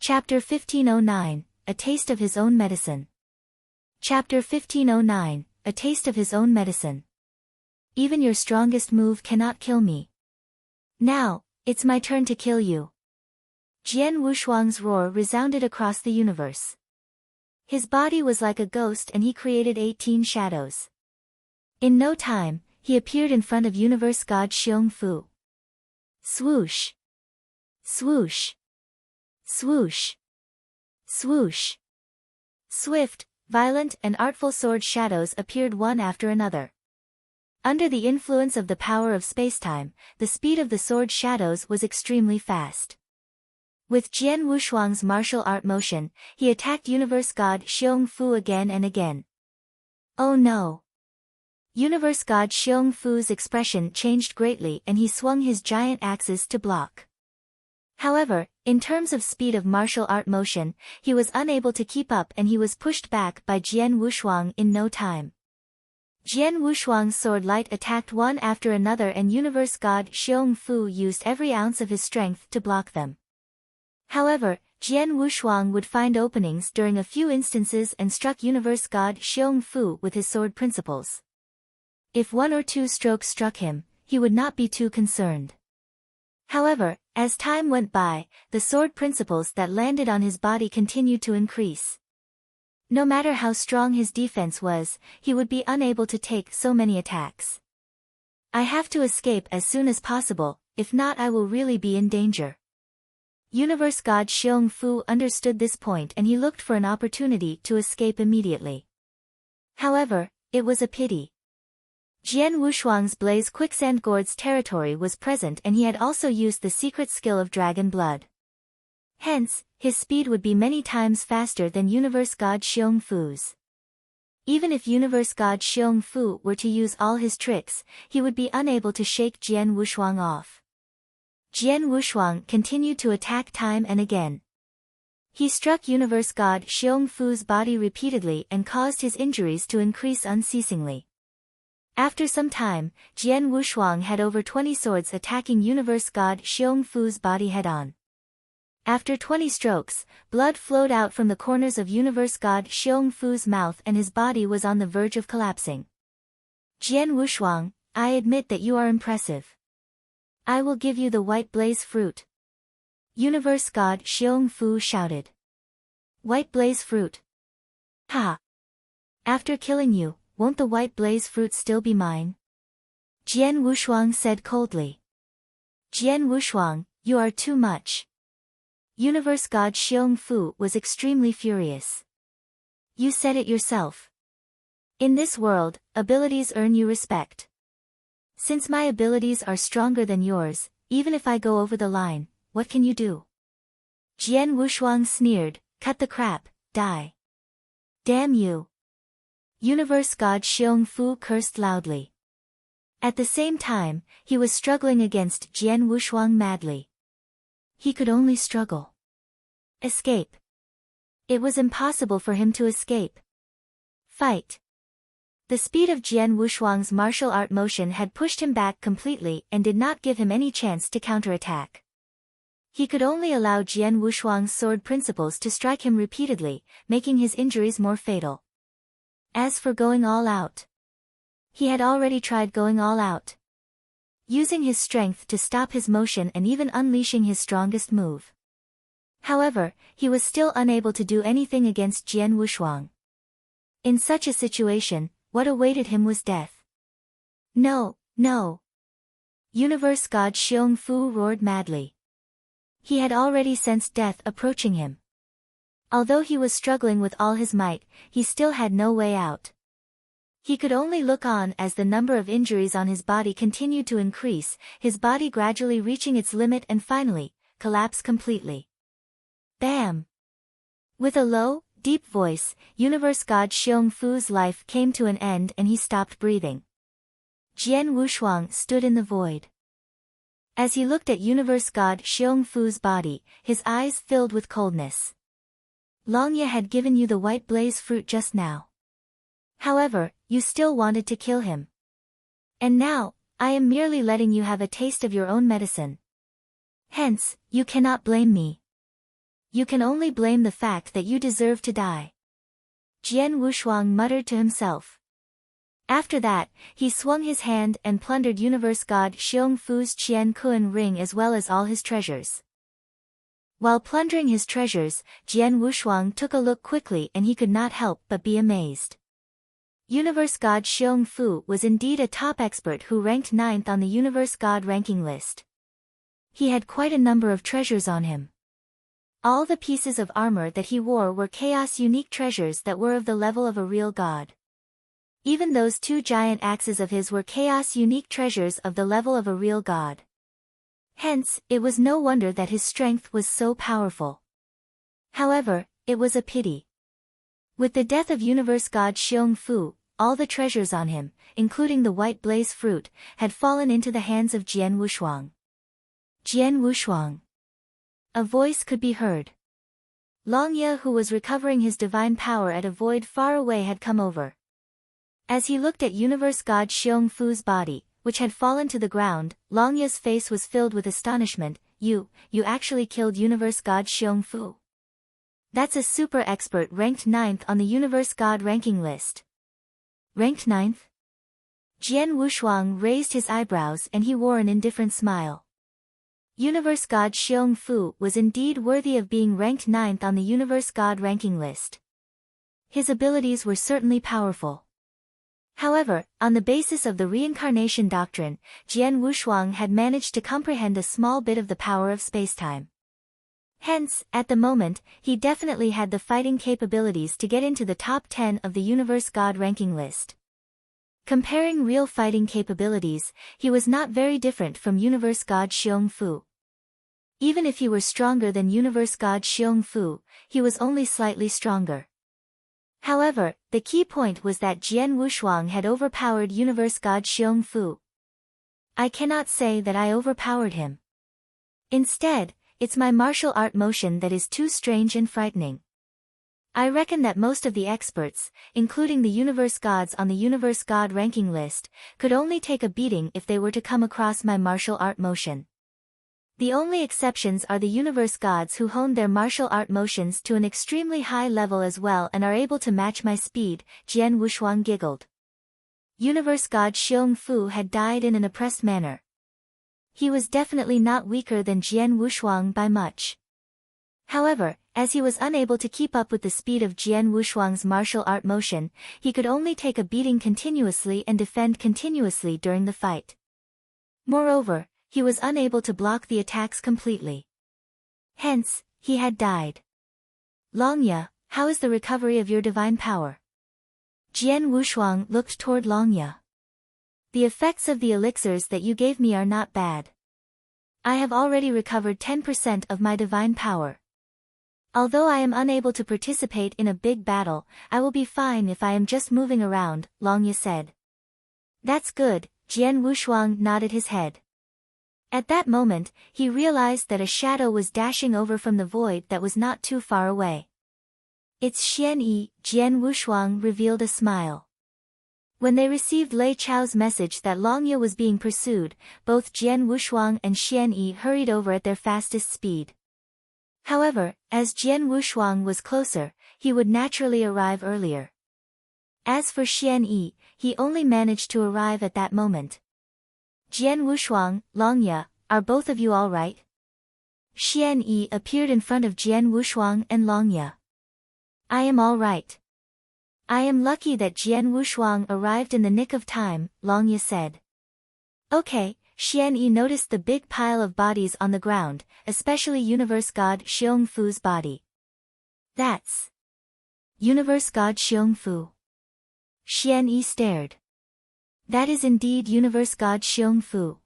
Chapter 1509, A Taste of His Own Medicine. Chapter 1509, A Taste of His Own Medicine. Even your strongest move cannot kill me. Now, it's my turn to kill you. Jian Wushuang's roar resounded across the universe. His body was like a ghost and he created 18 shadows. In no time, he appeared in front of Universe God Xiong Fu. Swoosh! Swoosh! Swoosh! Swoosh! Swift, violent and artful sword shadows appeared one after another. Under the influence of the power of spacetime, the speed of the sword shadows was extremely fast. With Jian Wushuang's martial art motion, he attacked Universe God Xiong Fu again and again. Oh no! Universe God Xiong Fu's expression changed greatly and he swung his giant axes to block. However, in terms of speed of martial art motion, he was unable to keep up and he was pushed back by Jian Wushuang in no time. Jian Wushuang's sword light attacked one after another and Universe God Xiong Fu used every ounce of his strength to block them. However, Jian Wushuang would find openings during a few instances and struck Universe God Xiong Fu with his sword principles. If one or two strokes struck him, he would not be too concerned. However, as time went by, the sword principles that landed on his body continued to increase. No matter how strong his defense was, he would be unable to take so many attacks. I have to escape as soon as possible, if not I will really be in danger. Universe God Xiong Fu understood this point and he looked for an opportunity to escape immediately. However, it was a pity. Jian Wushuang's Blaze Quicksand Gourd's territory was present and he had also used the secret skill of Dragon Blood. Hence, his speed would be many times faster than Universe God Xiong Fu's. Even if Universe God Xiong Fu were to use all his tricks, he would be unable to shake Jian Wushuang off. Jian Wushuang continued to attack time and again. He struck Universe God Xiong Fu's body repeatedly and caused his injuries to increase unceasingly. After some time, Jian Wushuang had over 20 swords attacking Universe God Xiong Fu's body head-on. After 20 strokes, blood flowed out from the corners of Universe God Xiong Fu's mouth and his body was on the verge of collapsing. Jian Wushuang, I admit that you are impressive. I will give you the White Blaze Fruit. Universe God Xiong Fu shouted. White Blaze Fruit? Ha! After killing you, won't the White Blaze Fruit still be mine? Jian Wushuang said coldly. Jian Wushuang, you are too much. Universe God Xiong Fu was extremely furious. You said it yourself. In this world, abilities earn you respect. Since my abilities are stronger than yours, even if I go over the line, what can you do? Jian Wushuang sneered, cut the crap, die. Damn you. Universe God Xiong Fu cursed loudly. At the same time, he was struggling against Jian Wushuang madly. He could only struggle. Escape. It was impossible for him to escape. Fight. The speed of Jian Wushuang's martial art motion had pushed him back completely and did not give him any chance to counterattack. He could only allow Jian Wushuang's sword principles to strike him repeatedly, making his injuries more fatal. As for going all out, he had already tried going all out, using his strength to stop his motion and even unleashing his strongest move. However, he was still unable to do anything against Jian Wushuang. In such a situation, what awaited him was death. No, no! Universe God Xiong Fu roared madly. He had already sensed death approaching him. Although he was struggling with all his might, he still had no way out. He could only look on as the number of injuries on his body continued to increase, his body gradually reaching its limit and finally, collapse completely. Bam! With a low, deep voice, Universe God Xiong Fu's life came to an end and he stopped breathing. Jian Wushuang stood in the void. As he looked at Universe God Xiong Fu's body, his eyes filled with coldness. Longye had given you the White Blaze Fruit just now. However, you still wanted to kill him. And now, I am merely letting you have a taste of your own medicine. Hence, you cannot blame me. You can only blame the fact that you deserve to die. Jian Wushuang muttered to himself. After that, he swung his hand and plundered Universe God Xiong Fu's Qian Kun ring as well as all his treasures. While plundering his treasures, Jian Wushuang took a look quickly and he could not help but be amazed. Universe God Xiong Fu was indeed a top expert who ranked 9th on the Universe God ranking list. He had quite a number of treasures on him. All the pieces of armor that he wore were chaos unique treasures that were of the level of a real god. Even those 2 giant axes of his were chaos unique treasures of the level of a real god. Hence, it was no wonder that his strength was so powerful. However, it was a pity. With the death of Universe God Xiong Fu, all the treasures on him, including the white blaze fruit, had fallen into the hands of Jian Wushuang. Jian Wushuang. A voice could be heard. Longye, who was recovering his divine power at a void far away, had come over. As he looked at Universe God Xiong Fu's body, which had fallen to the ground, Longye's face was filled with astonishment. You actually killed Universe God Xiong Fu. That's a super expert ranked 9th on the Universe God ranking list. Ranked 9th? Jian Wushuang raised his eyebrows and he wore an indifferent smile. Universe God Xiong Fu was indeed worthy of being ranked 9th on the Universe God ranking list. His abilities were certainly powerful. However, on the basis of the reincarnation doctrine, Jian Wushuang had managed to comprehend a small bit of the power of spacetime. Hence, at the moment, he definitely had the fighting capabilities to get into the top 10 of the Universe God ranking list. Comparing real fighting capabilities, he was not very different from Universe God Xiong Fu. Even if he were stronger than Universe God Xiong Fu, he was only slightly stronger. However, the key point was that Jian Wushuang had overpowered Universe God Xiong Fu. I cannot say that I overpowered him. Instead, it's my martial art motion that is too strange and frightening. I reckon that most of the experts, including the Universe Gods on the Universe God ranking list, could only take a beating if they were to come across my martial art motion. The only exceptions are the Universe Gods who honed their martial art motions to an extremely high level as well and are able to match my speed, Jian Wushuang giggled. Universe God Xiong Fu had died in an oppressed manner. He was definitely not weaker than Jian Wushuang by much. However, as he was unable to keep up with the speed of Jian Wushuang's martial art motion, he could only take a beating continuously and defend continuously during the fight. Moreover, he was unable to block the attacks completely. Hence, he had died. Longye, how is the recovery of your divine power? Jian Wushuang looked toward Longye. The effects of the elixirs that you gave me are not bad. I have already recovered 10% of my divine power. Although I am unable to participate in a big battle, I will be fine if I am just moving around, Longye said. That's good, Jian Wushuang nodded his head. At that moment, he realized that a shadow was dashing over from the void that was not too far away. It's Xian Yi, Jian Wushuang revealed a smile. When they received Lei Chao's message that Longye was being pursued, both Jian Wushuang and Xian Yi hurried over at their fastest speed. However, as Jian Wushuang was closer, he would naturally arrive earlier. As for Xian Yi, he only managed to arrive at that moment. Jian Wushuang, Longye, are both of you all right? Xian Yi appeared in front of Jian Wushuang and Longye. I am all right. I am lucky that Jian Wushuang arrived in the nick of time, Longye said. Okay, Xian Yi noticed the big pile of bodies on the ground, especially Universe God Xiong Fu's body. That's Universe God Xiong Fu. Xian Yi stared. That is indeed Universe God Xiong Fu.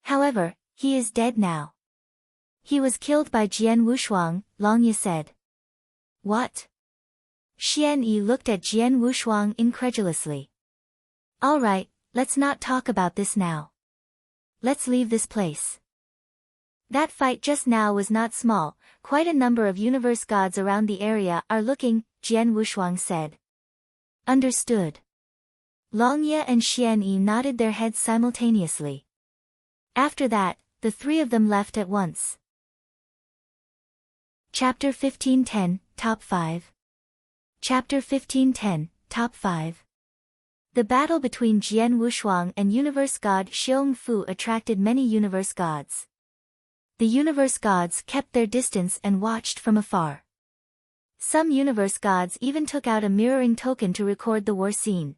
However, he is dead now. He was killed by Jian Wushuang, Longye said. What? Xian Yi looked at Jian Wushuang incredulously. All right, let's not talk about this now. Let's leave this place. That fight just now was not small, quite a number of Universe Gods around the area are looking, Jian Wushuang said. Understood. Longye and Xian Yi nodded their heads simultaneously. After that, the three of them left at once. Chapter 1510, Top 5. Chapter 1510, Top 5. The battle between Jian Wushuang and universe god Xiong Fu attracted many universe gods. The universe gods kept their distance and watched from afar. Some universe gods even took out a mirroring token to record the war scene.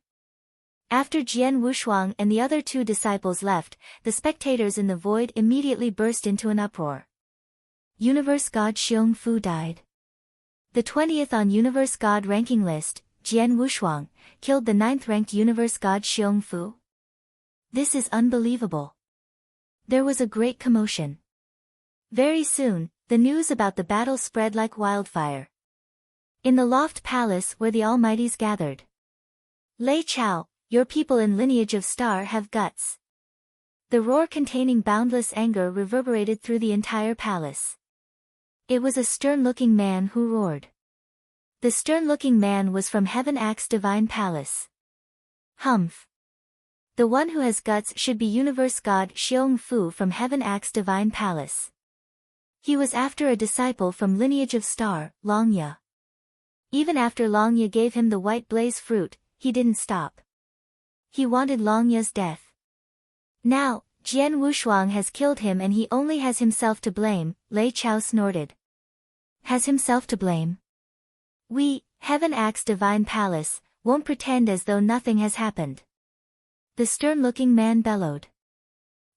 After Jian Wushuang and the other two disciples left, the spectators in the void immediately burst into an uproar. Universe god Xiong Fu died. The 20th on universe god ranking list, Jian Wushuang, killed the 9th-ranked universe god Xiong Fu. This is unbelievable. There was a great commotion. Very soon, the news about the battle spread like wildfire. In the loft palace where the Almighties gathered. Lei Chao, your people in lineage of star have guts. The roar containing boundless anger reverberated through the entire palace. It was a stern-looking man who roared. The stern-looking man was from Heaven Act's divine palace. Humph. The one who has guts should be universe god Xiong Fu from Heaven Act's divine palace. He was after a disciple from lineage of star, Longya. Even after Longya gave him the white blaze fruit, he didn't stop. He wanted Longya's death. Now, Jian Wushuang has killed him and he only has himself to blame, Lei Chao snorted. Has himself to blame? We, Heaven Act's divine palace, won't pretend as though nothing has happened. The stern-looking man bellowed.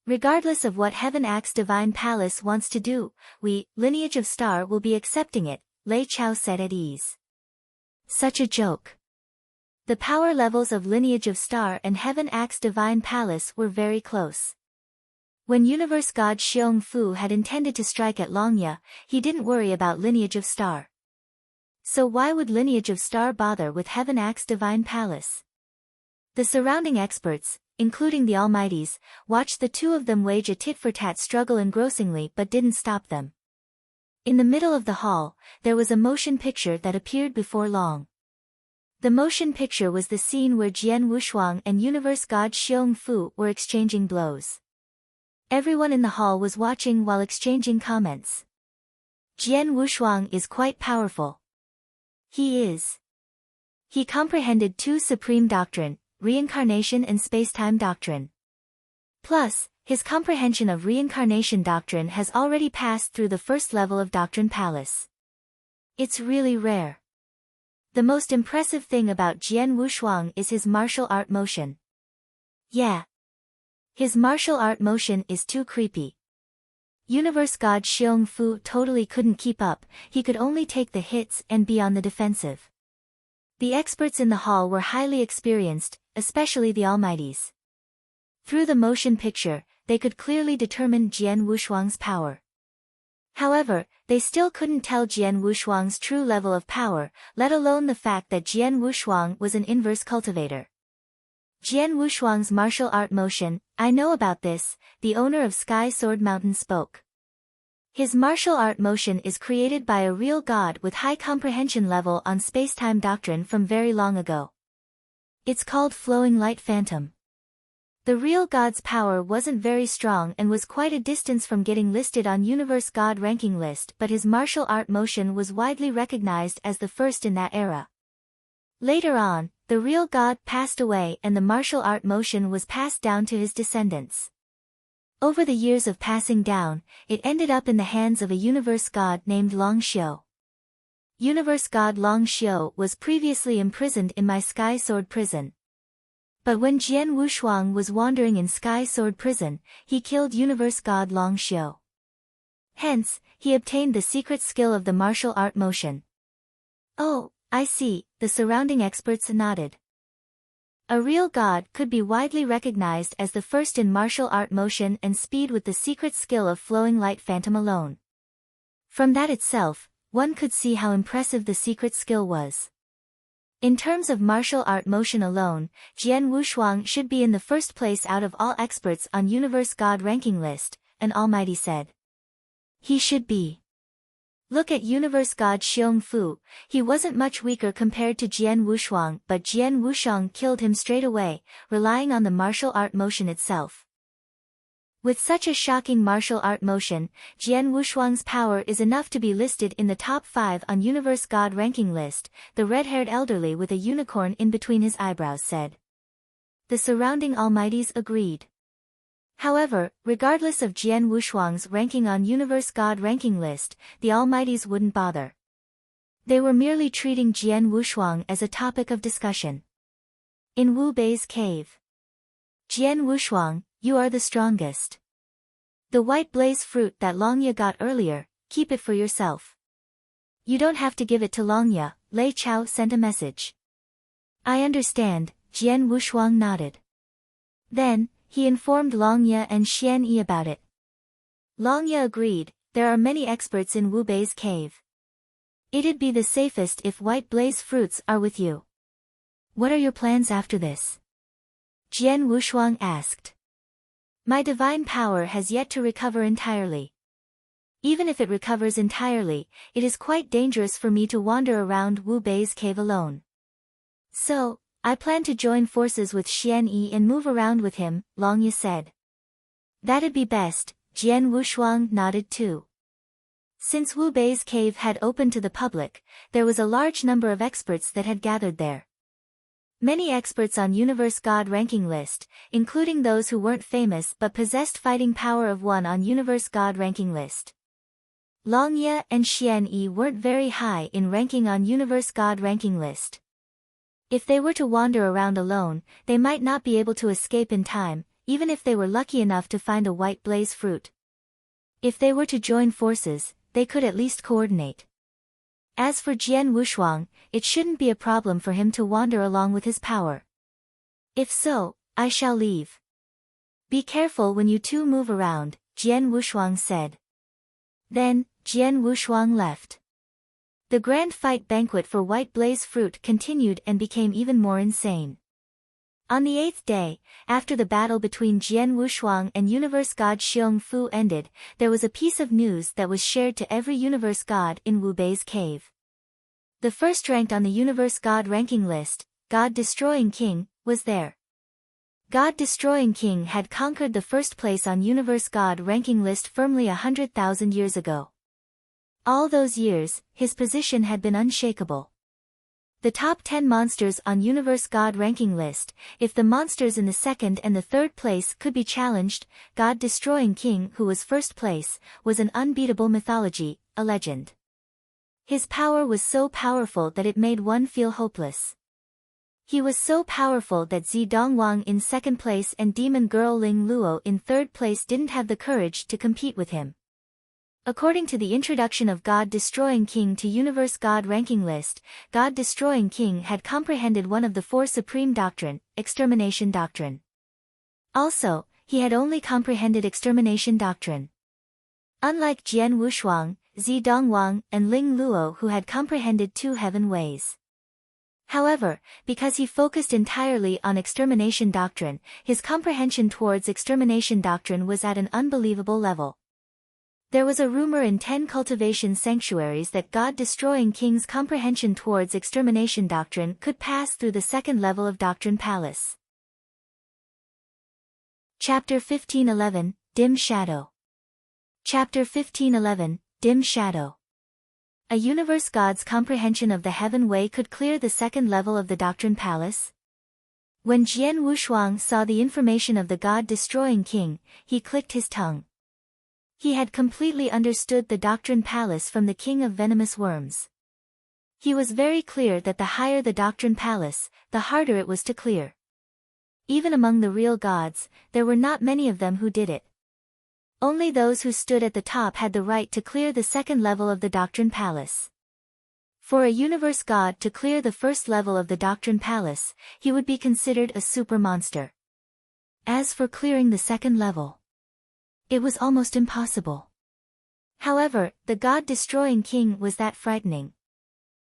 Regardless of what Heaven Act's divine palace wants to do, we, lineage of star will be accepting it, Lei Chao said at ease. Such a joke. The power levels of lineage of star and Heaven Act's divine palace were very close. When universe god Xiong Fu had intended to strike at Longya, he didn't worry about lineage of star. So why would lineage of star bother with Heaven Act's divine palace? The surrounding experts, including the Almighties, watched the two of them wage a tit-for-tat struggle engrossingly but didn't stop them. In the middle of the hall, there was a motion picture that appeared before long. The motion picture was the scene where Jian Wushuang and universe god Xiong Fu were exchanging blows. Everyone in the hall was watching while exchanging comments. Jian Wushuang is quite powerful. He is. He comprehended two supreme doctrine, reincarnation and space-time doctrine. Plus, his comprehension of reincarnation doctrine has already passed through the first level of Doctrine Palace. It's really rare. The most impressive thing about Jian Wushuang is his martial art motion. Yeah. His martial art motion is too creepy. Universe god Xiong Fu totally couldn't keep up, he could only take the hits and be on the defensive. The experts in the hall were highly experienced, especially the Almighties. Through the motion picture, they could clearly determine Jian Wushuang's power. However, they still couldn't tell Jian Wushuang's true level of power, let alone the fact that Jian Wushuang was an inverse cultivator. Jian Wushuang's martial art motion, I know about this, the owner of Sky Sword Mountain spoke. His martial art motion is created by a real god with high comprehension level on space-time doctrine from very long ago. It's called Flowing Light Phantom. The real god's power wasn't very strong and was quite a distance from getting listed on Universe God ranking list, but his martial art motion was widely recognized as the first in that era. Later on, the real god passed away and the martial art motion was passed down to his descendants. Over the years of passing down, it ended up in the hands of a universe god named Long Xiu. Universe god Long Xiu was previously imprisoned in my Sky Sword prison. But when Jian Wushuang was wandering in Sky Sword prison, he killed universe god Long Xiu. Hence, he obtained the secret skill of the martial art motion. Oh, I see, the surrounding experts nodded. A real god could be widely recognized as the first in martial art motion and speed with the secret skill of Flowing Light Phantom alone. From that itself, one could see how impressive the secret skill was. In terms of martial art motion alone, Jian Wushuang should be in the first place out of all experts on Universe God ranking list, an Almighty said. He should be. Look at Universe God Xiong Fu, he wasn't much weaker compared to Jian Wushuang, but Jian Wushuang killed him straight away, relying on the martial art motion itself. With such a shocking martial art motion, Jian Wushuang's power is enough to be listed in the top 5 on Universe God ranking list, the red-haired elderly with a unicorn in between his eyebrows said. The surrounding almighties agreed. However, regardless of Jian Wushuang's ranking on Universe God ranking list, the almighties wouldn't bother. They were merely treating Jian Wushuang as a topic of discussion. In Wu Bei's cave. Jian Wushuang, you are the strongest. The white blaze fruit that Longya got earlier, keep it for yourself. You don't have to give it to Longya, Lei Chao sent a message. I understand, Jian Wushuang nodded. Then, he informed Longya and Xian Yi about it. Longya agreed, there are many experts in Wu Bei's cave. It'd be the safest if white blaze fruits are with you. What are your plans after this? Jian Wushuang asked. My divine power has yet to recover entirely. Even if it recovers entirely, it is quite dangerous for me to wander around Wu Bei's cave alone. So, I plan to join forces with Xian Yi and move around with him, Longya said. That'd be best, Jian Wushuang nodded too. Since Wu Bei's cave had opened to the public, there was a large number of experts that had gathered there. Many experts on Universe God ranking list, including those who weren't famous but possessed fighting power of 1 on Universe God ranking list. Longya and Xian Yi weren't very high in ranking on Universe God ranking list. If they were to wander around alone, they might not be able to escape in time, even if they were lucky enough to find a white blaze fruit. If they were to join forces, they could at least coordinate. As for Jian Wushuang, it shouldn't be a problem for him to wander along with his power. If so, I shall leave. Be careful when you two move around, Jian Wushuang said. Then, Jian Wushuang left. The grand fight banquet for white blaze fruit continued and became even more insane. On the 8th day, after the battle between Jian Wushuang and Universe God Xiong Fu ended, there was a piece of news that was shared to every Universe God in Wu Bei's cave. The first ranked on the Universe God ranking list, God Destroying King, was there. God Destroying King had conquered the first place on Universe God ranking list firmly 100,000 years ago. All those years, his position had been unshakable. The top 10 monsters on Universe God ranking list, if the monsters in the second and the third place could be challenged, God Destroying King, who was first place, was an unbeatable mythology, a legend. His power was so powerful that it made one feel hopeless. He was so powerful that Zi Dongwang in second place and demon girl Ling Luo in third place didn't have the courage to compete with him. According to the introduction of God Destroying King to Universe God ranking list, God Destroying King had comprehended one of the 4 supreme doctrine, extermination doctrine. Also, he had only comprehended extermination doctrine. Unlike Jian Wushuang, Zi Dongwang, and Ling Luo who had comprehended 2 heaven ways. However, because he focused entirely on extermination doctrine, his comprehension towards extermination doctrine was at an unbelievable level. There was a rumor in 10 cultivation sanctuaries that God Destroying King's comprehension towards extermination doctrine could pass through the second level of Doctrine Palace. Chapter 1511, Dim Shadow. Chapter 1511, Dim Shadow. A Universe God's comprehension of the Heaven Way could clear the second level of the Doctrine Palace? When Jian Wushuang saw the information of the God Destroying King, he clicked his tongue. He had completely understood the Doctrine Palace from the King of Venomous Worms. He was very clear that the higher the Doctrine Palace, the harder it was to clear. Even among the real gods, there were not many of them who did it. Only those who stood at the top had the right to clear the second level of the Doctrine Palace. For a Universe God to clear the first level of the Doctrine Palace, he would be considered a super monster. As for clearing the second level, it was almost impossible. However, the God Destroying King was that frightening.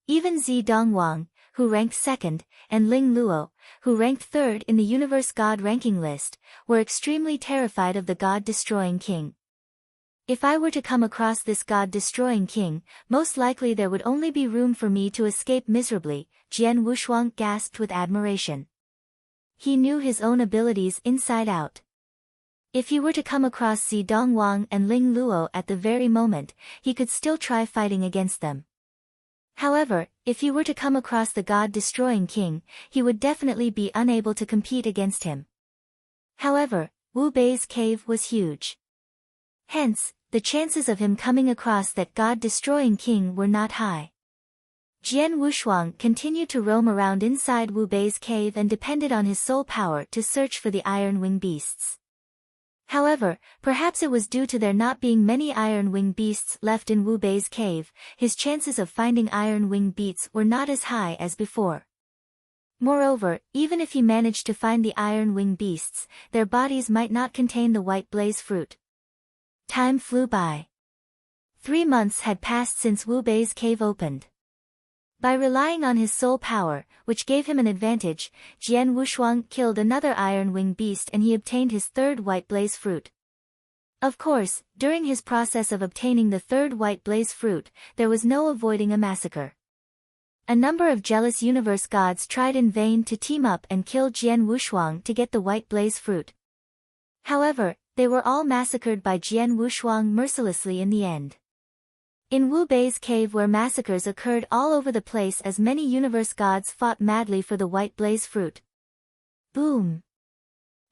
Even Zi Dongwang, who ranked second, and Ling Luo, who ranked third in the Universe God ranking list, were extremely terrified of the God Destroying King. If I were to come across this God Destroying King, most likely there would only be room for me to escape miserably, Jian Wushuang gasped with admiration. He knew his own abilities inside out. If he were to come across Zi Dongwang and Ling Luo at the very moment, he could still try fighting against them. However, if he were to come across the God-destroying king, he would definitely be unable to compete against him. However, Wu Bei's cave was huge. Hence, the chances of him coming across that God-destroying king were not high. Jian Wushuang continued to roam around inside Wu Bei's cave and depended on his soul power to search for the Iron Wing beasts. However, perhaps it was due to there not being many Iron Wing beasts left in Wu Bei's cave, his chances of finding Iron Wing beasts were not as high as before. Moreover, even if he managed to find the Iron Wing beasts, their bodies might not contain the white blaze fruit. Time flew by. 3 months had passed since Wu Bei's cave opened. By relying on his soul power, which gave him an advantage, Jian Wushuang killed another Iron Wing beast and he obtained his third white blaze fruit. Of course, during his process of obtaining the third white blaze fruit, there was no avoiding a massacre. A number of jealous universe gods tried in vain to team up and kill Jian Wushuang to get the white blaze fruit. However, they were all massacred by Jian Wushuang mercilessly in the end. In Wu Bei's cave where massacres occurred all over the place as many universe gods fought madly for the white blaze fruit. Boom!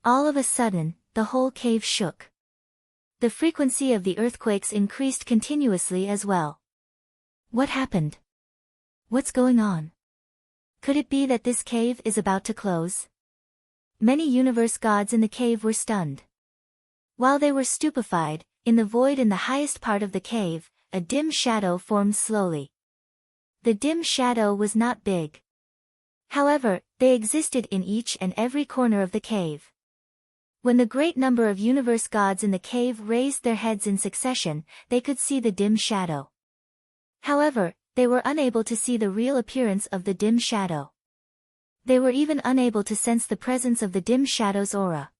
All of a sudden, the whole cave shook. The frequency of the earthquakes increased continuously as well. What happened? What's going on? Could it be that this cave is about to close? Many universe gods in the cave were stunned. While they were stupefied, in the void in the highest part of the cave, a dim shadow formed slowly. The dim shadow was not big. However, they existed in each and every corner of the cave. When the great number of universe gods in the cave raised their heads in succession, they could see the dim shadow. However, they were unable to see the real appearance of the dim shadow. They were even unable to sense the presence of the dim shadow's aura.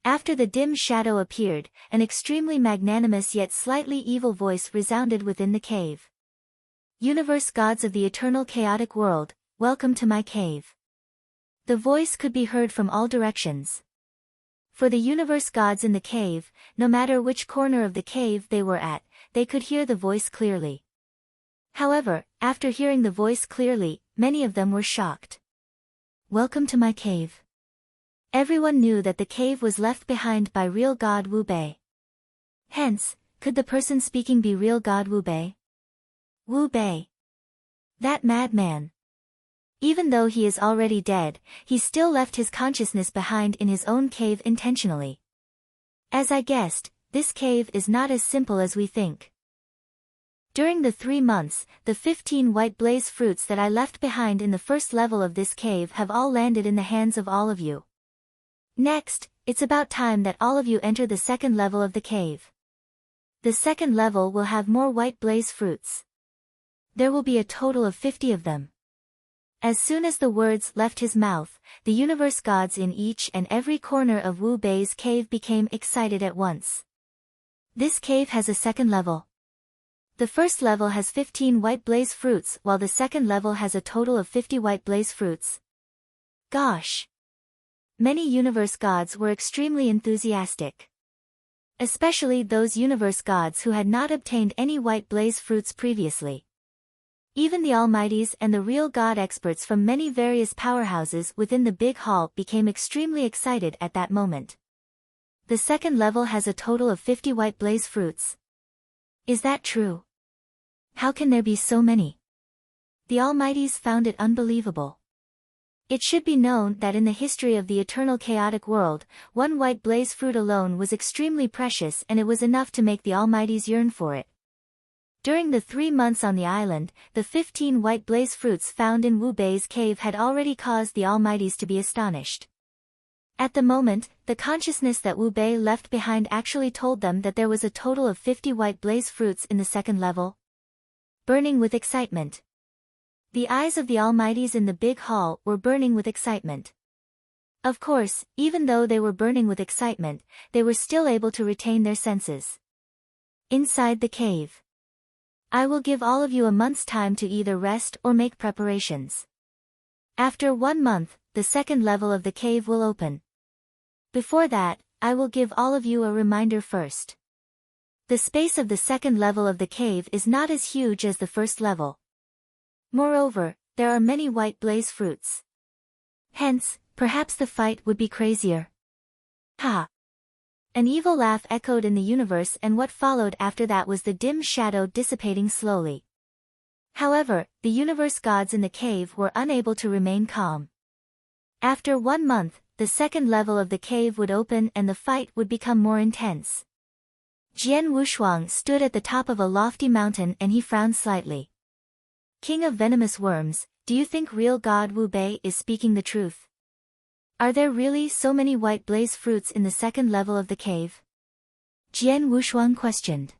After the dim shadow appeared, an extremely magnanimous yet slightly evil voice resounded within the cave. Universe gods of the eternal chaotic world, welcome to my cave. The voice could be heard from all directions. For the universe gods in the cave, no matter which corner of the cave they were at, they could hear the voice clearly. However, after hearing the voice clearly, many of them were shocked. Welcome to my cave. Everyone knew that the cave was left behind by real god Wu Bei. Hence, could the person speaking be real god Wu Bei? Wu Bei. That madman. Even though he is already dead, he still left his consciousness behind in his own cave intentionally. As I guessed, this cave is not as simple as we think. During the 3 months, the 15 white blaze fruits that I left behind in the first level of this cave have all landed in the hands of all of you. Next, it's about time that all of you enter the second level of the cave. The second level will have more white blaze fruits. There will be a total of 50 of them. As soon as the words left his mouth, the universe gods in each and every corner of Wu Bei's cave became excited at once. This cave has a second level. The first level has 15 white blaze fruits while the second level has a total of 50 white blaze fruits. Gosh! Many universe gods were extremely enthusiastic. Especially those universe gods who had not obtained any white blaze fruits previously. Even the Almighties and the real god experts from many various powerhouses within the big hall became extremely excited at that moment. The second level has a total of 50 white blaze fruits. Is that true? How can there be so many? The Almighties found it unbelievable. It should be known that in the history of the eternal chaotic world, one white blaze fruit alone was extremely precious and it was enough to make the Almighties yearn for it. During the 3 months on the island, the 15 white blaze fruits found in Wu Bei's cave had already caused the Almighties to be astonished. At the moment, the consciousness that Wu Bei left behind actually told them that there was a total of 50 white blaze fruits in the second level. Burning with excitement. The eyes of the Almighties in the big hall were burning with excitement. Of course, even though they were burning with excitement, they were still able to retain their senses. Inside the cave. I will give all of you a month's time to either rest or make preparations. After 1 month, the second level of the cave will open. Before that, I will give all of you a reminder first. The space of the second level of the cave is not as huge as the first level. Moreover, there are many white blaze fruits. Hence, perhaps the fight would be crazier. Ha! An evil laugh echoed in the universe, and what followed after that was the dim shadow dissipating slowly. However, the universe gods in the cave were unable to remain calm. After 1 month, the second level of the cave would open and the fight would become more intense. Jian Wushuang stood at the top of a lofty mountain and he frowned slightly. King of venomous worms, do you think real God Wu Bei is speaking the truth? Are there really so many white blaze fruits in the second level of the cave? Jian Wushuang questioned.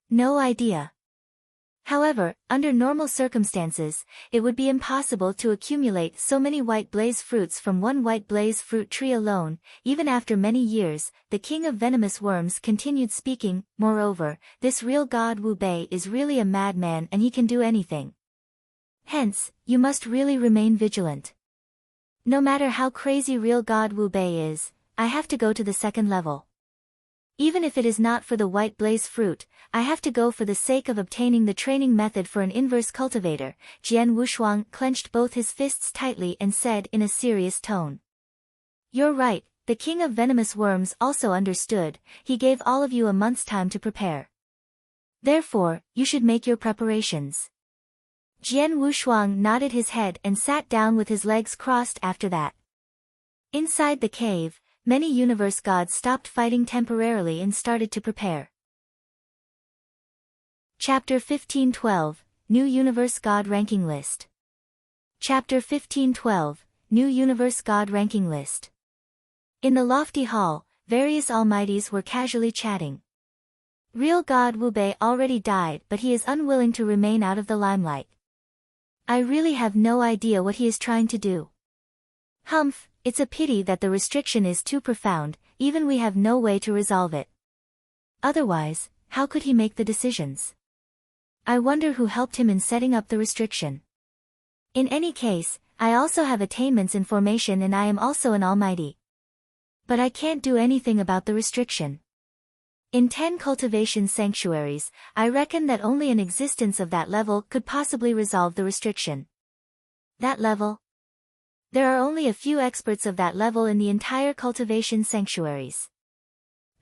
No idea. However, under normal circumstances, it would be impossible to accumulate so many white blaze fruits from one white blaze fruit tree alone. Even after many years, the king of venomous worms continued speaking. Moreover, this real god Wu Bei is really a madman and he can do anything. Hence, you must really remain vigilant. No matter how crazy real god Wu Bei is, I have to go to the second level. Even if it is not for the white blaze fruit, I have to go for the sake of obtaining the training method for an inverse cultivator. Jian Wushuang clenched both his fists tightly and said in a serious tone. You're right, the king of venomous worms also understood. He gave all of you a month's time to prepare. Therefore, you should make your preparations. Jian Wushuang nodded his head and sat down with his legs crossed after that. Inside the cave, many universe gods stopped fighting temporarily and started to prepare. Chapter 1512, New Universe God Ranking List. Chapter 1512, New Universe God Ranking List. In the lofty hall, various almighties were casually chatting. Real God Wu Bei already died, but he is unwilling to remain out of the limelight. I really have no idea what he is trying to do. Humph, it's a pity that the restriction is too profound, even we have no way to resolve it. Otherwise, how could he make the decisions? I wonder who helped him in setting up the restriction. In any case, I also have attainments in formation and I am also an almighty. But I can't do anything about the restriction. In 10 cultivation sanctuaries, I reckon that only an existence of that level could possibly resolve the restriction. That level? There are only a few experts of that level in the entire cultivation sanctuaries.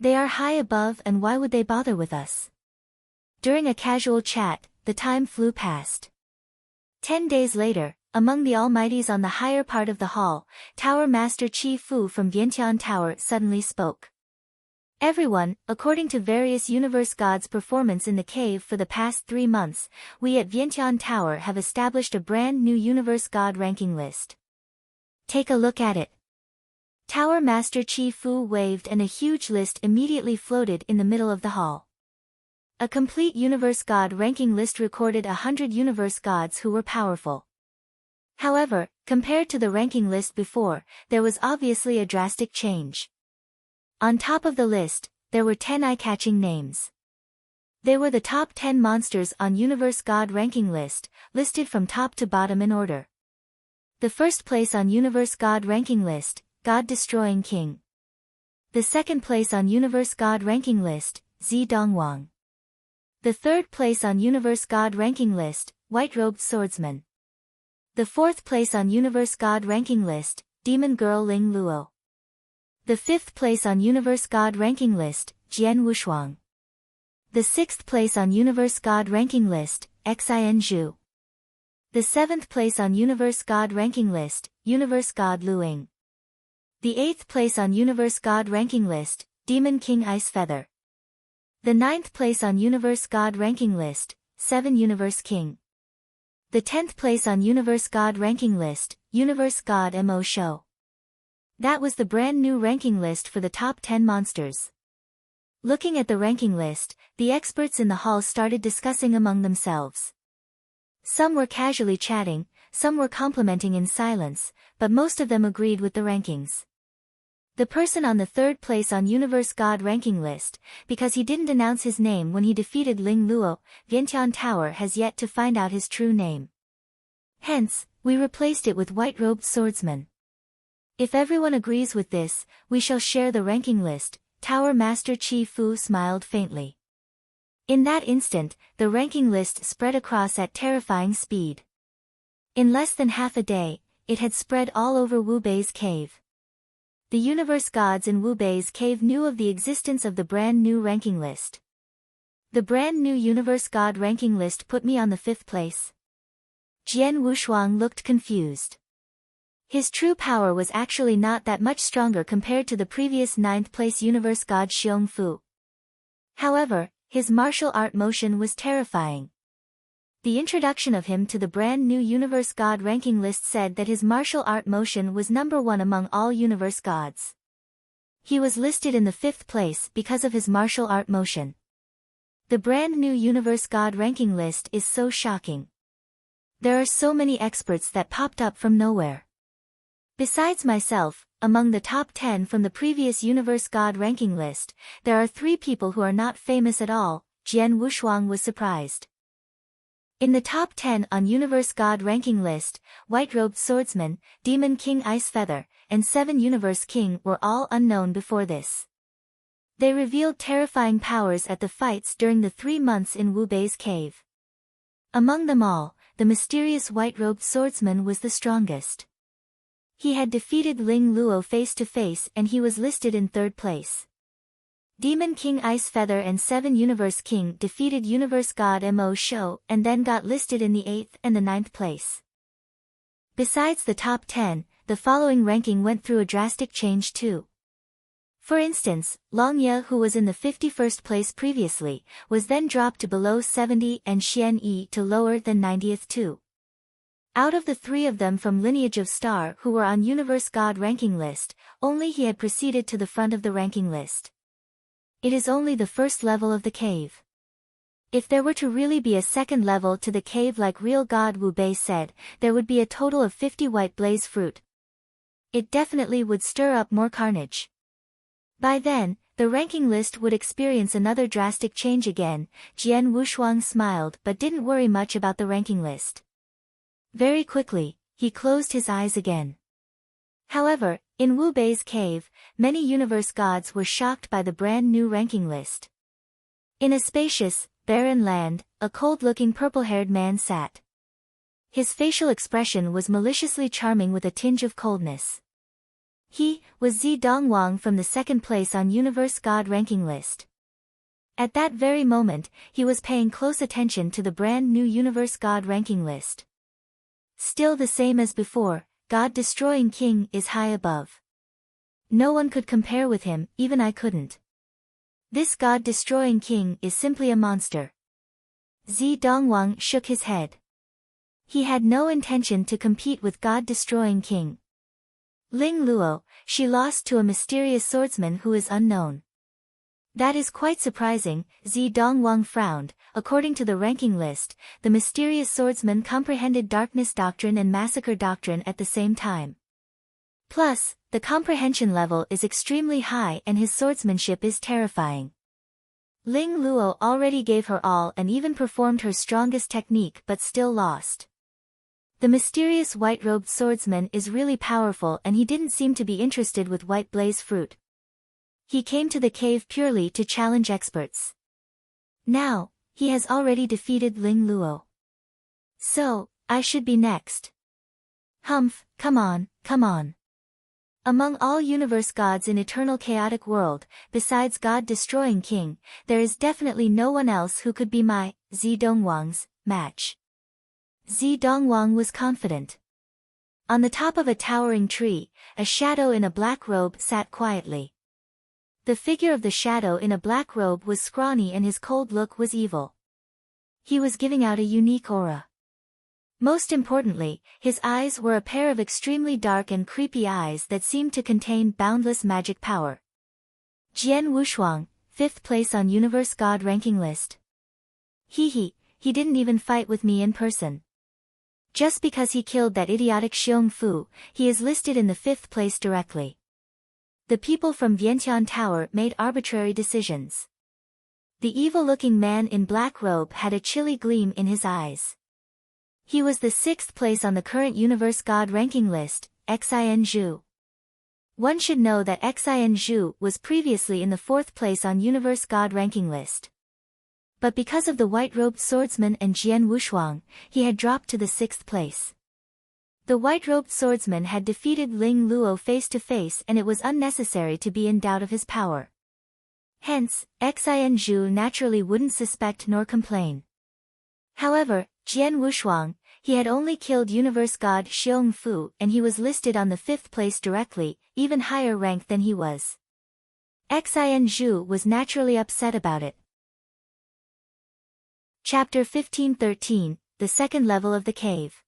They are high above, and why would they bother with us? During a casual chat, the time flew past. 10 days later, among the almighties on the higher part of the hall, Tower Master Qi Fu from Vientiane Tower suddenly spoke. Everyone, according to various universe gods' performance in the cave for the past 3 months, we at Vientiane Tower have established a brand new universe god ranking list. Take a look at it. Tower Master Qi Fu waved and a huge list immediately floated in the middle of the hall. A complete universe god ranking list recorded 100 universe gods who were powerful. However, compared to the ranking list before, there was obviously a drastic change. On top of the list, there were 10 eye-catching names. They were the top 10 monsters on universe god ranking list, listed from top to bottom in order. The first place on universe god ranking list, God-destroying king. The second place on universe god ranking list, Zi Dongwang. The third place on universe god ranking list, white-robed swordsman. The fourth place on universe god ranking list, demon girl Ling Luo. The fifth place on universe god ranking list, Jian Wushuang. The sixth place on universe god ranking list, Xin Zhu. The seventh place on universe god ranking list, universe god Luing. The eighth place on universe god ranking list, demon king Ice Feather. The ninth place on universe god ranking list, 7 universe king. The 10th place on universe god ranking list, universe god Mo Shou. That was the brand new ranking list for the top 10 monsters. Looking at the ranking list, the experts in the hall started discussing among themselves. Some were casually chatting, some were complimenting in silence, but most of them agreed with the rankings. The person on the third place on Universe God ranking list, because he didn't announce his name when he defeated Ling Luo, Vientiane Tower has yet to find out his true name. Hence, we replaced it with white-robed swordsman. If everyone agrees with this, we shall share the ranking list, Tower Master Chi Fu smiled faintly. In that instant, the ranking list spread across at terrifying speed. In less than half a day, it had spread all over Wu Bei's cave. The universe gods in Wu Bei's cave knew of the existence of the brand new ranking list. The brand new universe god ranking list put me on the 5th place. Jian Wushuang looked confused. His true power was actually not that much stronger compared to the previous 9th place universe god Xiong Fu. However, his martial art motion was terrifying. The introduction of him to the brand new universe god ranking list said that his martial art motion was number 1 among all universe gods. He was listed in the 5th place because of his martial art motion. The brand new universe god ranking list is so shocking. There are so many experts that popped up from nowhere. Besides myself, among the top 10 from the previous universe god ranking list, there are 3 people who are not famous at all. Jian Wushuang was surprised. In the top 10 on universe god ranking list, White-Robed Swordsman, Demon King Icefeather, and 7 Universe King were all unknown before this. They revealed terrifying powers at the fights during the 3 months in Wu Bei's cave. Among them all, the mysterious White-Robed Swordsman was the strongest. He had defeated Ling Luo face to face and he was listed in 3rd place. Demon King Icefeather and 7 Universe King defeated Universe God Mo Shou and then got listed in the 8th and the 9th place. Besides the top 10, the following ranking went through a drastic change too. For instance, Long Ye, who was in the 51st place previously, was then dropped to below 70 and Xian Yi to lower than 90th too. Out of the 3 of them from Lineage of Star who were on Universe God ranking list, only he had proceeded to the front of the ranking list. It is only the 1st level of the cave. If there were to really be a 2nd level to the cave like real God Wu Bei said, there would be a total of 50 white blaze fruit. It definitely would stir up more carnage. By then, the ranking list would experience another drastic change again. Jian Wushuang smiled but didn't worry much about the ranking list. Very quickly, he closed his eyes again. However, in Wu Bei's cave, many universe gods were shocked by the brand new ranking list. In a spacious, barren land, a cold-looking purple-haired man sat. His facial expression was maliciously charming with a tinge of coldness. He was Zi Dongwang from the 2nd place on Universe God ranking list. At that very moment, he was paying close attention to the brand new Universe God ranking list. Still the same as before, God-destroying King is high above. No one could compare with him, even I couldn't. This God-destroying King is simply a monster. Zi Dongwang shook his head. He had no intention to compete with God-destroying King. Ling Luo, she lost to a mysterious swordsman who is unknown. That is quite surprising, Zi Dongwang frowned. According to the ranking list, the mysterious swordsman comprehended Darkness Doctrine and Massacre Doctrine at the same time. Plus, the comprehension level is extremely high and his swordsmanship is terrifying. Ling Luo already gave her all and even performed her strongest technique but still lost. The mysterious white-robed swordsman is really powerful and he didn't seem to be interested with white blaze fruit. He came to the cave purely to challenge experts. Now, he has already defeated Ling Luo. So, I should be next. Humph, come on, come on. Among all universe gods in eternal chaotic world, besides God-destroying King, there is definitely no one else who could be my, Zi Dongwang's, match. Zi Dongwang was confident. On the top of a towering tree, a shadow in a black robe sat quietly. The figure of the shadow in a black robe was scrawny and his cold look was evil. He was giving out a unique aura. Most importantly, his eyes were a pair of extremely dark and creepy eyes that seemed to contain boundless magic power. Jian Wushuang, 5th place on Universe God ranking list. He didn't even fight with me in person. Just because he killed that idiotic Xiong Fu, he is listed in the 5th place directly. The people from Vientiane Tower made arbitrary decisions. The evil-looking man in black robe had a chilly gleam in his eyes. He was the 6th place on the current Universe God ranking list, Xin Zhu. One should know that Xin Zhu was previously in the 4th place on Universe God ranking list. But because of the white-robed swordsman and Jian Wushuang, he had dropped to the 6th place. The white-robed swordsman had defeated Ling Luo face-to-face, and it was unnecessary to be in doubt of his power. Hence, Xin Zhu naturally wouldn't suspect nor complain. However, Jian Wushuang, he had only killed Universe God Xiong Fu, and he was listed on the 5th place directly, even higher rank than he was. Xin Zhu was naturally upset about it. Chapter 1513, The Second Level of the Cave.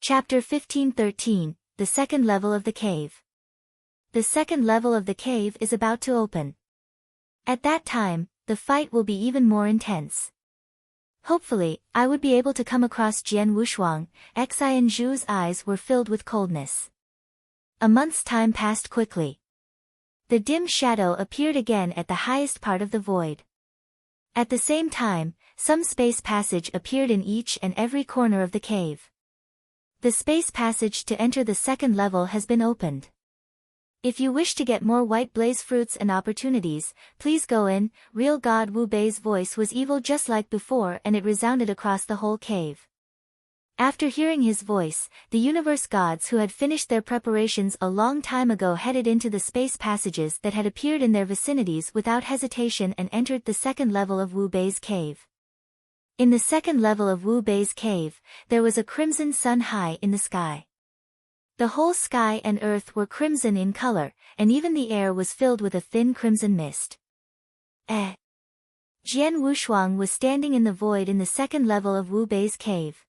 Chapter 1513, The Second Level of the Cave. The second level of the cave is about to open. At that time, the fight will be even more intense. Hopefully, I would be able to come across Jian Wushuang. Xin Zhu's eyes were filled with coldness. A month's time passed quickly. The dim shadow appeared again at the highest part of the void. At the same time, some space passage appeared in each and every corner of the cave. The space passage to enter the second level has been opened. If you wish to get more white blaze fruits and opportunities, please go in. Real God Wu Bei's voice was evil just like before, and it resounded across the whole cave. After hearing his voice, the universe gods who had finished their preparations a long time ago headed into the space passages that had appeared in their vicinities without hesitation and entered the second level of Wu Bei's cave. In the second level of Wu Bei's cave, there was a crimson sun high in the sky. The whole sky and earth were crimson in color, and even the air was filled with a thin crimson mist. Jian Wushuang was standing in the void in the second level of Wu Bei's cave.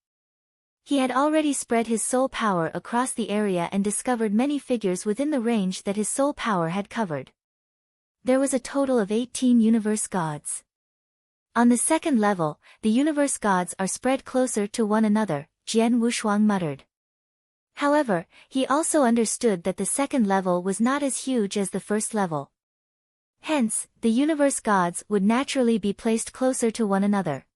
He had already spread his soul power across the area and discovered many figures within the range that his soul power had covered. There was a total of 18 universe gods. On the second level, the universe gods are spread closer to one another, Jian Wushuang muttered. However, he also understood that the second level was not as huge as the first level. Hence, the universe gods would naturally be placed closer to one another.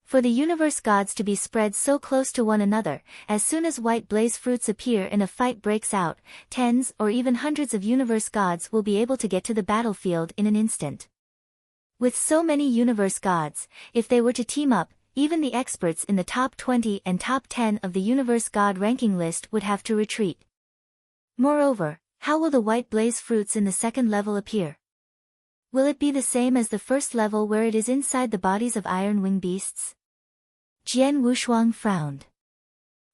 For the universe gods to be spread so close to one another, as soon as white blaze fruits appear and a fight breaks out, tens or even hundreds of universe gods will be able to get to the battlefield in an instant. With so many universe gods, if they were to team up, even the experts in the top 20 and top 10 of the universe god ranking list would have to retreat. Moreover, how will the white blaze fruits in the second level appear? Will it be the same as the first level where it is inside the bodies of iron wing beasts? Jian Wushuang frowned.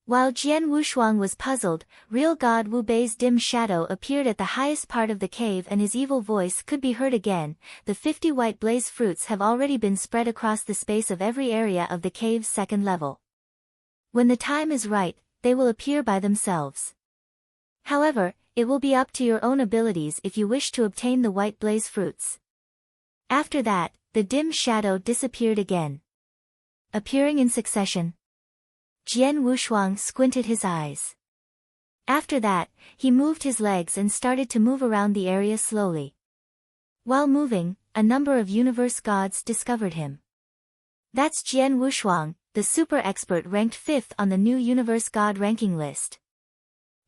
While Jian Wushuang was puzzled, real god Wu Bei's dim shadow appeared at the highest part of the cave and his evil voice could be heard again. The 50 white blaze fruits have already been spread across the space of every area of the cave's second level. When the time is right, they will appear by themselves. However, it will be up to your own abilities if you wish to obtain the white blaze fruits. After that, the dim shadow disappeared again. Appearing in succession. Jian Wushuang squinted his eyes. After that, he moved his legs and started to move around the area slowly. While moving, a number of universe gods discovered him. That's Jian Wushuang, the super expert ranked 5th on the new universe god ranking list.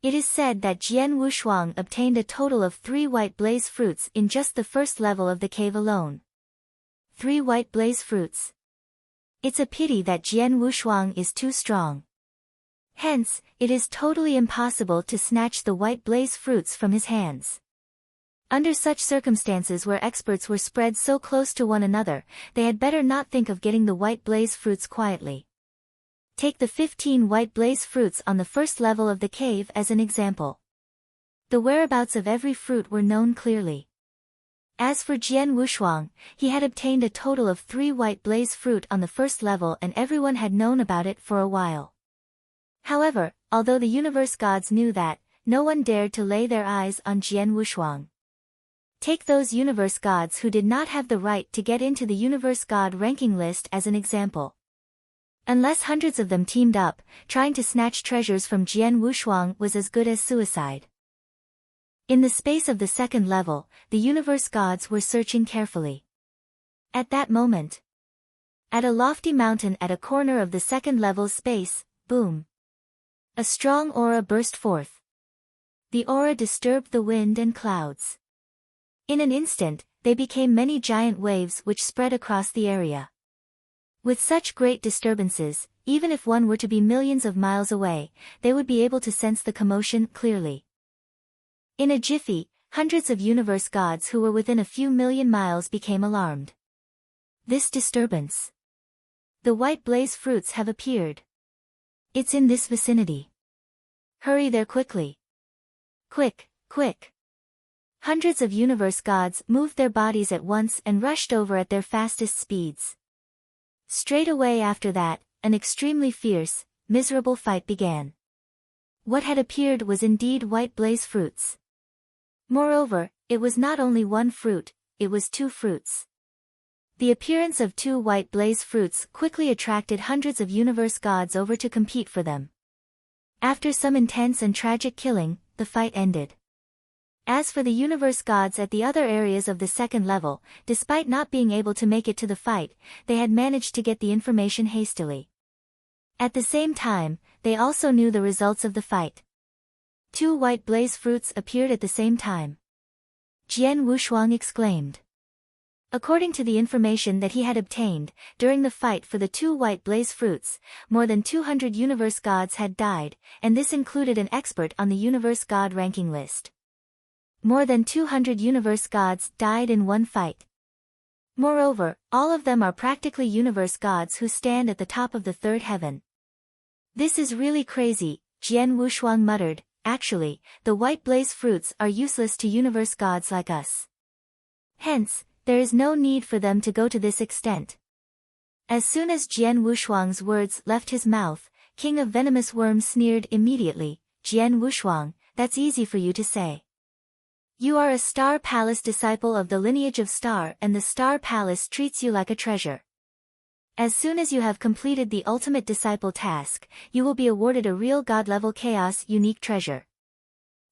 It is said that Jian Wushuang obtained a total of 3 white blaze fruits in just the first level of the cave alone. 3 white blaze fruits. It's a pity that Jian Wushuang is too strong. Hence, it is totally impossible to snatch the white blaze fruits from his hands. Under such circumstances where experts were spread so close to one another, they had better not think of getting the white blaze fruits quietly. Take the 15 white blaze fruits on the first level of the cave as an example. The whereabouts of every fruit were known clearly. As for Jian Wushuang, he had obtained a total of 3 white blaze fruit on the first level and everyone had known about it for a while. However, although the universe gods knew that, no one dared to lay their eyes on Jian Wushuang. Take those universe gods who did not have the right to get into the universe god ranking list as an example. Unless hundreds of them teamed up, trying to snatch treasures from Jian Wushuang was as good as suicide. In the space of the second level, the universe gods were searching carefully. At that moment, at a lofty mountain at a corner of the second level space, boom! A strong aura burst forth. The aura disturbed the wind and clouds. In an instant, they became many giant waves which spread across the area. With such great disturbances, even if one were to be millions of miles away, they would be able to sense the commotion clearly. In a jiffy, hundreds of universe gods who were within a few million miles became alarmed. This disturbance. The white blaze fruits have appeared. It's in this vicinity. Hurry there quickly. Quick, quick. Hundreds of universe gods moved their bodies at once and rushed over at their fastest speeds. Straight away after that, an extremely fierce, miserable fight began. What had appeared was indeed white blaze fruits. Moreover, it was not only one fruit, it was two fruits. The appearance of two white blaze fruits quickly attracted hundreds of universe gods over to compete for them. After some intense and tragic killing, the fight ended. As for the universe gods at the other areas of the second level, despite not being able to make it to the fight, they had managed to get the information hastily. At the same time, they also knew the results of the fight. Two white blaze fruits appeared at the same time. Jian Wushuang exclaimed. According to the information that he had obtained, during the fight for the two white blaze fruits, more than 200 universe gods had died, and this included an expert on the universe god ranking list. More than 200 universe gods died in one fight. Moreover, all of them are practically universe gods who stand at the top of the third heaven. This is really crazy, Jian Wushuang muttered. Actually, the white blaze fruits are useless to universe gods like us. Hence, there is no need for them to go to this extent. As soon as Jian Wushuang's words left his mouth, King of Venomous Worms sneered immediately. Jian Wushuang, that's easy for you to say. You are a Star Palace disciple of the lineage of Star, and the Star Palace treats you like a treasure. As soon as you have completed the ultimate disciple task, you will be awarded a real god-level chaos unique treasure.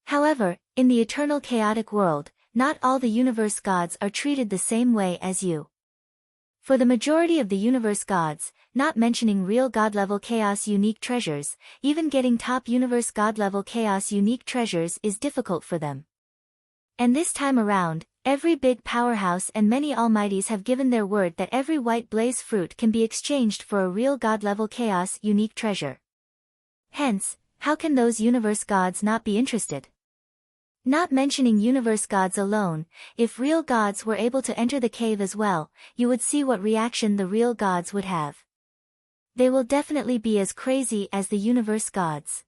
However, in the eternal chaotic world, not all the universe gods are treated the same way as you. For the majority of the universe gods, not mentioning real god-level chaos unique treasures, even getting top universe god-level chaos unique treasures is difficult for them. And this time around, every big powerhouse and many almighties have given their word that every white blaze fruit can be exchanged for a real god-level chaos unique treasure. Hence, how can those universe gods not be interested? Not mentioning universe gods alone, if real gods were able to enter the cave as well, you would see what reaction the real gods would have. They will definitely be as crazy as the universe gods.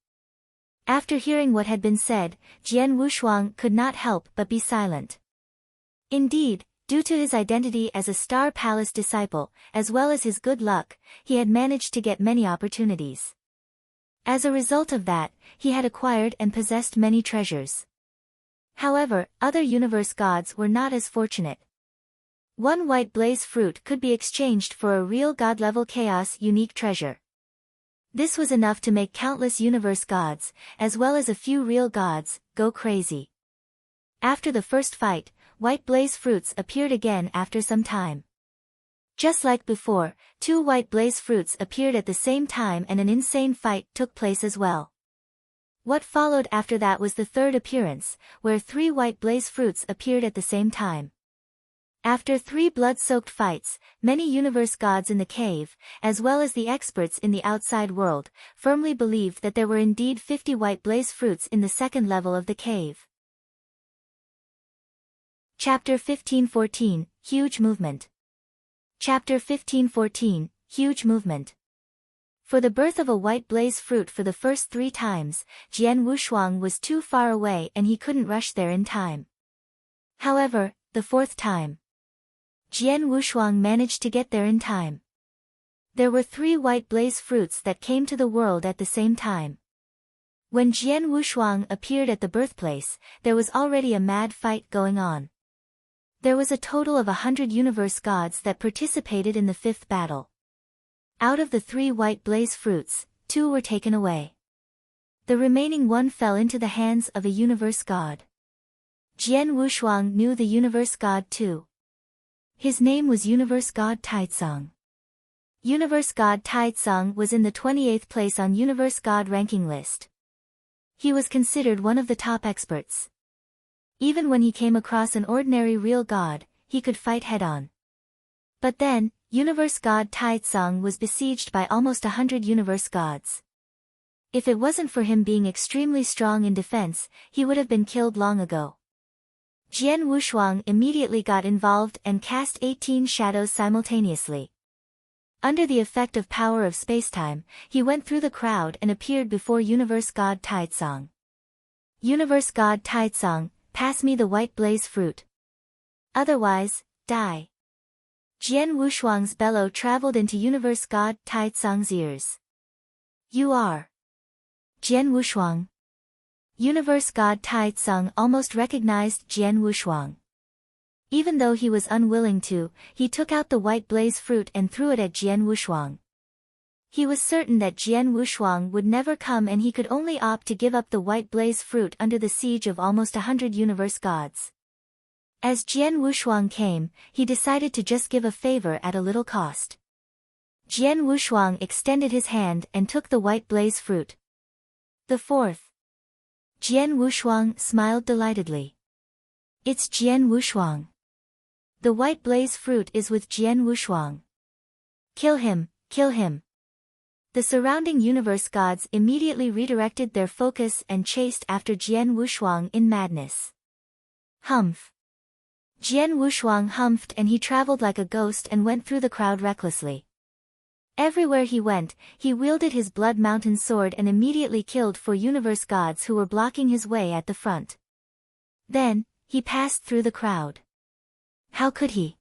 After hearing what had been said, Jian Wushuang could not help but be silent. Indeed, due to his identity as a Star Palace disciple, as well as his good luck, he had managed to get many opportunities. As a result of that, he had acquired and possessed many treasures. However, other universe gods were not as fortunate. One white blaze fruit could be exchanged for a real god-level chaos unique treasure. This was enough to make countless universe gods, as well as a few real gods, go crazy. After the first fight, white blaze fruits appeared again after some time. Just like before, two white blaze fruits appeared at the same time and an insane fight took place as well. What followed after that was the third appearance, where three white blaze fruits appeared at the same time. After 3 blood-soaked fights, many universe gods in the cave, as well as the experts in the outside world, firmly believed that there were indeed 50 white blaze fruits in the second level of the cave. Chapter 15:14, Huge Movement. Chapter 15:14, Huge Movement. For the birth of a white blaze fruit for the first 3 times, Jian Wushuang was too far away and he couldn't rush there in time. However, the 4th time, Jian Wushuang managed to get there in time. There were 3 white blaze fruits that came to the world at the same time. When Jian Wushuang appeared at the birthplace, there was already a mad fight going on. There was a total of 100 universe gods that participated in the 5th battle. Out of the 3 white blaze fruits, 2 were taken away. The remaining 1 fell into the hands of a universe god. Jian Wushuang knew the universe god too. His name was Universe God Taizong. Universe God Taizong was in the 28th place on Universe God ranking list. He was considered one of the top experts. Even when he came across an ordinary real god, he could fight head-on. But then, Universe God Taitsong was besieged by almost 100 universe gods. If it wasn't for him being extremely strong in defense, he would have been killed long ago. Jian Wushuang immediately got involved and cast 18 shadows simultaneously. Under the effect of power of spacetime, he went through the crowd and appeared before Universe God Taitsong. Universe God Taitsong, pass me the white blaze fruit. Otherwise, die. Jian Wushuang's bellow traveled into Universe God Taitsong's ears. You are Jian Wushuang. Universe God Taitsong almost recognized Jian Wushuang. Even though he was unwilling to, he took out the white blaze fruit and threw it at Jian Wushuang. He was certain that Jian Wushuang would never come and he could only opt to give up the white blaze fruit under the siege of almost 100 universe gods. As Jian Wushuang came, he decided to just give a favor at a little cost. Jian Wushuang extended his hand and took the white blaze fruit. The fourth. Jian Wushuang smiled delightedly. It's Jian Wushuang. The white blaze fruit is with Jian Wushuang. Kill him, kill him. The surrounding universe gods immediately redirected their focus and chased after Jian Wushuang in madness. Humph. Jian Wushuang humphed and he traveled like a ghost and went through the crowd recklessly. Everywhere he went, he wielded his Blood Mountain sword and immediately killed 4 universe gods who were blocking his way at the front. Then, he passed through the crowd. How could he?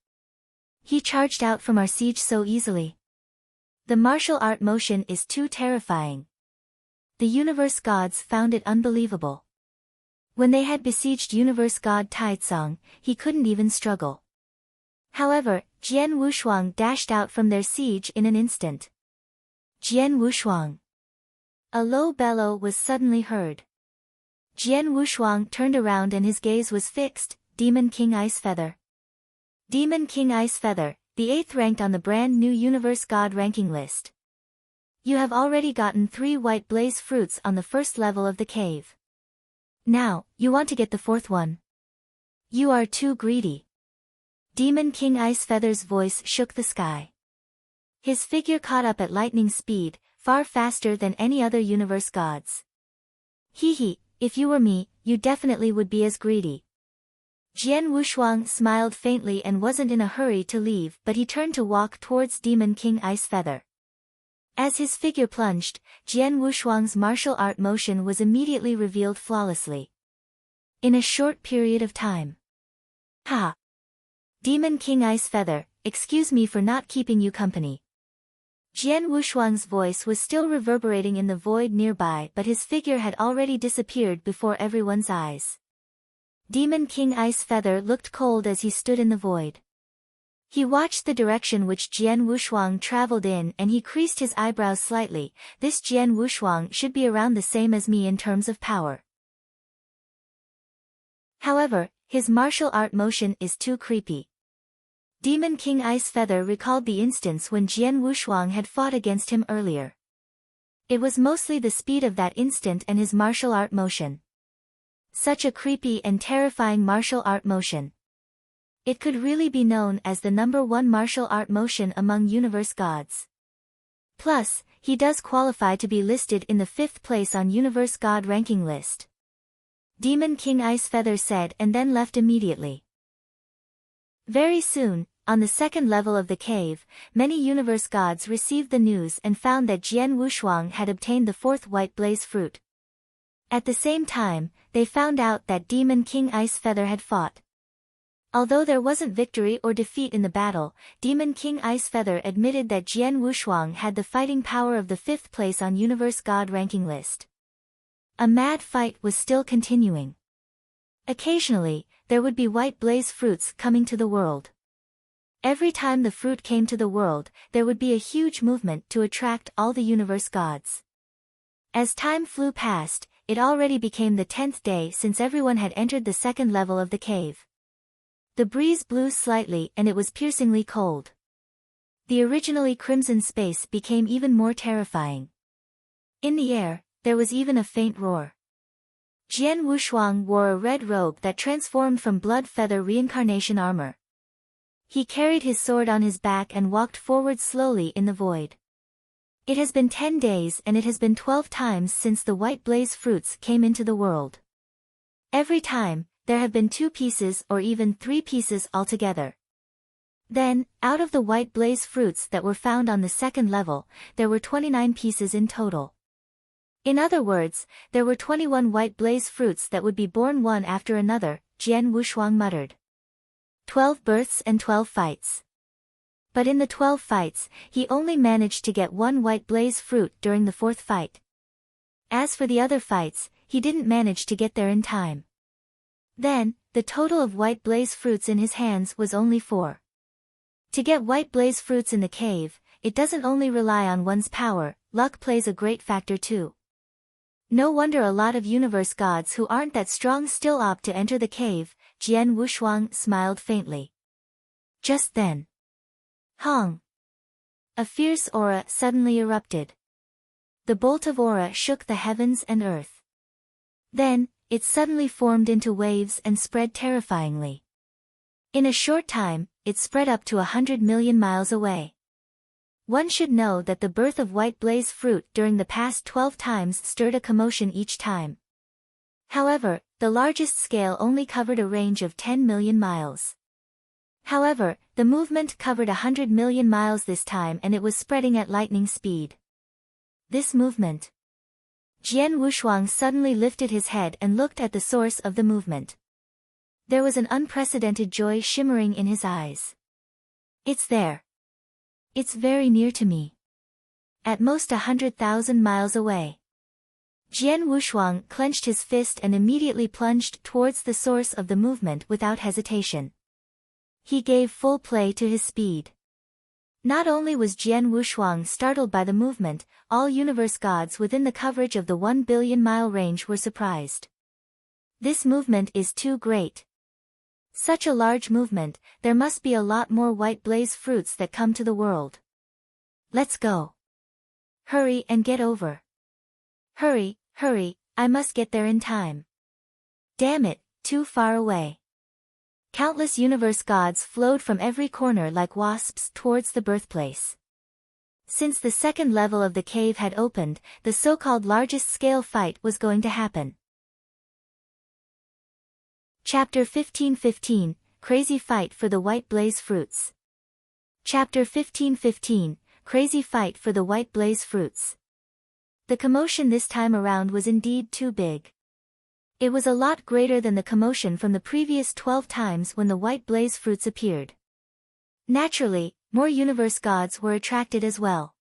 He charged out from our siege so easily. The martial art motion is too terrifying. The universe gods found it unbelievable. When they had besieged Universe God Taitsong, he couldn't even struggle. However, Jian Wushuang dashed out from their siege in an instant. Jian Wushuang. A low bellow was suddenly heard. Jian Wushuang turned around and his gaze was fixed. Demon King Ice Feather. Demon King Ice Feather, the 8th ranked on the brand new Universe God ranking list. You have already gotten 3 white blaze fruits on the first level of the cave. Now, you want to get the 4th one. You are too greedy. Demon King Ice Feather's voice shook the sky. His figure caught up at lightning speed, far faster than any other universe gods. Hee, if you were me, you definitely would be as greedy. Jian Wushuang smiled faintly and wasn't in a hurry to leave, but he turned to walk towards Demon King Ice Feather. As his figure plunged, Jian Wushuang's martial art motion was immediately revealed flawlessly. In a short period of time. Ha! Demon King Ice Feather, excuse me for not keeping you company. Jian Wushuang's voice was still reverberating in the void nearby, but his figure had already disappeared before everyone's eyes. Demon King Ice Feather looked cold as he stood in the void. He watched the direction which Jian Wushuang traveled in and he creased his eyebrows slightly. This Jian Wushuang should be around the same as me in terms of power. However, his martial art motion is too creepy. Demon King Ice Feather recalled the instance when Jian Wushuang had fought against him earlier. It was mostly the speed of that instant and his martial art motion. Such a creepy and terrifying martial art motion. It could really be known as the #1 martial art motion among universe gods. Plus, he does qualify to be listed in the 5th place on Universe God ranking list. Demon King Ice Feather said and then left immediately. Very soon, on the 2nd level of the cave, many universe gods received the news and found that Jian Wushuang had obtained the 4th white blaze fruit. At the same time, they found out that Demon King Ice Feather had fought. Although there wasn't victory or defeat in the battle, Demon King Ice Feather admitted that Jian Wushuang had the fighting power of the 5th place on Universe God ranking list. A mad fight was still continuing. Occasionally, there would be white blaze fruits coming to the world. Every time the fruit came to the world, there would be a huge movement to attract all the universe gods. As time flew past, it already became the 10th day since everyone had entered the 2nd level of the cave. The breeze blew slightly and it was piercingly cold. The originally crimson space became even more terrifying. In the air, there was even a faint roar. Jian Wushuang wore a red robe that transformed from blood feather reincarnation armor. He carried his sword on his back and walked forward slowly in the void. It has been 10 days and it has been 12 times since the white blaze fruits came into the world. Every time, there have been 2 pieces or even 3 pieces altogether. Then, out of the white blaze fruits that were found on the second level, there were 29 pieces in total. In other words, there were 21 white blaze fruits that would be born one after another, Jian Wushuang muttered. 12 births and 12 fights. But in the 12 fights, he only managed to get 1 white blaze fruit during the 4th fight. As for the other fights, he didn't manage to get there in time. Then, the total of white blaze fruits in his hands was only 4. To get white blaze fruits in the cave, it doesn't only rely on one's power, luck plays a great factor too. No wonder a lot of universe gods who aren't that strong still opt to enter the cave, Jian Wushuang smiled faintly. Just then. Hong! A fierce aura suddenly erupted. The bolt of aura shook the heavens and earth. Then, it suddenly formed into waves and spread terrifyingly. In a short time, it spread up to 100 million miles away. One should know that the birth of white blaze fruit during the past 12 times stirred a commotion each time. However, the largest scale only covered a range of 10 million miles. However, the movement covered 100 million miles this time and it was spreading at lightning speed. This movement. Jian Wushuang suddenly lifted his head and looked at the source of the movement. There was an unprecedented joy shimmering in his eyes. It's there. It's very near to me. At most 100,000 miles away. Jian Wushuang clenched his fist and immediately plunged towards the source of the movement without hesitation. He gave full play to his speed. Not only was Jian Wushuang startled by the movement, all universe gods within the coverage of the 1 billion mile range were surprised. This movement is too great. Such a large movement, there must be a lot more white blaze fruits that come to the world. Let's go. Hurry and get over. Hurry, hurry, I must get there in time. Damn it, too far away. Countless universe gods flowed from every corner like wasps towards the birthplace. Since the second level of the cave had opened, the so-called largest scale fight was going to happen. Chapter 15:15, Crazy Fight for the White Blaze Fruits. Chapter 15:15, Crazy Fight for the White Blaze Fruits. The commotion this time around was indeed too big. It was a lot greater than the commotion from the previous 12 times when the white blaze fruits appeared. Naturally, more universe gods were attracted as well.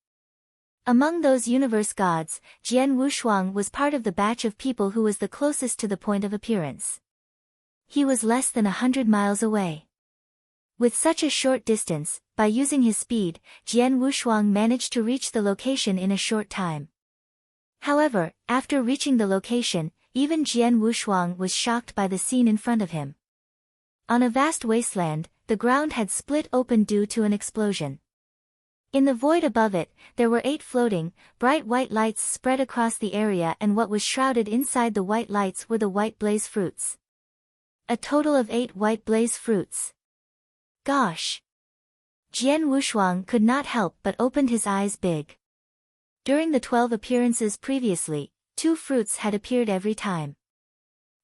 Among those universe gods, Jian Wushuang was part of the batch of people who was the closest to the point of appearance. He was less than 100 miles away. With such a short distance, by using his speed, Jian Wushuang managed to reach the location in a short time. However, after reaching the location, even Jian Wushuang was shocked by the scene in front of him. On a vast wasteland, the ground had split open due to an explosion. In the void above it, there were 8 floating, bright white lights spread across the area, and what was shrouded inside the white lights were the white blaze fruits. A total of 8 white blaze fruits. Gosh! Jian Wushuang could not help but opened his eyes big. During the 12 appearances previously, 2 fruits had appeared every time.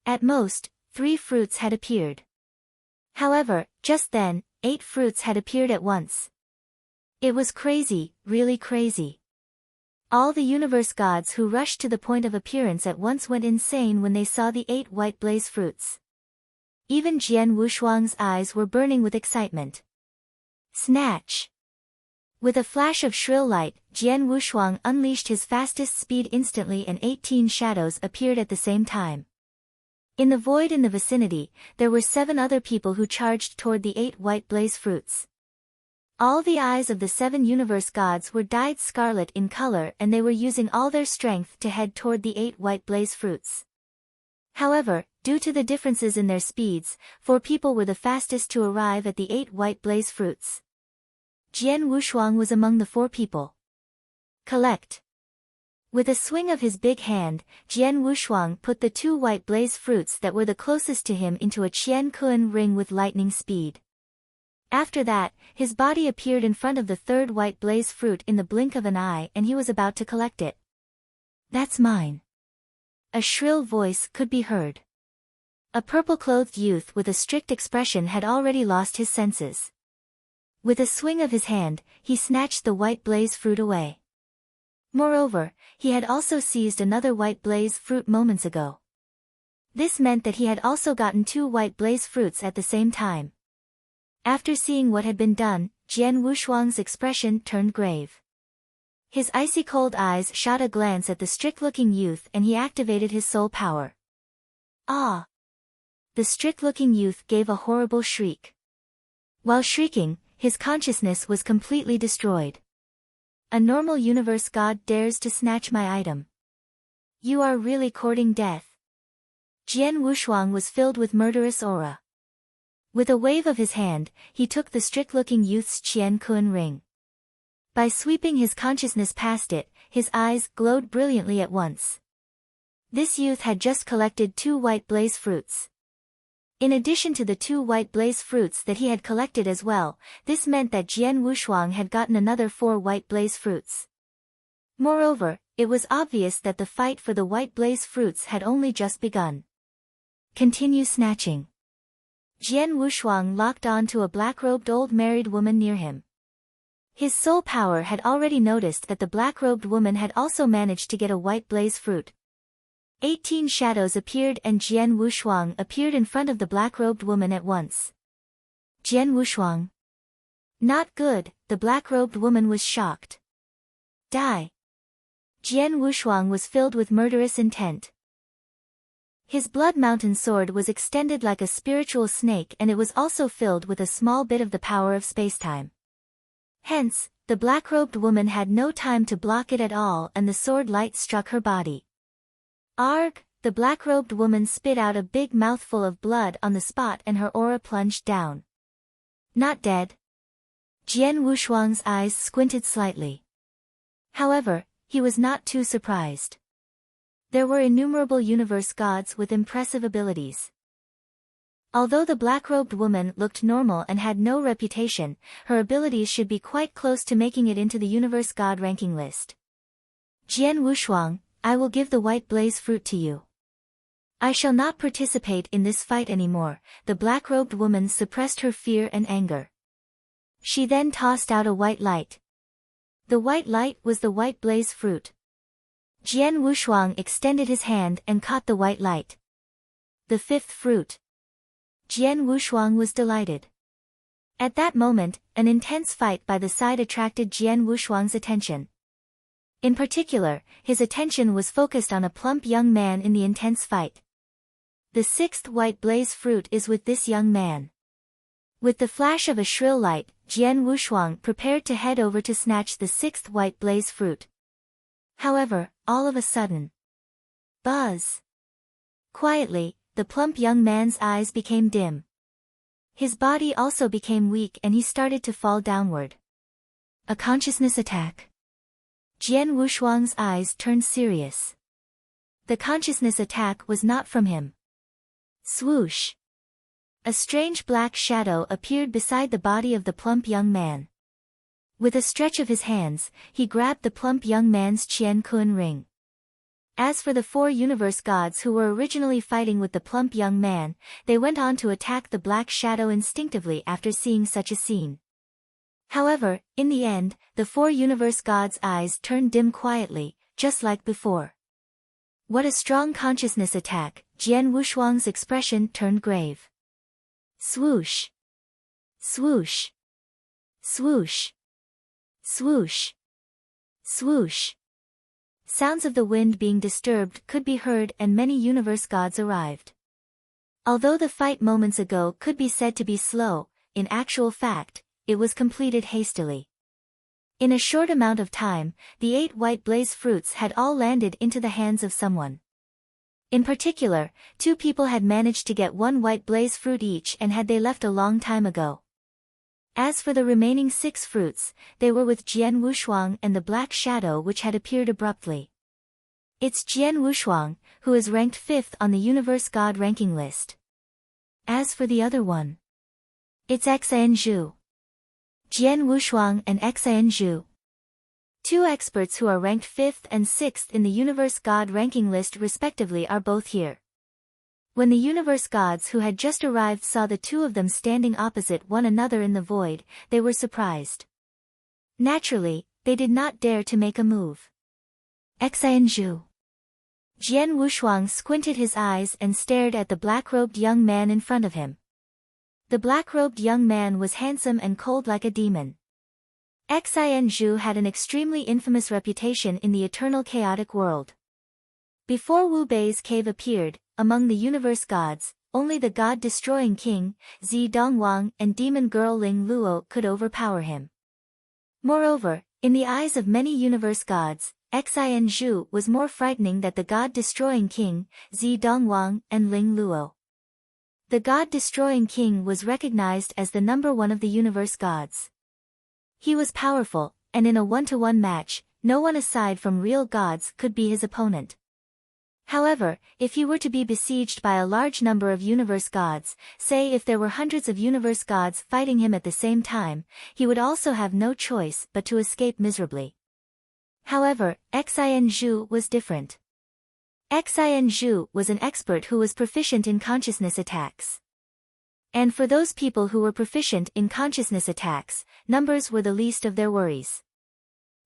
At most, 3 fruits had appeared. However, just then, 8 fruits had appeared at once. It was crazy, really crazy. All the universe gods who rushed to the point of appearance at once went insane when they saw the 8 white blaze fruits. Even Jian Wushuang's eyes were burning with excitement. Snatch! With a flash of shrill light, Jian Wushuang unleashed his fastest speed instantly and 18 shadows appeared at the same time. In the void in the vicinity, there were 7 other people who charged toward the 8 white blaze fruits. All the eyes of the 7 universe gods were dyed scarlet in color and they were using all their strength to head toward the 8 white blaze fruits. However, due to the differences in their speeds, 4 people were the fastest to arrive at the 8 white blaze fruits. Jian Wushuang was among the 4 people. Collect. With a swing of his big hand, Jian Wushuang put the 2 white blaze fruits that were the closest to him into a Qian Kun ring with lightning speed. After that, his body appeared in front of the 3rd white blaze fruit in the blink of an eye and he was about to collect it. "That's mine." A shrill voice could be heard. A purple-clothed youth with a strict expression had already lost his senses. With a swing of his hand, he snatched the white blaze fruit away. Moreover, he had also seized another white blaze fruit moments ago. This meant that he had also gotten 2 white blaze fruits at the same time. After seeing what had been done, Jian Wushuang's expression turned grave. His icy-cold eyes shot a glance at the strict-looking youth and he activated his soul power. "Ah!" The strict-looking youth gave a horrible shriek. While shrieking, his consciousness was completely destroyed. "A normal universe god dares to snatch my item. You are really courting death." Jian Wushuang was filled with murderous aura. With a wave of his hand, he took the strict-looking youth's Qian Kun ring. By sweeping his consciousness past it, his eyes glowed brilliantly at once. This youth had just collected 2 white blaze fruits. In addition to the 2 white blaze fruits that he had collected as well, this meant that Jian Wushuang had gotten another 4 white blaze fruits. Moreover, it was obvious that the fight for the white blaze fruits had only just begun. "Continue snatching." Jian Wushuang locked on to a black-robed old married woman near him. His soul power had already noticed that the black-robed woman had also managed to get a white blaze fruit. 18 shadows appeared and Jian Wushuang appeared in front of the black-robed woman at once. "Jian Wushuang." "Not good," the black-robed woman was shocked. "Die." Jian Wushuang was filled with murderous intent. His blood mountain sword was extended like a spiritual snake and it was also filled with a small bit of the power of spacetime. Hence, the black-robed woman had no time to block it at all and the sword light struck her body. Arg! The black-robed woman spit out a big mouthful of blood on the spot and her aura plunged down. "Not dead." Jian Wushuang's eyes squinted slightly. However, he was not too surprised. There were innumerable universe gods with impressive abilities. Although the black-robed woman looked normal and had no reputation, her abilities should be quite close to making it into the universe god ranking list. "Jian Wushuang, I will give the white blaze fruit to you." "I shall not participate in this fight anymore." The black-robed woman suppressed her fear and anger. She then tossed out a white light. The white light was the white blaze fruit. Jian Wushuang extended his hand and caught the white light. The 5th fruit. Jian Wushuang was delighted. At that moment, an intense fight by the side attracted Jian Wushuang's attention. In particular, his attention was focused on a plump young man in the intense fight. The 6th white blaze fruit is with this young man. With the flash of a shrill light, Jian Wushuang prepared to head over to snatch the 6th white blaze fruit. However, all of a sudden, buzz! Quietly, the plump young man's eyes became dim. His body also became weak and he started to fall downward. A consciousness attack. Jian Wushuang's eyes turned serious. The consciousness attack was not from him. Swoosh! A strange black shadow appeared beside the body of the plump young man. With a stretch of his hands, he grabbed the plump young man's Qian Kun ring. As for the 4 universe gods who were originally fighting with the plump young man, they went on to attack the black shadow instinctively after seeing such a scene. However, in the end, the 4 universe gods' eyes turned dim quietly, just like before. What a strong consciousness attack! Jian Wushuang's expression turned grave. Swoosh! Swoosh! Swoosh! Swoosh! Swoosh! Sounds of the wind being disturbed could be heard and many universe gods arrived. Although the fight moments ago could be said to be slow, in actual fact, it was completed hastily. In a short amount of time, the 8 white blaze fruits had all landed into the hands of someone. In particular, 2 people had managed to get 1 white blaze fruit each and had they left a long time ago. As for the remaining 6 fruits, they were with Jian Wushuang and the black shadow which had appeared abruptly. It's Jian Wushuang, who is ranked 5th on the Universe God ranking list. As for the other one, it's Xian Zhu. Jian Wushuang and Xian Zhu, two experts who are ranked 5th and 6th in the Universe God ranking list respectively, are both here. When the Universe Gods who had just arrived saw the two of them standing opposite one another in the void, they were surprised. Naturally, they did not dare to make a move. Xian Zhu. Jian Wushuang squinted his eyes and stared at the black-robed young man in front of him. The black-robed young man was handsome and cold like a demon. Xian Zhu had an extremely infamous reputation in the eternal chaotic world. Before Wu Bei's cave appeared, among the Universe Gods, only the God-destroying king, Zi Dongwang, and demon girl Ling Luo could overpower him. Moreover, in the eyes of many Universe Gods, Xian Zhu was more frightening than the God-destroying king, Zi Dongwang, and Ling Luo. The God-destroying king was recognized as the number one of the Universe Gods. He was powerful, and in a one-to-one match, no one aside from real gods could be his opponent. However, if he were to be besieged by a large number of Universe Gods, say if there were hundreds of Universe Gods fighting him at the same time, he would also have no choice but to escape miserably. However, Xian Zhu was different. Xian Zhu was an expert who was proficient in consciousness attacks. And for those people who were proficient in consciousness attacks, numbers were the least of their worries.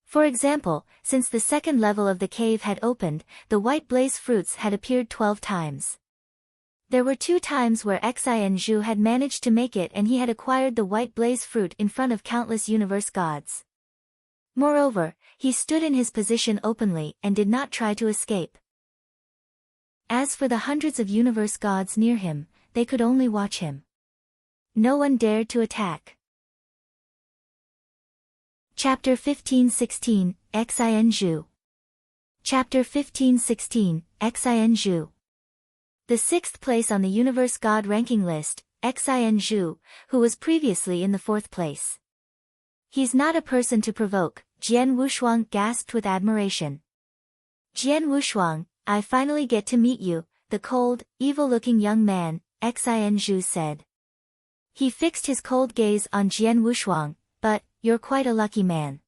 For example, since the second level of the cave had opened, the white blaze fruits had appeared 12 times. There were 2 times where Xian Zhu had managed to make it and he had acquired the white blaze fruit in front of countless Universe Gods. Moreover, he stood in his position openly and did not try to escape. As for the hundreds of Universe Gods near him, they could only watch him. No one dared to attack. Chapter 15:16, Xian Zhu. Chapter 15:16, Xian Zhu. The 6th place on the Universe God ranking list, Xian Zhu, who was previously in the 4th place. He's not a person to provoke, Jian Wushuang gasped with admiration. Jian Wushuang, I finally get to meet you, the cold, evil-looking young man, Xian Zhu said. He fixed his cold gaze on Jian Wushuang, but, you're quite a lucky man.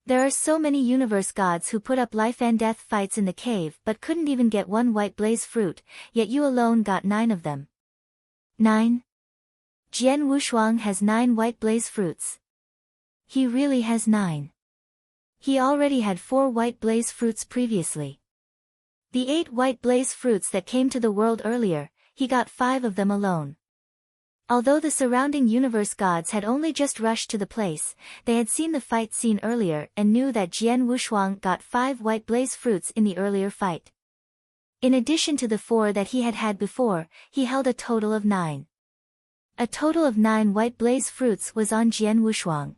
There are so many Universe Gods who put up life and death fights in the cave but couldn't even get one white blaze fruit, yet you alone got 9 of them. 9? Jian Wushuang has 9 white blaze fruits. He really has 9. He already had 4 white blaze fruits previously. The 8 white blaze fruits that came to the world earlier, he got 5 of them alone. Although the surrounding Universe Gods had only just rushed to the place, they had seen the fight scene earlier and knew that Jian Wushuang got 5 white blaze fruits in the earlier fight. In addition to the 4 that he had had before, he held a total of 9. A total of 9 white blaze fruits was on Jian Wushuang.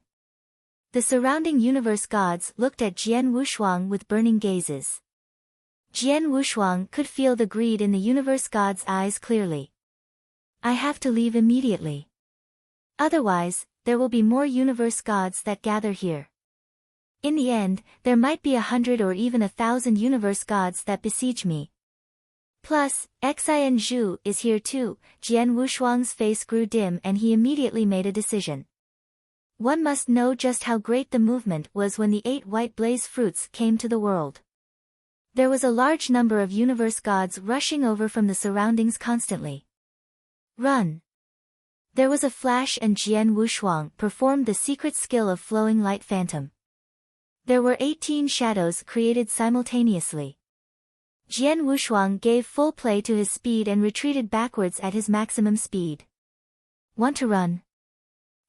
The surrounding Universe Gods looked at Jian Wushuang with burning gazes. Jian Wushuang could feel the greed in the Universe Gods' eyes clearly. I have to leave immediately. Otherwise, there will be more Universe Gods that gather here. In the end, there might be 100 or even 1,000 Universe Gods that besiege me. Plus, Xian Zhu is here too. Jian Wushuang's face grew dim and he immediately made a decision. One must know just how great the movement was when the 8 white blaze fruits came to the world. There was a large number of Universe Gods rushing over from the surroundings constantly. Run! There was a flash and Jian Wushuang performed the secret skill of flowing light phantom. There were 18 shadows created simultaneously. Jian Wushuang gave full play to his speed and retreated backwards at his maximum speed. Want to run?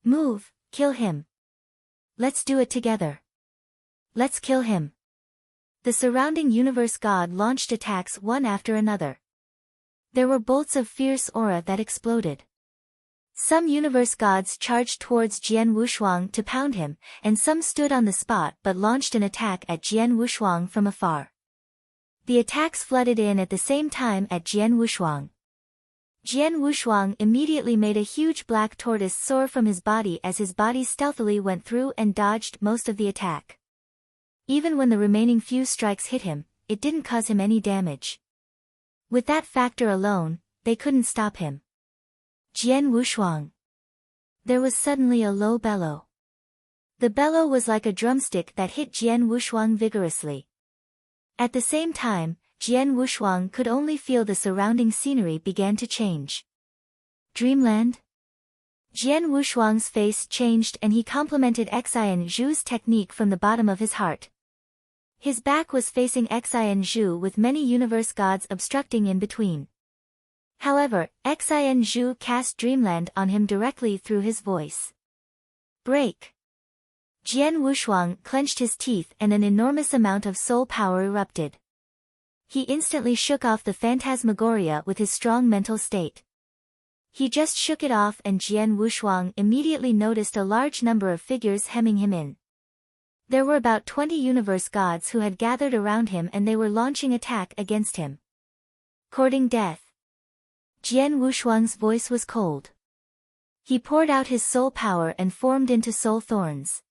Move, kill him. Let's do it together. Let's kill him. The surrounding Universe God launched attacks one after another. There were bolts of fierce aura that exploded. Some Universe Gods charged towards Jian Wushuang to pound him, and some stood on the spot but launched an attack at Jian Wushuang from afar. The attacks flooded in at the same time at Jian Wushuang. Jian Wushuang immediately made a huge black tortoise soar from his body as his body stealthily went through and dodged most of the attack. Even when the remaining few strikes hit him, it didn't cause him any damage. With that factor alone, they couldn't stop him. Jian Wushuang. There was suddenly a low bellow. The bellow was like a drumstick that hit Jian Wushuang vigorously. At the same time, Jian Wushuang could only feel the surrounding scenery began to change. Dreamland? Jian Wushuang's face changed and he complimented Xian Zhu's technique from the bottom of his heart. His back was facing Xian Zhu with many universe gods obstructing in between. However, Xian Zhu cast Dreamland on him directly through his voice. Break! Jian Wushuang clenched his teeth and an enormous amount of soul power erupted. He instantly shook off the phantasmagoria with his strong mental state. He just shook it off and Jian Wushuang immediately noticed a large number of figures hemming him in. There were about 20 universe gods who had gathered around him and they were launching attack against him. Courting death. Jian Wushuang's voice was cold. He poured out his soul power and formed into soul thorns.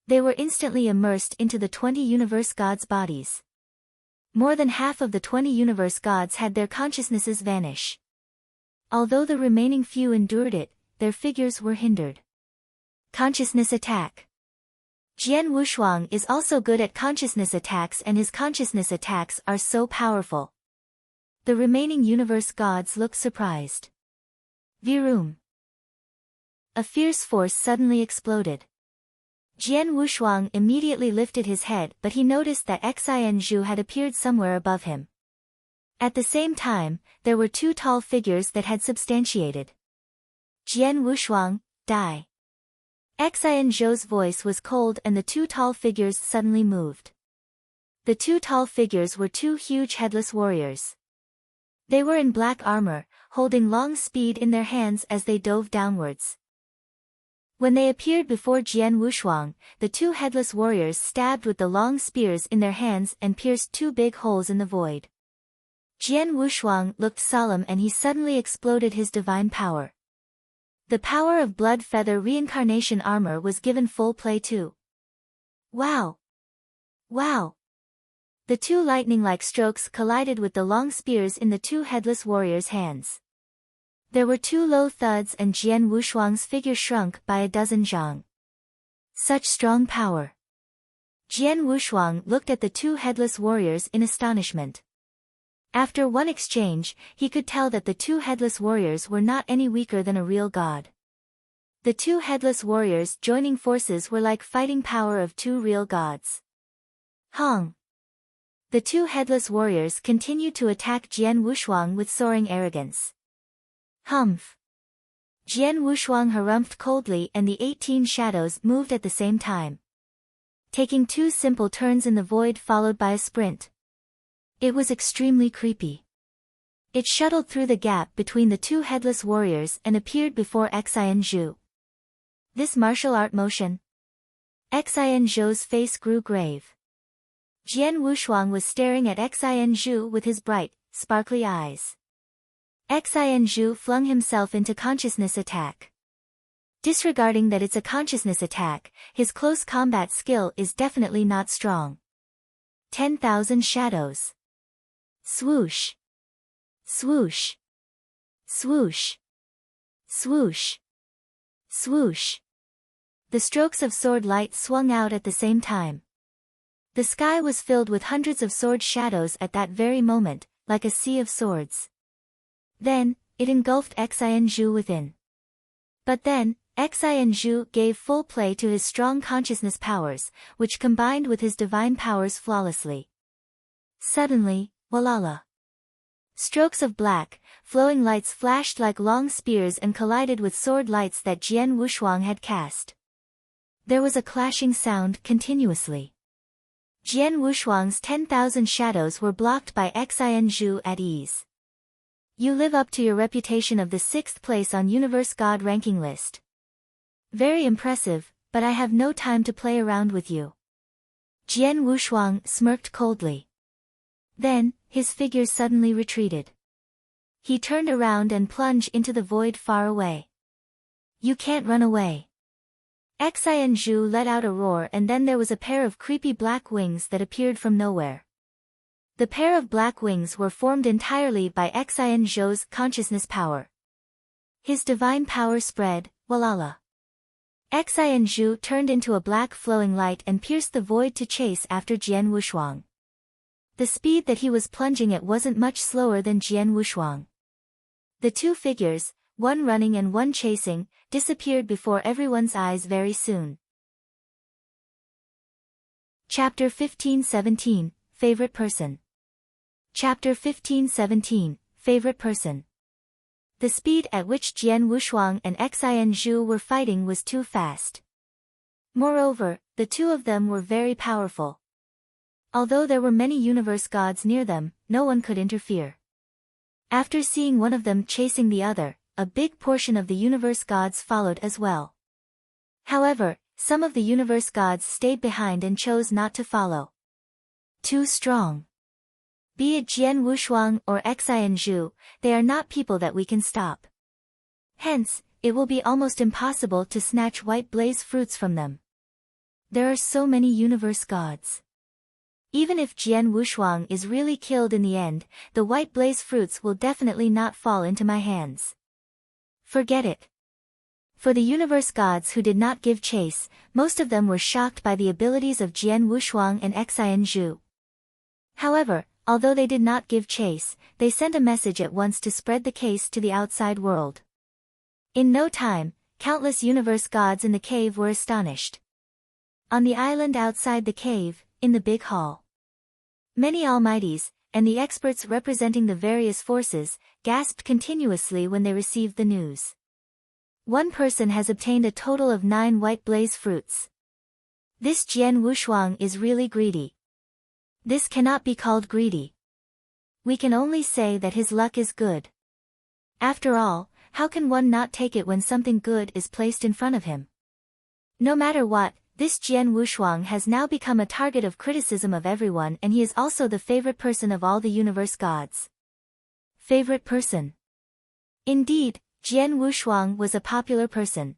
They were instantly immersed into the 20 universe gods' bodies. More than half of the 20 universe gods had their consciousnesses vanish. Although the remaining few endured it, their figures were hindered. Consciousness attack. Jian Wushuang is also good at consciousness attacks and his consciousness attacks are so powerful. The remaining universe gods looked surprised. Virum. A fierce force suddenly exploded. Jian Wushuang immediately lifted his head but he noticed that Xian Zhu had appeared somewhere above him. At the same time, there were two tall figures that had substantiated. Jian Wushuang, die. Xian Zhou's voice was cold and the two tall figures suddenly moved. The two tall figures were two huge headless warriors. They were in black armor, holding long speed in their hands as they dove downwards. When they appeared before Jian Wushuang, the two headless warriors stabbed with the long spears in their hands and pierced two big holes in the void. Jian Wushuang looked solemn and he suddenly exploded his divine power. The power of blood feather reincarnation armor was given full play too. Wow! Wow! The two lightning-like strokes collided with the long spears in the two headless warriors' hands. There were two low thuds and Jian Wushuang's figure shrunk by a dozen zhang. Such strong power! Jian Wushuang looked at the two headless warriors in astonishment. After one exchange, he could tell that the two headless warriors were not any weaker than a real god. The two headless warriors joining forces were like fighting power of two real gods. Hong! The two headless warriors continued to attack Jian Wushuang with soaring arrogance. Humph! Jian Wushuang harumphed coldly and the 18 shadows moved at the same time. Taking two simple turns in the void followed by a sprint. It was extremely creepy. It shuttled through the gap between the two headless warriors and appeared before Xian Zhu. This martial art motion? Xian Zhou's face grew grave. Jian Wushuang was staring at Xian Zhu with his bright, sparkly eyes. Xian Zhu flung himself into consciousness attack. Disregarding that it's a consciousness attack, his close combat skill is definitely not strong. 10,000 shadows. Swoosh. Swoosh. Swoosh. Swoosh. Swoosh. The strokes of sword light swung out at the same time. The sky was filled with hundreds of sword shadows at that very moment, like a sea of swords. Then, it engulfed Xian Zhu within. But then, Xian Zhu gave full play to his strong consciousness powers, which combined with his divine powers flawlessly. Suddenly, walala! Strokes of black, flowing lights flashed like long spears and collided with sword lights that Jian Wushuang had cast. There was a clashing sound continuously. Jian Wushuang's 10,000 shadows were blocked by Xian Zhu at ease. You live up to your reputation of the 6th place on Universe God ranking list. Very impressive, but I have no time to play around with you. Jian Wushuang smirked coldly. Then, his figure suddenly retreated. He turned around and plunged into the void far away. You can't run away. Xian Zhu let out a roar and then there was a pair of creepy black wings that appeared from nowhere. The pair of black wings were formed entirely by Xian Zhou's consciousness power. His divine power spread, walala. Xian Zhou turned into a black flowing light and pierced the void to chase after Jian Wushuang. The speed that he was plunging at wasn't much slower than Jian Wushuang. The two figures, one running and one chasing, disappeared before everyone's eyes very soon. Chapter 15-17, Favorite Person. Chapter 15-17, Favorite Person. The speed at which Jian Wushuang and Xian Zhou were fighting was too fast. Moreover, the two of them were very powerful. Although there were many universe gods near them, no one could interfere. After seeing one of them chasing the other, a big portion of the universe gods followed as well. However, some of the universe gods stayed behind and chose not to follow. Too strong. Be it Jian Wushuang or Xian Zhou, they are not people that we can stop. Hence, it will be almost impossible to snatch white blaze fruits from them. There are so many universe gods. Even if Jian Wushuang is really killed in the end, the white blaze fruits will definitely not fall into my hands. Forget it. For the universe gods who did not give chase, most of them were shocked by the abilities of Jian Wushuang and Xian Zhou. However, although they did not give chase, they sent a message at once to spread the case to the outside world. In no time, countless universe gods in the cave were astonished. On the island outside the cave, in the big hall, many almighties, and the experts representing the various forces, gasped continuously when they received the news. One person has obtained a total of 9 white blaze fruits. This Jian Wushuang is really greedy. This cannot be called greedy. We can only say that his luck is good. After all, how can one not take it when something good is placed in front of him? No matter what, this Jian Wushuang has now become a target of criticism of everyone, and he is also the favorite person of all the universe gods. Favorite person. Indeed, Jian Wushuang was a popular person.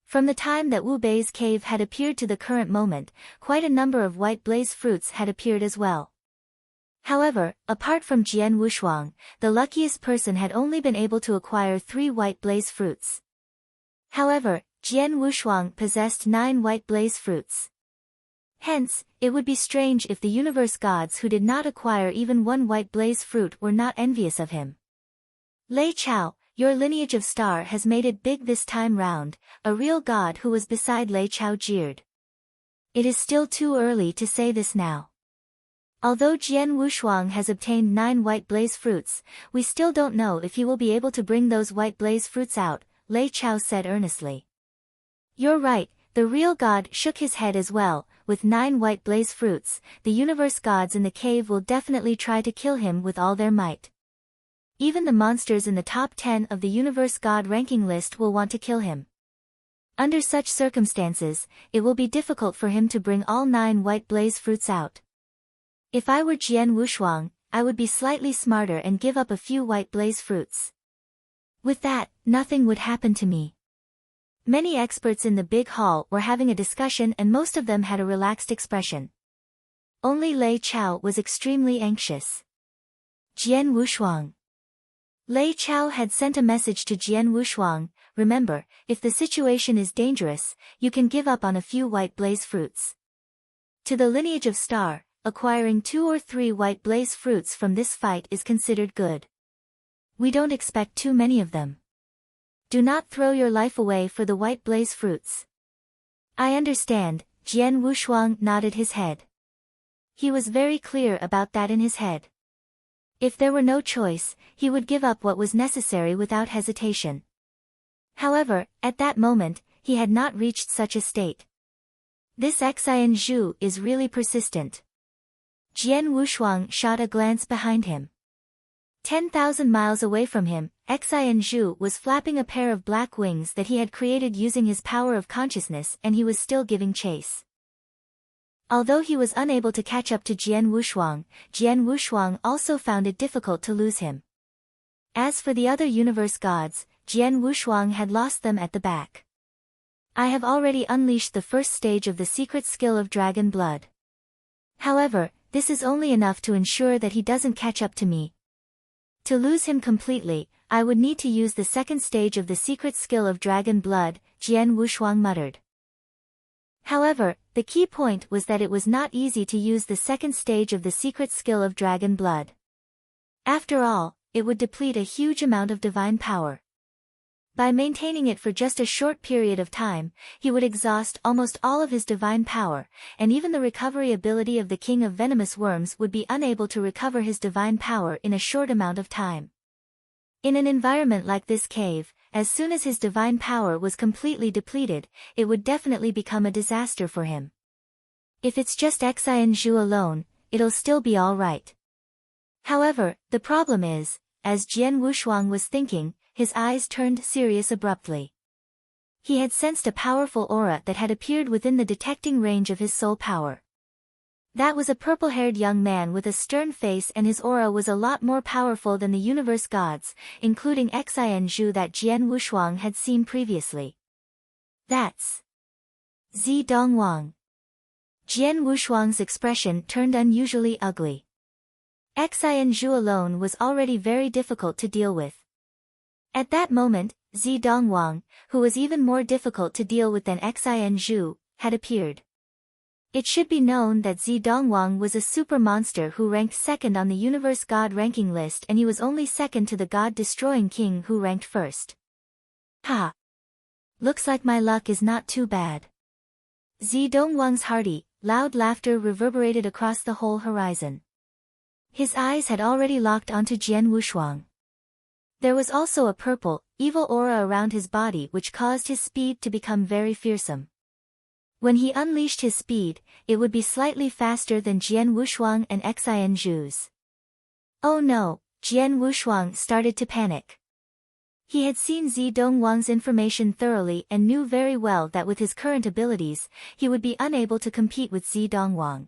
From the time that Wu Bei's cave had appeared to the current moment, quite a number of white blaze fruits had appeared as well. However, apart from Jian Wushuang, the luckiest person had only been able to acquire 3 white blaze fruits. However, Jian Wushuang possessed 9 white blaze fruits. Hence, it would be strange if the universe gods who did not acquire even 1 white blaze fruit were not envious of him. Lei Chao, your lineage of star has made it big this time round, a real god who was beside Lei Chao jeered. It is still too early to say this now. Although Jian Wushuang has obtained 9 white blaze fruits, we still don't know if he will be able to bring those white blaze fruits out, Lei Chao said earnestly. You're right, the real god shook his head as well. With 9 white blaze fruits, the universe gods in the cave will definitely try to kill him with all their might. Even the monsters in the top 10 of the universe god ranking list will want to kill him. Under such circumstances, it will be difficult for him to bring all 9 white blaze fruits out. If I were Jian Wushuang, I would be slightly smarter and give up a few white blaze fruits. With that, nothing would happen to me. Many experts in the big hall were having a discussion, and most of them had a relaxed expression. Only Lei Chao was extremely anxious. Jian Wushuang. Lei Chao had sent a message to Jian Wushuang, remember, if the situation is dangerous, you can give up on a few white blaze fruits. To the lineage of star, acquiring 2 or 3 white blaze fruits from this fight is considered good. We don't expect too many of them. Do not throw your life away for the white blaze fruits. I understand, Jian Wushuang nodded his head. He was very clear about that in his head. If there were no choice, he would give up what was necessary without hesitation. However, at that moment, he had not reached such a state. This Xian Zhou is really persistent. Jian Wushuang shot a glance behind him. 10,000 miles away from him, Xian Zhou was flapping a pair of black wings that he had created using his power of consciousness, and he was still giving chase. Although he was unable to catch up to Jian Wushuang also found it difficult to lose him. As for the other universe gods, Jian Wushuang had lost them at the back. I have already unleashed the first stage of the secret skill of dragon blood. However, this is only enough to ensure that he doesn't catch up to me. To lose him completely, I would need to use the second stage of the secret skill of dragon blood, Jian Wushuang muttered. However, the key point was that it was not easy to use the second stage of the secret skill of dragon blood. After all, it would deplete a huge amount of divine power. By maintaining it for just a short period of time, he would exhaust almost all of his divine power, and even the recovery ability of the King of Venomous Worms would be unable to recover his divine power in a short amount of time. In an environment like this cave, as soon as his divine power was completely depleted, it would definitely become a disaster for him. If it's just Xian Zhu alone, it'll still be all right. However, the problem is, as Jian Wushuang was thinking, his eyes turned serious abruptly. He had sensed a powerful aura that had appeared within the detecting range of his soul power. That was a purple-haired young man with a stern face, and his aura was a lot more powerful than the universe gods, including Xian Zhu that Jian Wushuang had seen previously. That's Zi Dongwang. Jian Wushuang's expression turned unusually ugly. Xian Zhu alone was already very difficult to deal with. At that moment, Zi Dongwang, who was even more difficult to deal with than Xian Zhu, had appeared. It should be known that Zi Dongwang was a super monster who ranked second on the universe god ranking list, and he was only second to the god-destroying king who ranked first. Ha! Looks like my luck is not too bad. Zi Dongwang's hearty, loud laughter reverberated across the whole horizon. His eyes had already locked onto Jian Wushuang. There was also a purple, evil aura around his body which caused his speed to become very fearsome. When he unleashed his speed, it would be slightly faster than Jian Wushuang and Xian Zhu's. Oh no, Jian Wushuang started to panic. He had seen Zi Dongwang's information thoroughly and knew very well that with his current abilities, he would be unable to compete with Zi Dongwang.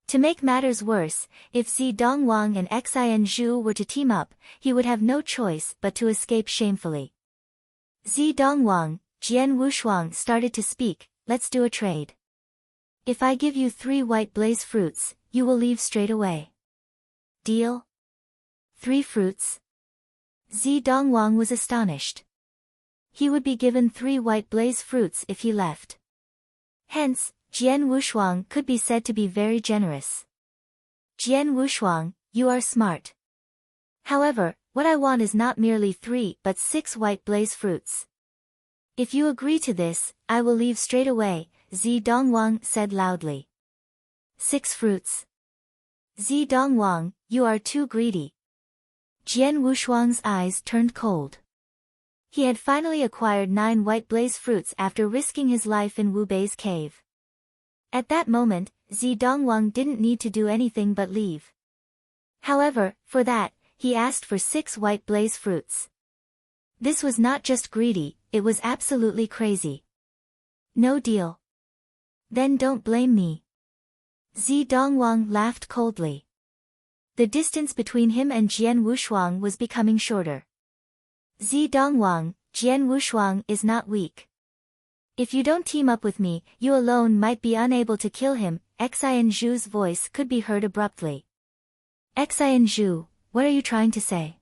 To make matters worse, if Zi Dongwang and Xian Zhu were to team up, he would have no choice but to escape shamefully. Zi Dongwang, Jian Wushuang started to speak, let's do a trade. If I give you 3 white blaze fruits, you will leave straight away. Deal? 3 fruits? Zi Dongwang was astonished. He would be given 3 white blaze fruits if he left. Hence, Jian Wushuang could be said to be very generous. Jian Wushuang, you are smart. However, what I want is not merely 3 but 6 white blaze fruits. If you agree to this, I will leave straight away, Zi Dongwang said loudly. 6 fruits? Zi Dongwang, you are too greedy. Jian Wushuang's eyes turned cold. He had finally acquired 9 white blaze fruits after risking his life in Wu Bei's cave. At that moment, Zi Dongwang didn't need to do anything but leave. However, for that, he asked for 6 white blaze fruits. This was not just greedy, it was absolutely crazy. No deal. Then don't blame me. Zi Dongwang laughed coldly. The distance between him and Jian Wushuang was becoming shorter. Zi Dongwang, Jian Wushuang is not weak. If you don't team up with me, you alone might be unable to kill him, Xian Zhu's voice could be heard abruptly. Xian Zhu, what are you trying to say?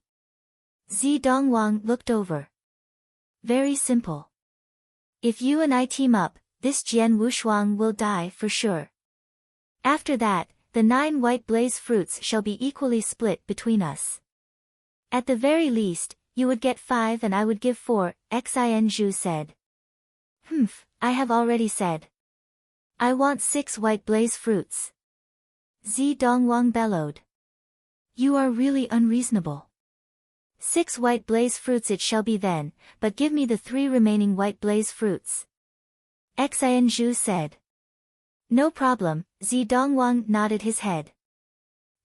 Zi Dongwang looked over. Very simple. If you and I team up, this Jian Wushuang will die for sure. After that, the 9 white blaze fruits shall be equally split between us. At the very least, you would get 5 and I would give 4, Xian Zhu said. I have already said. I want 6 white blaze fruits. Zi Dongwang bellowed. You are really unreasonable. 6 white blaze fruits it shall be then, but give me the 3 remaining white blaze fruits. Xian Zhu said. No problem, Zi Dongwang nodded his head.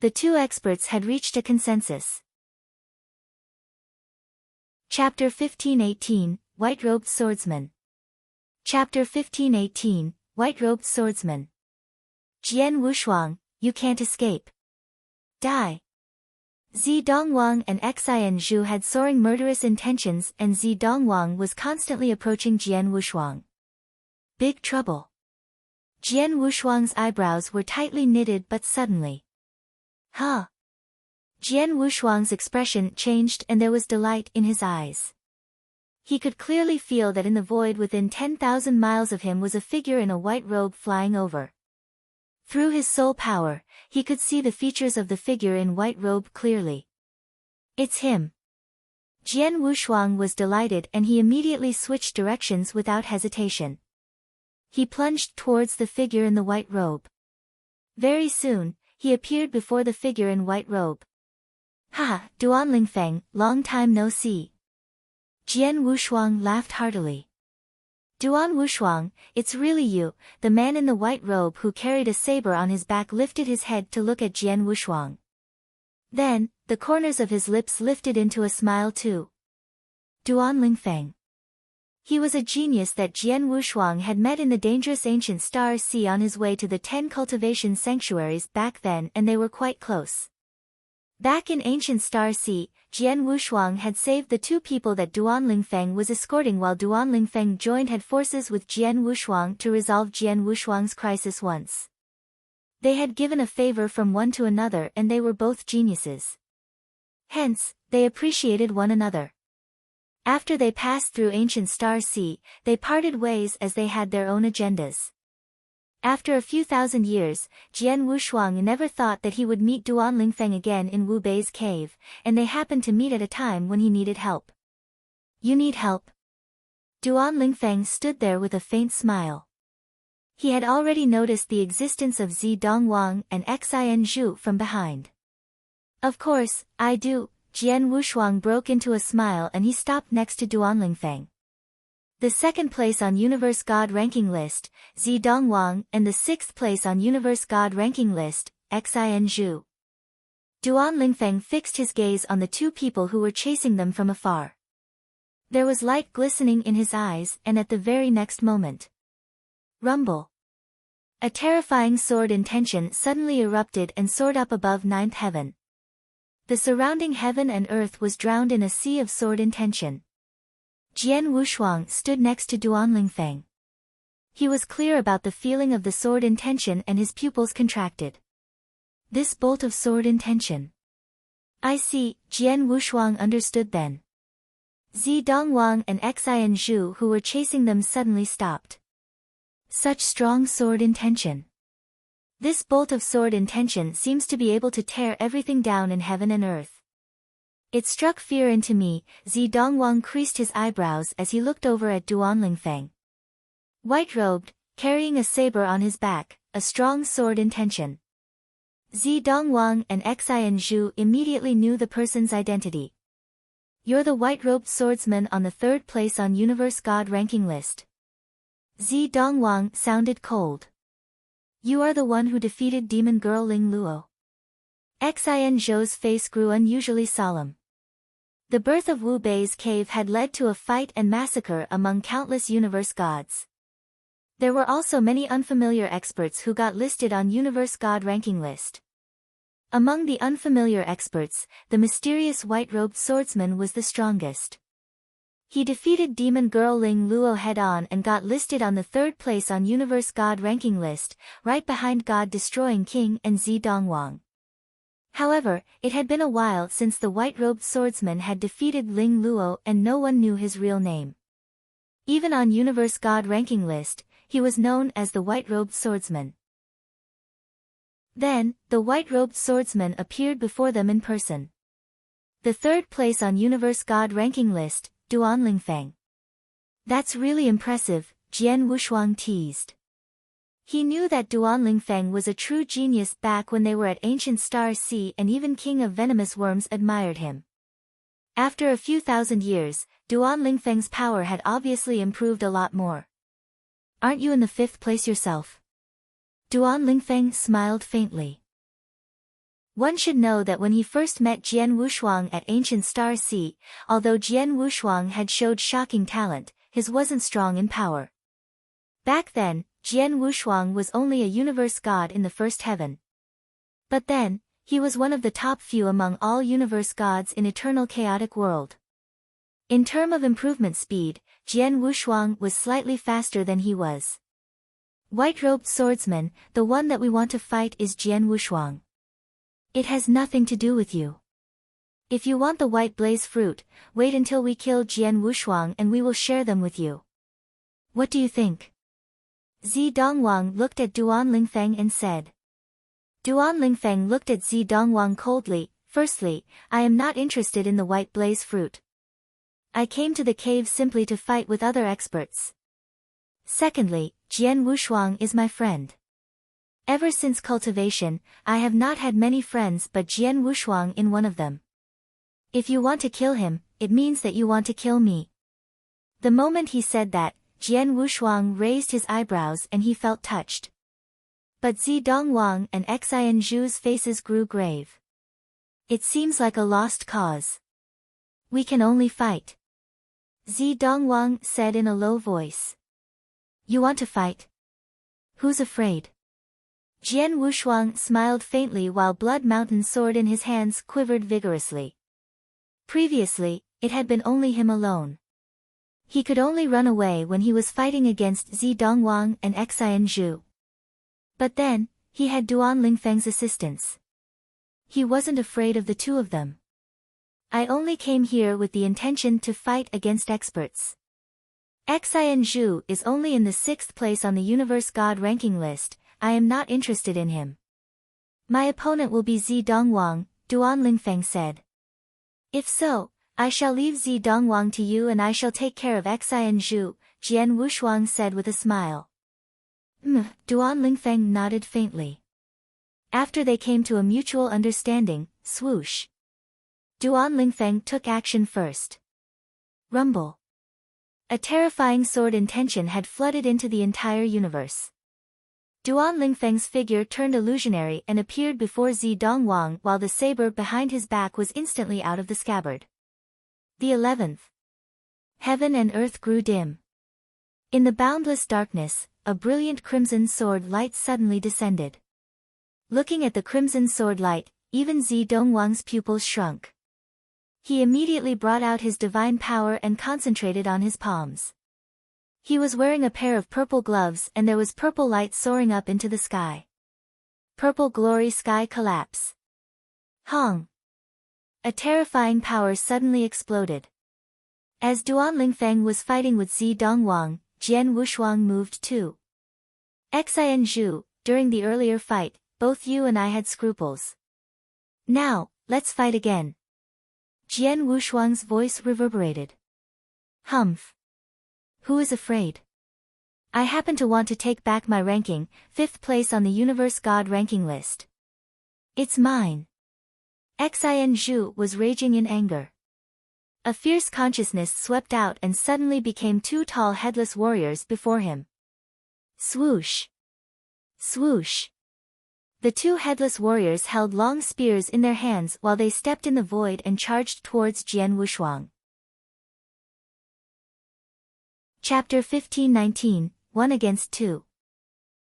The 2 experts had reached a consensus. Chapter 1518, White-Robed Swordsman. Chapter 1518, White-Robed Swordsman. Jian Wushuang, you can't escape. Die. Zi Dongwang and Xian Zhu had soaring murderous intentions, and Zi Dongwang was constantly approaching Jian Wushuang. Big trouble. Jian Wushuang's eyebrows were tightly knitted but suddenly. Huh? Jian Wushuang's expression changed and there was delight in his eyes. He could clearly feel that in the void within 10,000 miles of him was a figure in a white robe flying over. Through his soul power, he could see the features of the figure in white robe clearly. It's him. Jian Wushuang was delighted and he immediately switched directions without hesitation. He plunged towards the figure in the white robe. Very soon, he appeared before the figure in white robe. Ha, Duan Lingfeng, long time no see. Jian Wushuang laughed heartily. Duan Wushuang, it's really you. The man in the white robe who carried a saber on his back lifted his head to look at Jian Wushuang. Then, the corners of his lips lifted into a smile too. Duan Lingfeng. He was a genius that Jian Wushuang had met in the dangerous ancient Star Sea on his way to the 10 cultivation sanctuaries back then, and they were quite close. Back in ancient Star Sea, Jian Wushuang had saved the two people that Duan Lingfeng was escorting while Duan Lingfeng joined had forces with Jian Wushuang to resolve Jian Wushuang's crisis once. They had given a favor from one to another and they were both geniuses. Hence, they appreciated one another. After they passed through ancient Star Sea, they parted ways as they had their own agendas. After a few thousand years, Jian Wushuang never thought that he would meet Duan Lingfeng again in Wu Bei's cave, and they happened to meet at a time when he needed help. You need help? Duan Lingfeng stood there with a faint smile. He had already noticed the existence of Zi Dongwang and Xin Zhu from behind. Of course, I do. Jian Wushuang broke into a smile and he stopped next to Duan Lingfeng. The second place on Universe God ranking list, Zi Dongwang, and the sixth place on Universe God ranking list, Xin Zhu. Duan Lingfeng fixed his gaze on the two people who were chasing them from afar. There was light glistening in his eyes and at the very next moment. Rumble. A terrifying sword intention suddenly erupted and soared up above ninth heaven. The surrounding heaven and earth was drowned in a sea of sword intention. Jian Wushuang stood next to Duan Lingfeng. He was clear about the feeling of the sword intention and his pupils contracted. This bolt of sword intention. I see, Jian Wushuang understood then. Zi Dongwang and Xin Zhu who were chasing them suddenly stopped. Such strong sword intention. This bolt of sword intention seems to be able to tear everything down in heaven and earth. It struck fear into me. Zi Dongwang creased his eyebrows as he looked over at Duan Lingfeng. White-robed, carrying a saber on his back, a strong sword intention. Zi Dongwang and Xin Zhu immediately knew the person's identity. You're the white-robed swordsman on the third place on Universe God ranking list. Zi Dongwang sounded cold. You are the one who defeated demon girl Ling Luo. Xin Zhou's face grew unusually solemn. The birth of Wu Bei's cave had led to a fight and massacre among countless universe gods. There were also many unfamiliar experts who got listed on Universe God ranking list. Among the unfamiliar experts, the mysterious white-robed swordsman was the strongest. He defeated demon girl Ling Luo head-on and got listed on the third place on Universe God ranking list, right behind God-destroying King and Zi Dongwang. However, it had been a while since the white-robed swordsman had defeated Ling Luo and no one knew his real name. Even on Universe God ranking list, he was known as the white-robed swordsman. Then, the white-robed swordsman appeared before them in person. The third place on Universe God ranking list, Duan Lingfeng. That's really impressive, Jian Wushuang teased. He knew that Duan Lingfeng was a true genius back when they were at ancient Star Sea and even King of Venomous Worms admired him. After a few thousand years, Duan Lingfeng's power had obviously improved a lot more. Aren't you in the fifth place yourself? Duan Lingfeng smiled faintly. One should know that when he first met Jian Wushuang at ancient Star Sea, although Jian Wushuang had showed shocking talent, his wasn't strong in power. Back then, Jian Wushuang was only a universe god in the first heaven. But then, he was one of the top few among all universe gods in eternal chaotic world. In term of improvement speed, Jian Wushuang was slightly faster than he was. White-robed swordsman, the one that we want to fight is Jian Wushuang. It has nothing to do with you. If you want the white blaze fruit, wait until we kill Jian Wushuang and we will share them with you. What do you think? Zi Dongwang looked at Duan Lingfeng and said. Duan Lingfeng looked at Zi Dongwang coldly. Firstly, I am not interested in the white blaze fruit. I came to the cave simply to fight with other experts. Secondly, Jian Wushuang is my friend. Ever since cultivation, I have not had many friends but Jian Wushuang in one of them. If you want to kill him, it means that you want to kill me. The moment he said that, Jian Wushuang raised his eyebrows and he felt touched. But Zi Dongwang and Xian Zhu's faces grew grave. It seems like a lost cause. We can only fight. Zi Dongwang said in a low voice. You want to fight? Who's afraid? Jian Wushuang smiled faintly while Blood Mountain sword in his hands quivered vigorously. Previously, it had been only him alone. He could only run away when he was fighting against Zi Dongwang and Xian Zhu. But then, he had Duan Lingfeng's assistance. He wasn't afraid of the two of them. I only came here with the intention to fight against experts. Xian Zhu is only in the 6th place on the Universe God ranking list. I am not interested in him. My opponent will be Zi Dongwang, Duan Lingfeng said. If so, I shall leave Zi Dongwang to you and I shall take care of Xian Zhu, Jian Wushuang said with a smile. Duan Lingfeng nodded faintly. After they came to a mutual understanding, swoosh. Duan Lingfeng took action first. Rumble. A terrifying sword intention had flooded into the entire universe. Duan Lingfeng's figure turned illusionary and appeared before Zi Dongwang while the saber behind his back was instantly out of the scabbard. The 11th. Heaven and earth grew dim. In the boundless darkness, a brilliant crimson sword light suddenly descended. Looking at the crimson sword light, even Zi Dongwang's pupils shrunk. He immediately brought out his divine power and concentrated on his palms. He was wearing a pair of purple gloves and there was purple light soaring up into the sky. Purple glory sky collapse. Hong! A terrifying power suddenly exploded. As Duan Lingfeng was fighting with Zi Dongwang, Jian Wushuang moved too. Xian Zhu, during the earlier fight, both you and I had scruples. Now, let's fight again. Jian Wushuang's voice reverberated. Humph. Who is afraid? I happen to want to take back my ranking, 5th place on the Universe God ranking list. It's mine. Xian Zhu was raging in anger. A fierce consciousness swept out and suddenly became 2 tall headless warriors before him. Swoosh! Swoosh! The 2 headless warriors held long spears in their hands while they stepped in the void and charged towards Jian Wushuang. Chapter 1519, 1 against 2.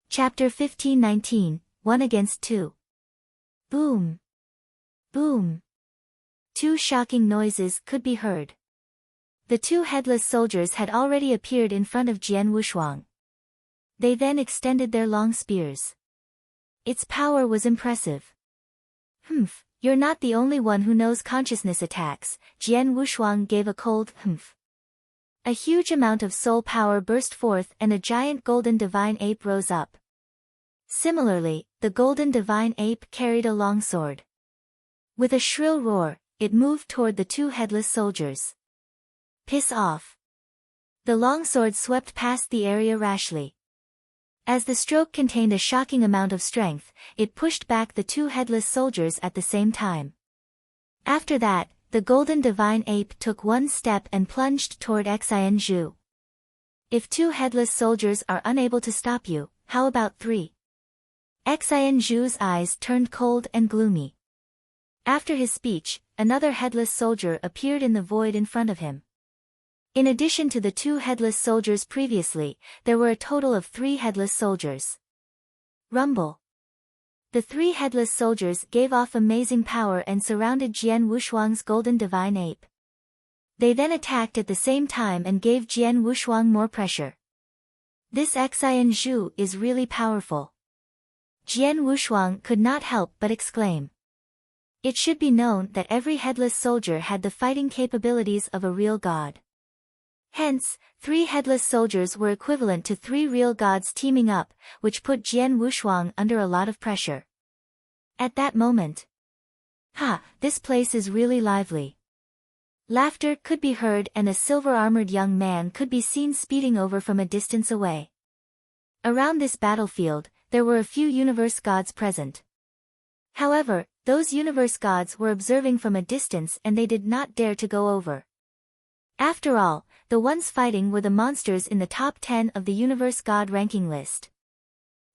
Chapter 1519, 1 against 2. Boom! Boom! 2 shocking noises could be heard. The 2 headless soldiers had already appeared in front of Jian Wushuang. They then extended their long spears. Its power was impressive. Humph, you're not the only one who knows consciousness attacks, Jian Wushuang gave a cold humph. A huge amount of soul power burst forth and a giant golden divine ape rose up. Similarly, the golden divine ape carried a long sword. With a shrill roar, it moved toward the 2 headless soldiers. Piss off! The longsword swept past the area rashly. As the stroke contained a shocking amount of strength, it pushed back the 2 headless soldiers at the same time. After that, the golden divine ape took 1 step and plunged toward Xian Zhu. If 2 headless soldiers are unable to stop you, how about 3? Xian Zhu's eyes turned cold and gloomy. After his speech, another headless soldier appeared in the void in front of him. In addition to the 2 headless soldiers previously, there were a total of 3 headless soldiers. Rumble. The 3 headless soldiers gave off amazing power and surrounded Jian Wushuang's golden divine ape. They then attacked at the same time and gave Jian Wushuang more pressure. This Xian Zhu is really powerful. Jian Wushuang could not help but exclaim. It should be known that every headless soldier had the fighting capabilities of a real god. Hence, 3 headless soldiers were equivalent to 3 real gods teaming up, which put Jian Wushuang under a lot of pressure. At that moment, this place is really lively. Laughter could be heard and a silver-armored young man could be seen speeding over from a distance away. Around this battlefield, there were a few universe gods present. However, those universe gods were observing from a distance and they did not dare to go over. After all, the ones fighting were the monsters in the top 10 of the universe god ranking list.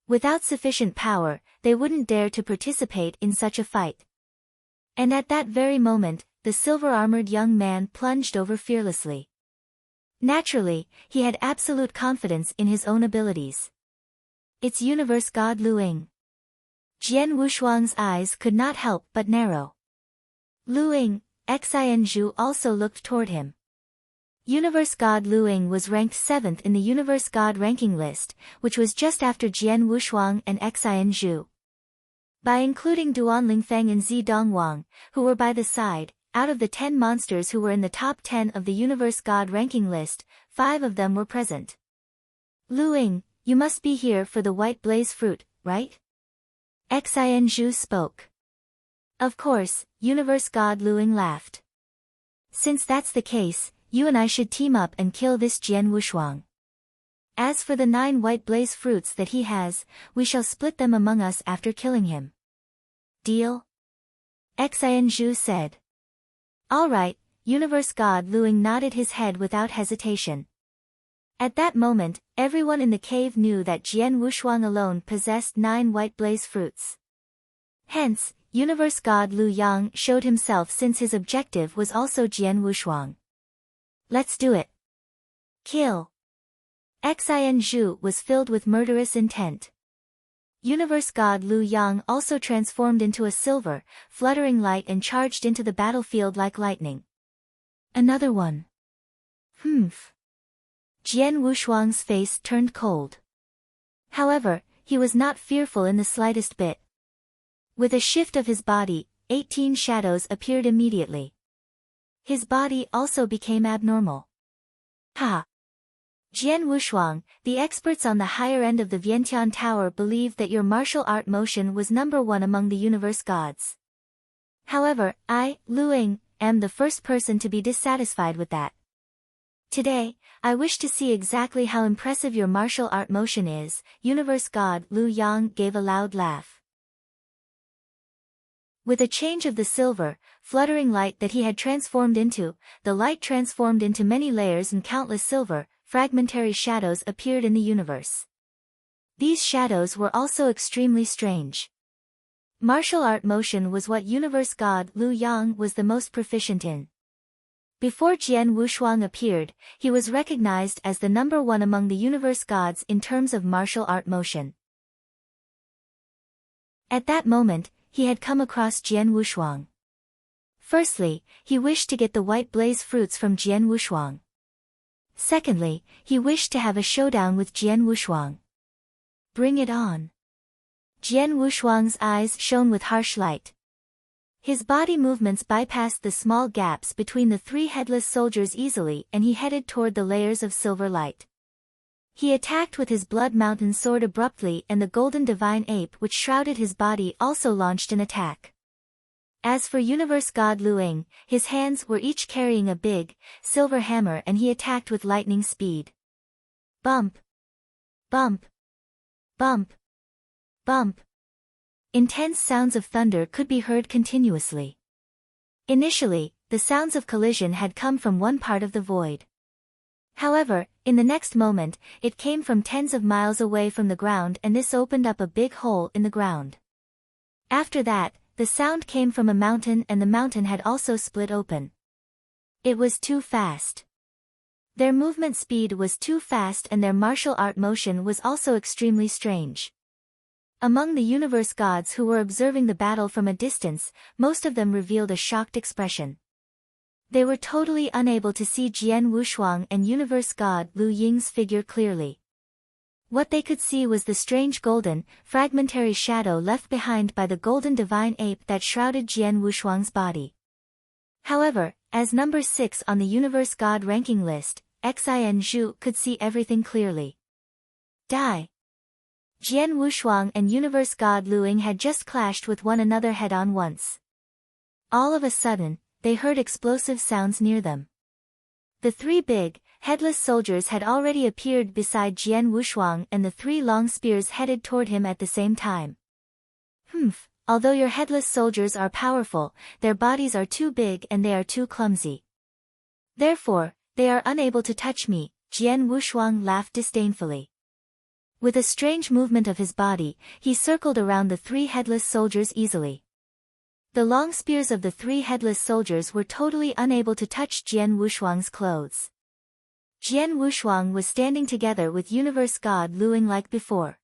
Without sufficient power, they wouldn't dare to participate in such a fight. And at that very moment, the silver-armored young man plunged over fearlessly. Naturally, he had absolute confidence in his own abilities. It's universe god Lu Ying. Jian Wushuang's eyes could not help but narrow. Lu Ying, Xian Zhu also looked toward him. Universe god Lu Ying was ranked 7th in the Universe God ranking list, which was just after Jian Wushuang and Xian Zhu. By including Duan Lingfeng and Zi Dongwang, who were by the side, out of the 10 monsters who were in the top 10 of the Universe God ranking list, 5 of them were present. Lu Ying, you must be here for the white blaze fruit, right? Xian Zhu spoke. Of course, Universe God Lu Ying laughed. Since that's the case, you and I should team up and kill this Jian Wushuang. As for the 9 white blaze fruits that he has, we shall split them among us after killing him. Deal? Xian Zhu said. All right, Universe God Lu Ying nodded his head without hesitation. At that moment, everyone in the cave knew that Jian Wushuang alone possessed 9 white blaze fruits. Hence, Universe God Lu Yang showed himself since his objective was also Jian Wushuang. Let's do it. Kill. Xian Zhu was filled with murderous intent. Universe God Lu Yang also transformed into a silver, fluttering light and charged into the battlefield like lightning. Another one. Jian Wushuang's face turned cold. However, he was not fearful in the slightest bit. With a shift of his body, 18 shadows appeared immediately. His body also became abnormal. Jian Wushuang, the experts on the higher end of the Vientiane Tower believed that your martial art motion was number 1 among the universe gods. However, I, Lu Ying, am the first person to be dissatisfied with that. Today, I wish to see exactly how impressive your martial art motion is. Universe god Lu Yang gave a loud laugh. With a change of the silver, fluttering light that he had transformed into, the light transformed into many layers and countless silver, fragmentary shadows appeared in the universe. These shadows were also extremely strange. Martial art motion was what universe god Lu Yang was the most proficient in. Before Jian Wushuang appeared, he was recognized as the number 1 among the universe gods in terms of martial art motion. At that moment, he had come across Jian Wushuang. Firstly, he wished to get the white blaze fruits from Jian Wushuang. Secondly, he wished to have a showdown with Jian Wushuang. Bring it on. Jian Wushuang's eyes shone with harsh light. His body movements bypassed the small gaps between the 3 headless soldiers easily and he headed toward the layers of silver light. He attacked with his blood mountain sword abruptly and the golden divine ape which shrouded his body also launched an attack. As for universe god Lu Ying, his hands were each carrying a big, silver hammer and he attacked with lightning speed. Bump! Bump! Bump! Bump! Intense sounds of thunder could be heard continuously. Initially, the sounds of collision had come from one part of the void. However, in the next moment, it came from tens of miles away from the ground and this opened up a big hole in the ground. After that, the sound came from a mountain and the mountain had also split open. It was too fast. Their movement speed was too fast and their martial art motion was also extremely strange. Among the universe gods who were observing the battle from a distance, most of them revealed a shocked expression. They were totally unable to see Jian Wushuang and universe god Lu Ying's figure clearly. What they could see was the strange golden, fragmentary shadow left behind by the golden divine ape that shrouded Jian Wushuang's body. However, as number 6 on the Universe God ranking list, Xin Zhu could see everything clearly. Die! Jian Wushuang and Universe God Luing had just clashed with one another head-on once. All of a sudden, they heard explosive sounds near them. The 3 big, headless soldiers had already appeared beside Jian Wushuang, and the 3 long spears headed toward him at the same time. Although your headless soldiers are powerful, their bodies are too big and they are too clumsy. Therefore, they are unable to touch me, Jian Wushuang laughed disdainfully. With a strange movement of his body, he circled around the 3 headless soldiers easily. The long spears of the 3 headless soldiers were totally unable to touch Jian Wushuang's clothes. Jian Wushuang was standing together with Universe God Luing like before.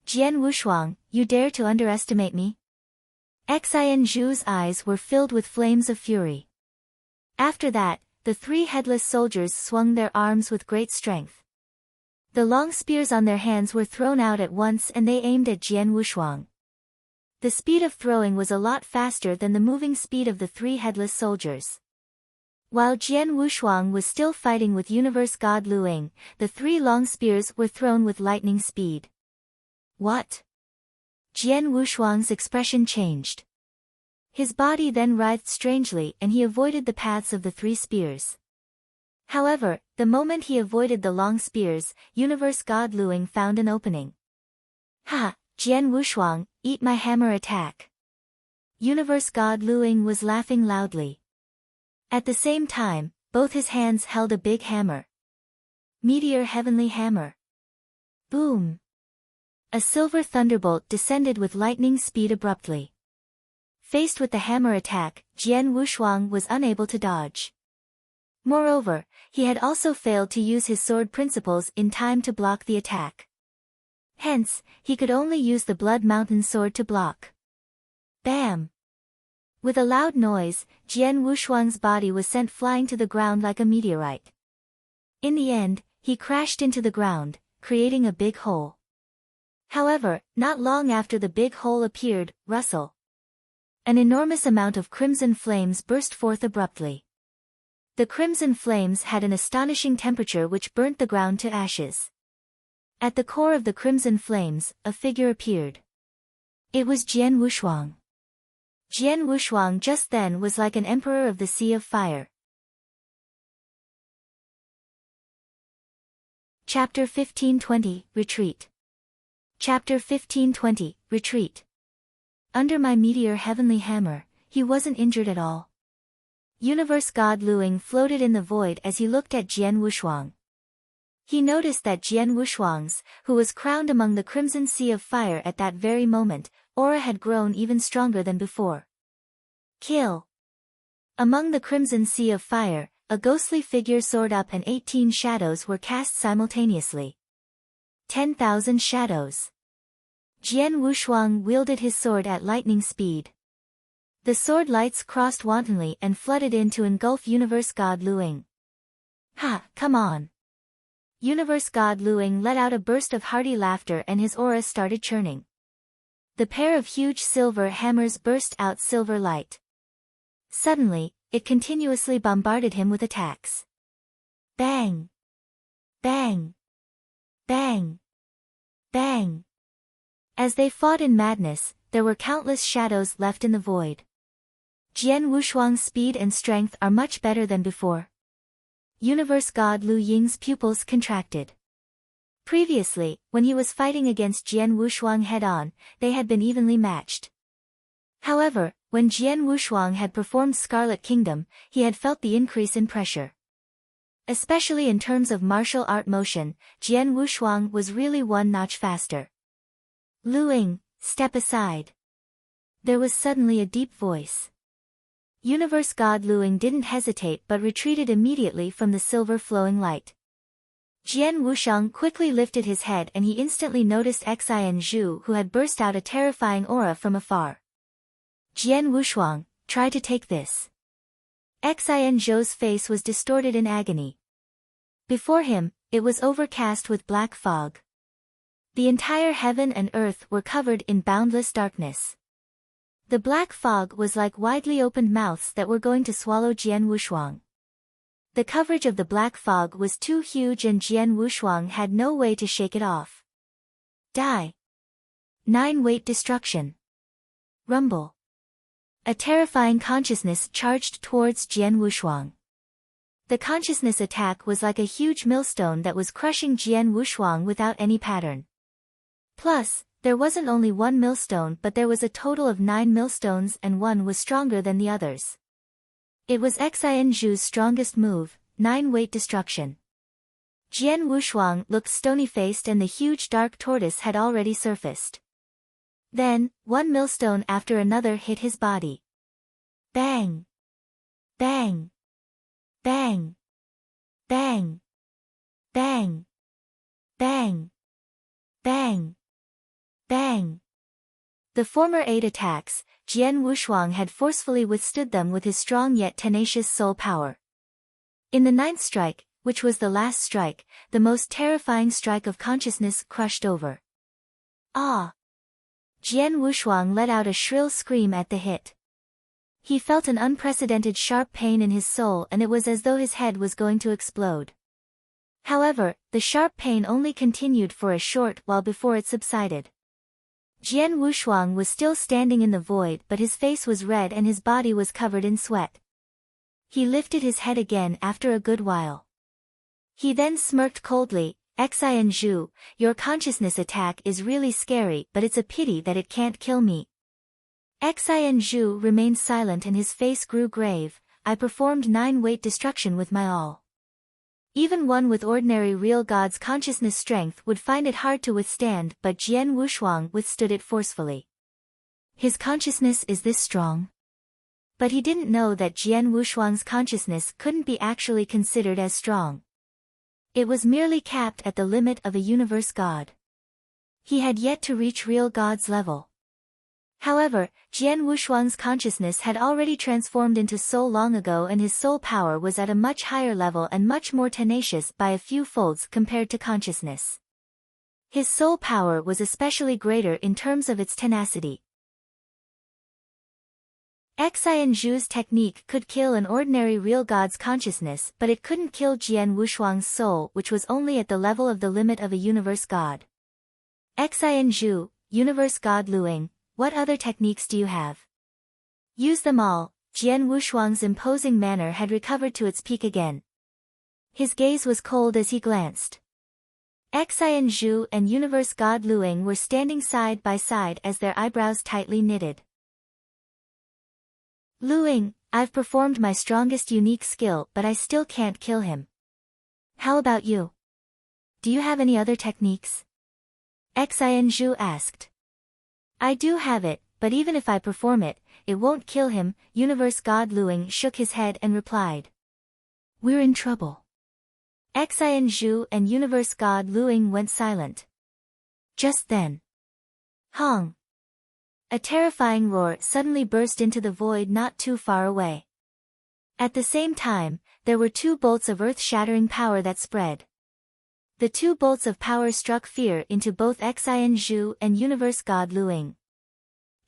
Jian Wushuang, you dare to underestimate me? Xin Zhu's eyes were filled with flames of fury. After that, the 3 headless soldiers swung their arms with great strength. The long spears on their hands were thrown out at once and they aimed at Jian Wushuang. The speed of throwing was a lot faster than the moving speed of the 3 headless soldiers. While Jian Wushuang was still fighting with Universe God Luing, the 3 long spears were thrown with lightning speed. What? Jian Wushuang's expression changed. His body then writhed strangely and he avoided the paths of the 3 spears. However, the moment he avoided the long spears, Universe God Luing found an opening. Ha! Jian Wushuang, eat my hammer attack. Universe God Luing was laughing loudly. At the same time, both his hands held a big hammer. Meteor Heavenly Hammer. Boom! A silver thunderbolt descended with lightning speed abruptly. Faced with the hammer attack, Jian Wushuang was unable to dodge. Moreover, he had also failed to use his sword principles in time to block the attack. Hence, he could only use the Blood Mountain sword to block. Bam! With a loud noise, Jian Wushuang's body was sent flying to the ground like a meteorite. In the end, he crashed into the ground, creating a big hole. However, not long after the big hole appeared, rustle. An enormous amount of crimson flames burst forth abruptly. The crimson flames had an astonishing temperature which burnt the ground to ashes. At the core of the crimson flames, a figure appeared. It was Jian Wushuang. Jian Wushuang just then was like an emperor of the Sea of Fire. Chapter 1520, Retreat. Chapter 1520, Retreat. Under my meteor heavenly hammer, he wasn't injured at all. Universe God Luing floated in the void as he looked at Jian Wushuang. He noticed that Jian Wushuang's, who was crowned among the Crimson Sea of Fire at that very moment, aura had grown even stronger than before. Kill! Among the Crimson Sea of Fire, a ghostly figure soared up and 18 shadows were cast simultaneously. 10,000 shadows. Jian Wushuang wielded his sword at lightning speed. The sword lights crossed wantonly and flooded in to engulf Universe God Luing. Ha, come on! Universe God Luing let out a burst of hearty laughter and his aura started churning. The pair of huge silver hammers burst out silver light. Suddenly, it continuously bombarded him with attacks. Bang! Bang! Bang! Bang! As they fought in madness, there were countless shadows left in the void. Jian Wushuang's speed and strength are much better than before. Universe God Lu Ying's pupils contracted. Previously, when he was fighting against Jian Wushuang head-on, they had been evenly matched. However, when Jian Wushuang had performed Scarlet Kingdom, he had felt the increase in pressure. Especially in terms of martial art motion, Jian Wushuang was really one notch faster. Luing, step aside. There was suddenly a deep voice. Universe God Luing didn't hesitate but retreated immediately from the silver flowing light. Jian Wushuang quickly lifted his head and he instantly noticed Xin Zhu who had burst out a terrifying aura from afar. Jian Wushuang, try to take this. Xin Zhu's face was distorted in agony. Before him, it was overcast with black fog. The entire heaven and earth were covered in boundless darkness. The black fog was like widely opened mouths that were going to swallow Jian Wushuang. The coverage of the black fog was too huge and Jian Wushuang had no way to shake it off. Die. 9-weight destruction. Rumble. A terrifying consciousness charged towards Jian Wushuang. The consciousness attack was like a huge millstone that was crushing Jian Wushuang without any pattern. Plus, there wasn't only one millstone but there was a total of 9 millstones and one was stronger than the others. It was Xianzhu's strongest move, 9-weight destruction. Jian Wushuang looked stony-faced and the huge dark tortoise had already surfaced. Then, one millstone after another hit his body. Bang! Bang! Bang! Bang! Bang! Bang! Bang! Bang! The former 8 attacks, Jian Wushuang had forcefully withstood them with his strong yet tenacious soul power. In the 9th strike, which was the last strike, the most terrifying strike of consciousness crushed over. Ah! Jian Wushuang let out a shrill scream at the hit. He felt an unprecedented sharp pain in his soul and it was as though his head was going to explode. However, the sharp pain only continued for a short while before it subsided. Jian Wushuang was still standing in the void but his face was red and his body was covered in sweat. He lifted his head again after a good while. He then smirked coldly, Xianzhu, your consciousness attack is really scary but it's a pity that it can't kill me. Xianzhu remained silent and his face grew grave. I performed 9-weight destruction with my all. Even one with ordinary real god's consciousness strength would find it hard to withstand but Jian Wushuang withstood it forcefully. His consciousness is this strong? But he didn't know that Jian Wushuang's consciousness couldn't be actually considered as strong. It was merely capped at the limit of a universe god. He had yet to reach real god's level. However, Jian Wushuang's consciousness had already transformed into soul long ago and his soul power was at a much higher level and much more tenacious by a few folds compared to consciousness. His soul power was especially greater in terms of its tenacity. Xianzhu's technique could kill an ordinary real god's consciousness but it couldn't kill Jian Wushuang's soul which was only at the level of the limit of a universe god. Xianzhu, universe god Luing, what other techniques do you have? Use them all. Jian Wushuang's imposing manner had recovered to its peak again. His gaze was cold as he glanced. Xianzhu and universe god Luing were standing side by side as their eyebrows tightly knitted. Luing, I've performed my strongest unique skill but I still can't kill him. How about you? Do you have any other techniques? Xianzhu asked. I do have it, but even if I perform it, it won't kill him. Universe god Luing shook his head and replied. We're in trouble. Xianzhu and universe god Luing went silent. Just then. Hong! A terrifying roar suddenly burst into the void not too far away. At the same time, there were 2 bolts of earth-shattering power that spread. The 2 bolts of power struck fear into both Xianzhu and universe god Luing.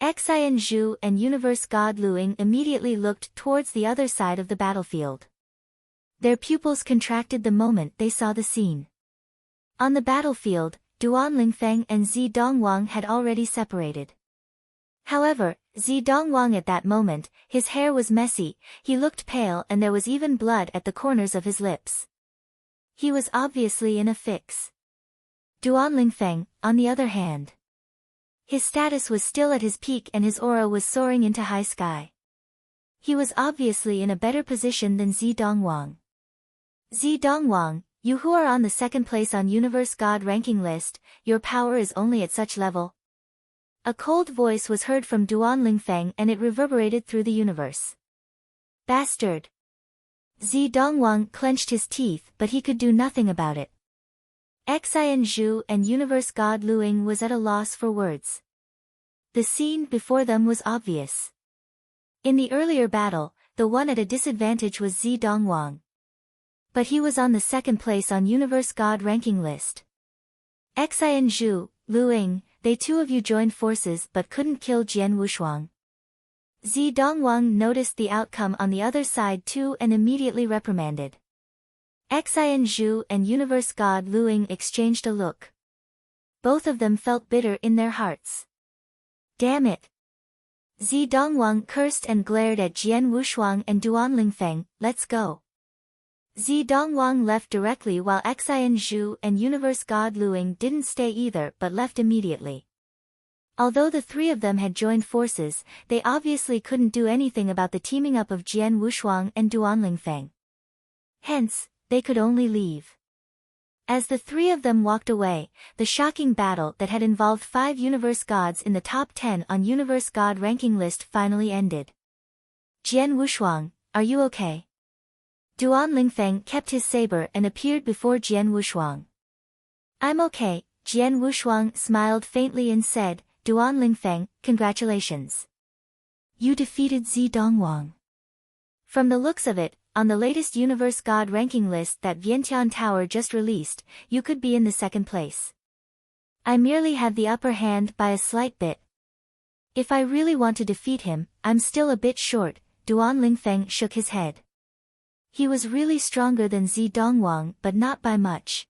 Xianzhu and universe god Luing immediately looked towards the other side of the battlefield. Their pupils contracted the moment they saw the scene. On the battlefield, Duan Lingfeng and Zi Dongwang had already separated. However, Zi Dongwang at that moment, his hair was messy, he looked pale and there was even blood at the corners of his lips. He was obviously in a fix. Duan Lingfeng, on the other hand. His status was still at his peak and his aura was soaring into high sky. He was obviously in a better position than Zi Dongwang. Zi Dongwang, you who are on the 2nd place on Universe God ranking list, your power is only at such level. A cold voice was heard from Duan Lingfeng and it reverberated through the universe. Bastard! Zi Dongwang clenched his teeth but he could do nothing about it. Xianzhu and universe god Luing was at a loss for words. The scene before them was obvious. In the earlier battle, the one at a disadvantage was Zi Dongwang. But he was on the 2nd place on universe god ranking list. Xianzhu, Luing, they two of you joined forces but couldn't kill Jian Wushuang. Zidongwang noticed the outcome on the other side too and immediately reprimanded. Xian Zhu and Universe God Luing exchanged a look. Both of them felt bitter in their hearts. Damn it! Zidongwang cursed and glared at Jian Wushuang and Duan Lingfeng. Let's go. Zidongwang left directly while Xian Zhu and Universe God Luing didn't stay either but left immediately. Although the three of them had joined forces, they obviously couldn't do anything about the teaming up of Jian Wushuang and Duan Lingfeng. Hence, they could only leave. As the three of them walked away, the shocking battle that had involved 5 universe gods in the top 10 on universe god ranking list finally ended. Jian Wushuang, are you okay? Duan Lingfeng kept his saber and appeared before Jian Wushuang. I'm okay, Jian Wushuang smiled faintly and said, Duan Lingfeng, congratulations. You defeated Zidongwang. From the looks of it, on the latest Universe God ranking list that Vientiane Tower just released, you could be in the second place. I merely had the upper hand by a slight bit. If I really want to defeat him, I'm still a bit short, Duan Lingfeng shook his head. He was really stronger than Zidongwang but not by much.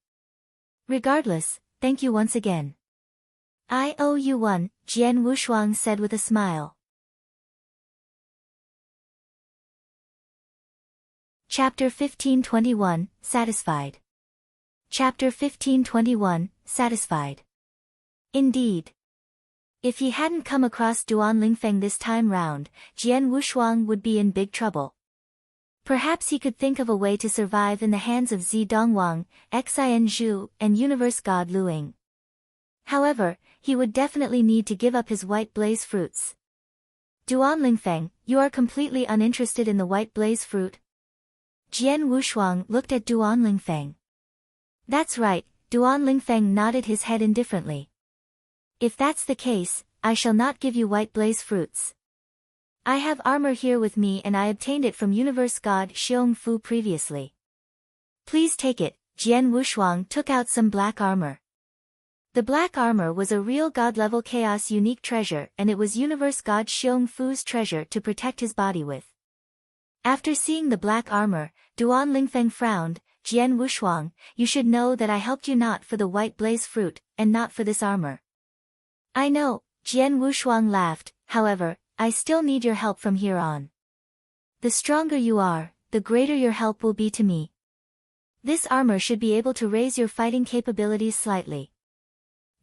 Regardless, thank you once again. I owe you one, Jian Wushuang said with a smile. Chapter 1521, Satisfied. Chapter 1521, Satisfied. Indeed. If he hadn't come across Duan Lingfeng this time round, Jian Wushuang would be in big trouble. Perhaps he could think of a way to survive in the hands of Zidongwang, Xian Zhu, and Universe God Luing. However, he would definitely need to give up his white blaze fruits. Duan Lingfeng, you are completely uninterested in the white blaze fruit? Jian Wushuang looked at Duan Lingfeng. That's right, Duan Lingfeng nodded his head indifferently. If that's the case, I shall not give you white blaze fruits. I have armor here with me and I obtained it from Universe God Xiong Fu previously. Please take it. Jian Wushuang took out some black armor. The black armor was a real god-level chaos unique treasure and it was Universe God Xiong Fu's treasure to protect his body with. After seeing the black armor, Duan Lingfeng frowned. Jian Wushuang, you should know that I helped you not for the white blaze fruit, and not for this armor. I know, Jian Wushuang laughed, however, I still need your help from here on. The stronger you are, the greater your help will be to me. This armor should be able to raise your fighting capabilities slightly.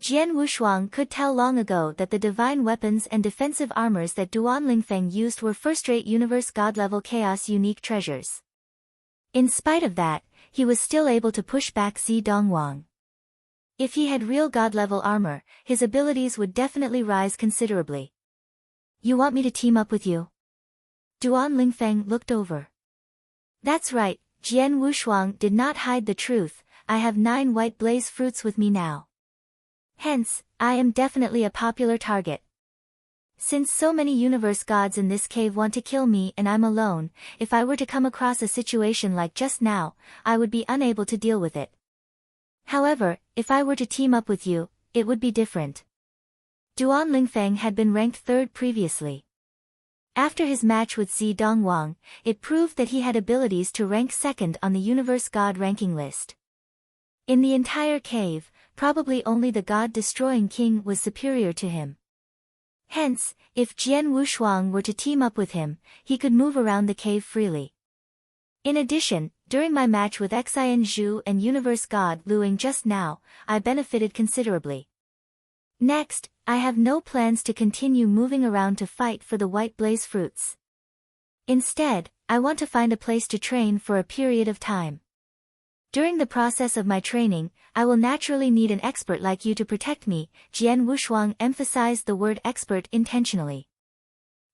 Jian Wushuang could tell long ago that the divine weapons and defensive armors that Duan Lingfeng used were first-rate Universe God-level chaos unique treasures. In spite of that, he was still able to push back Zidongwang. If he had real god-level armor, his abilities would definitely rise considerably. You want me to team up with you? Duan Lingfeng looked over. That's right, Jian Wushuang did not hide the truth, I have 9 white blaze fruits with me now. Hence, I am definitely a popular target. Since so many universe gods in this cave want to kill me and I'm alone, if I were to come across a situation like just now, I would be unable to deal with it. However, if I were to team up with you, it would be different. Duan Lingfeng had been ranked 3rd previously. After his match with Zidongwang, it proved that he had abilities to rank 2nd on the Universe God ranking list. In the entire cave, probably only the God-destroying king was superior to him. Hence, if Jian Wushuang were to team up with him, he could move around the cave freely. In addition, during my match with Xian Zhu and Universe God Luing just now, I benefited considerably. Next, I have no plans to continue moving around to fight for the white blaze fruits. Instead, I want to find a place to train for a period of time. During the process of my training, I will naturally need an expert like you to protect me, Jian Wushuang emphasized the word expert intentionally.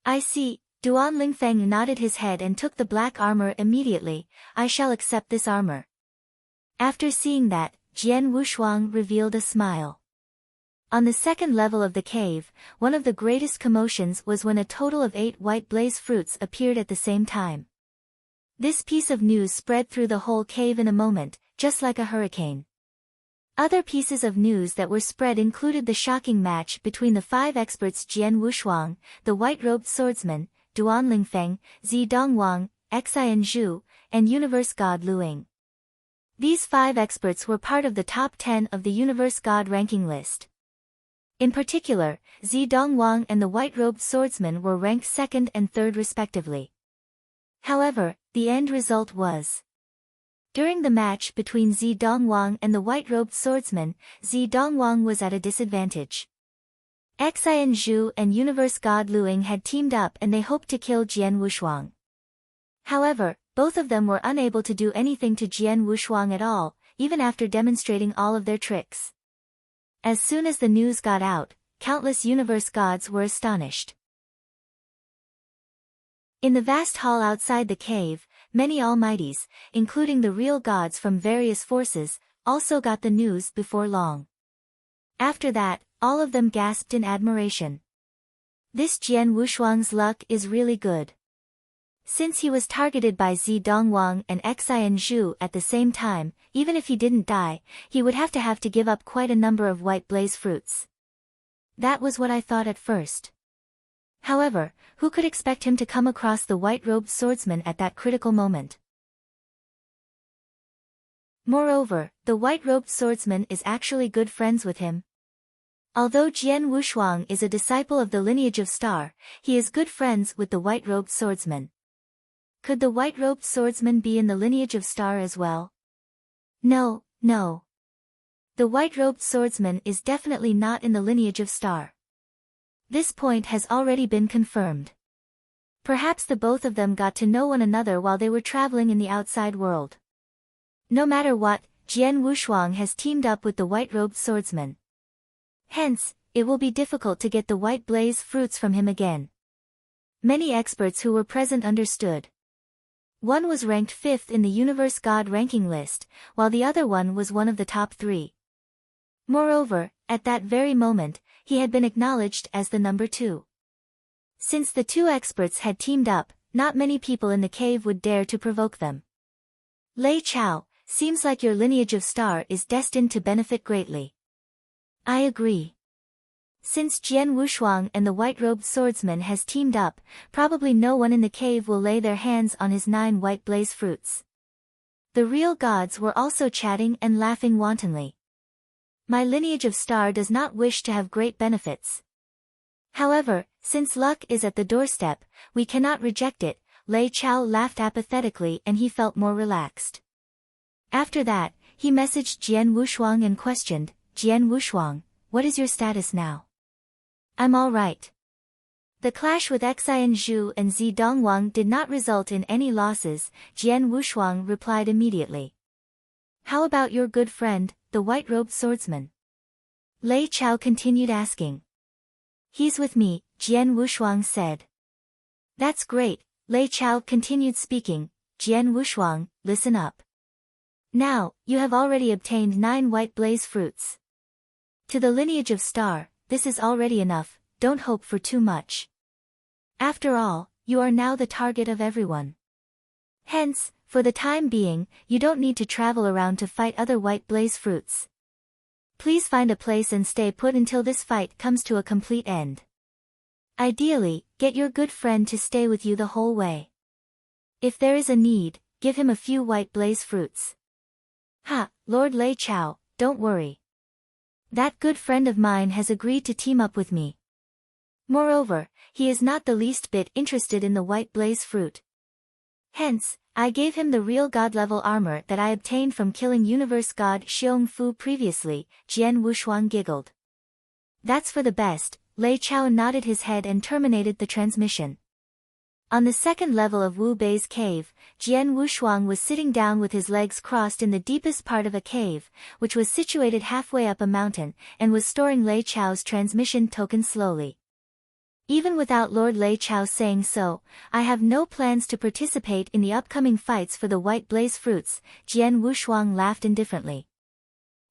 I see, Duan Lingfeng nodded his head and took the black armor immediately, I shall accept this armor. After seeing that, Jian Wushuang revealed a smile. On the 2nd level of the cave, one of the greatest commotions was when a total of 8 white blaze fruits appeared at the same time. This piece of news spread through the whole cave in a moment, just like a hurricane. Other pieces of news that were spread included the shocking match between the 5 experts Jian Wushuang, the white-robed swordsman, Duan Lingfeng, Zi Dongwang, Xian Zhu, and universe god Luing. These 5 experts were part of the top 10 of the universe god ranking list. In particular, Zi Dongwang and the white-robed swordsman were ranked 2nd and 3rd respectively. However, the end result was: during the match between Zi Dongwang and the white-robed swordsman, Zi Dongwang was at a disadvantage. Xian Zhu and universe god Luing had teamed up and they hoped to kill Jian Wushuang. However, both of them were unable to do anything to Jian Wushuang at all, even after demonstrating all of their tricks. As soon as the news got out, countless universe gods were astonished. In the vast hall outside the cave, many almighties, including the real gods from various forces, also got the news before long. After that, all of them gasped in admiration. This Jian Wushuang's luck is really good. Since he was targeted by Zi Dongwang and Xian Zhu at the same time, even if he didn't die, he would have to give up quite a number of white blaze fruits. That was what I thought at first. However, who could expect him to come across the white-robed swordsman at that critical moment? Moreover, the white-robed swordsman is actually good friends with him. Although Jian Wushuang is a disciple of the lineage of Star, he is good friends with the white-robed swordsman. Could the white-robed swordsman be in the lineage of Star as well? No. The white-robed swordsman is definitely not in the lineage of Star. This point has already been confirmed. Perhaps the both of them got to know one another while they were traveling in the outside world. No matter what, Jian Wushuang has teamed up with the white-robed swordsman. Hence, it will be difficult to get the white blaze fruits from him again. Many experts who were present understood. One was ranked 5th in the universe god ranking list, while the other one was one of the top 3. Moreover, at that very moment, he had been acknowledged as the number 2. Since the 2 experts had teamed up, not many people in the cave would dare to provoke them. Lei Chao, seems like your lineage of Star is destined to benefit greatly. I agree. Since Jian Wushuang and the white-robed swordsman has teamed up, probably no one in the cave will lay their hands on his 9 white blaze fruits. The real gods were also chatting and laughing wantonly. My lineage of Star does not wish to have great benefits. However, since luck is at the doorstep, we cannot reject it. Lei Chao laughed apathetically and he felt more relaxed. After that, he messaged Jian Wushuang and questioned, Jian Wushuang, what is your status now? I'm all right. The clash with Xian Zhu and Zi Dongwang did not result in any losses, Jian Wushuang replied immediately. How about your good friend, the white-robed swordsman? Lei Chao continued asking. He's with me, Jian Wushuang said. That's great, Lei Chao continued speaking, Jian Wushuang, listen up. Now, you have already obtained 9 white blaze fruits. To the lineage of Star, this is already enough, don't hope for too much. After all, you are now the target of everyone. Hence, for the time being, you don't need to travel around to fight other white blaze fruits. Please find a place and stay put until this fight comes to a complete end. Ideally, get your good friend to stay with you the whole way. If there is a need, give him a few white blaze fruits. Ha, Lord Lei Chao, don't worry. That good friend of mine has agreed to team up with me. Moreover, he is not the least bit interested in the white blaze fruit. Hence, I gave him the real god-level armor that I obtained from killing universe god Xiong Fu previously, Jian Wushuang giggled. That's for the best, Lei Chao nodded his head and terminated the transmission. On the 2nd level of Wu Bei's cave, Jian Wushuang was sitting down with his legs crossed in the deepest part of a cave, which was situated halfway up a mountain, and was storing Lei Chao's transmission token slowly. Even without Lord Lei Chao saying so, I have no plans to participate in the upcoming fights for the white blaze fruits, Jian Wushuang laughed indifferently.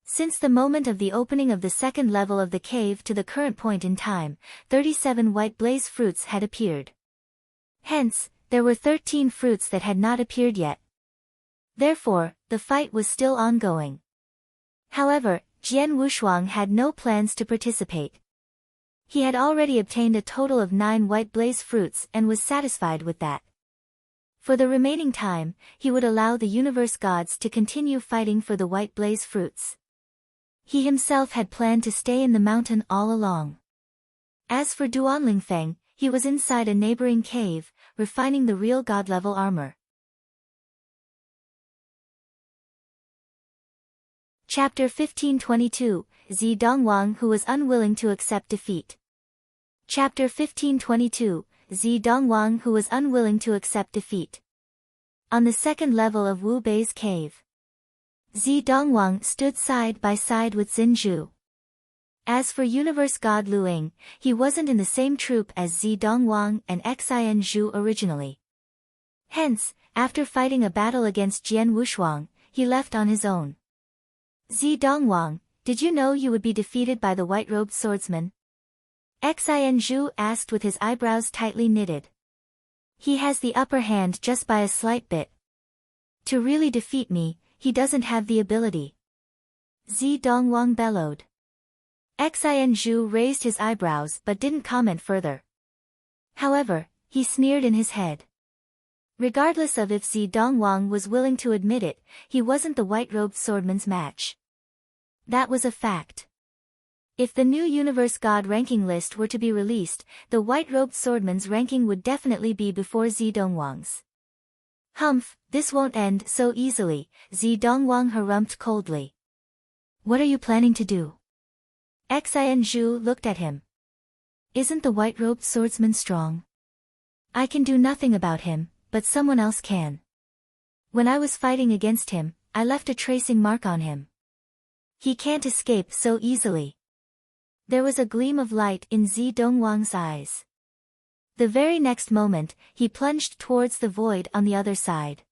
Since the moment of the opening of the 2nd level of the cave to the current point in time, 37 white blaze fruits had appeared. Hence, there were 13 fruits that had not appeared yet. Therefore, the fight was still ongoing. However, Jian Wushuang had no plans to participate. He had already obtained a total of 9 white blaze fruits and was satisfied with that. For the remaining time, he would allow the universe gods to continue fighting for the white blaze fruits. He himself had planned to stay in the mountain all along. As for Duanling Feng, he was inside a neighboring cave, refining the real god-level armor. Chapter 1522, Zi Dongwang who was unwilling to accept defeat. Chapter 1522, Zi Dongwang who was unwilling to accept defeat. On the second level of Wu Bei's cave, Zi Dongwang stood side by side with Xin Zhu. As for universe god Luing, he wasn't in the same troop as Zi Dongwang and Xian Zhu originally. Hence, after fighting a battle against Jian Wushuang, he left on his own. Zi Dongwang, did you know you would be defeated by the white-robed swordsman? Xian Zhu asked with his eyebrows tightly knitted. He has the upper hand just by a slight bit. To really defeat me, he doesn't have the ability. Zi Dongwang bellowed. Xian Zhu raised his eyebrows but didn't comment further. However, he sneered in his head. Regardless of if Zi Dongwang was willing to admit it, he wasn't the white-robed swordman's match. That was a fact. If the new universe god ranking list were to be released, the white-robed swordman's ranking would definitely be before Zi Dongwang's. Humph, this won't end so easily, Zi Dongwang harumphed coldly. What are you planning to do? Xian Zhu looked at him. Isn't the white-robed swordsman strong? I can do nothing about him, but someone else can. When I was fighting against him, I left a tracing mark on him. He can't escape so easily. There was a gleam of light in Zi Dongwang's eyes. The very next moment, he plunged towards the void on the other side.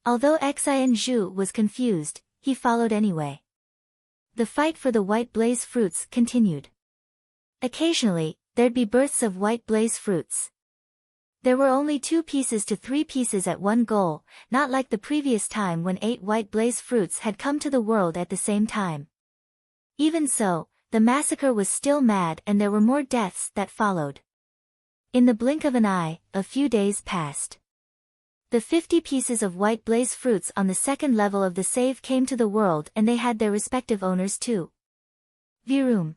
Although Xian Zhu was confused, he followed anyway. The fight for the white blaze fruits continued. Occasionally, there'd be bursts of white blaze fruits. There were only 2 pieces to 3 pieces at one goal, not like the previous time when 8 white blaze fruits had come to the world at the same time. Even so, the massacre was still mad and there were more deaths that followed. In the blink of an eye, a few days passed. The 50 pieces of white blaze fruits on the second level of the save came to the world and they had their respective owners too. Virum.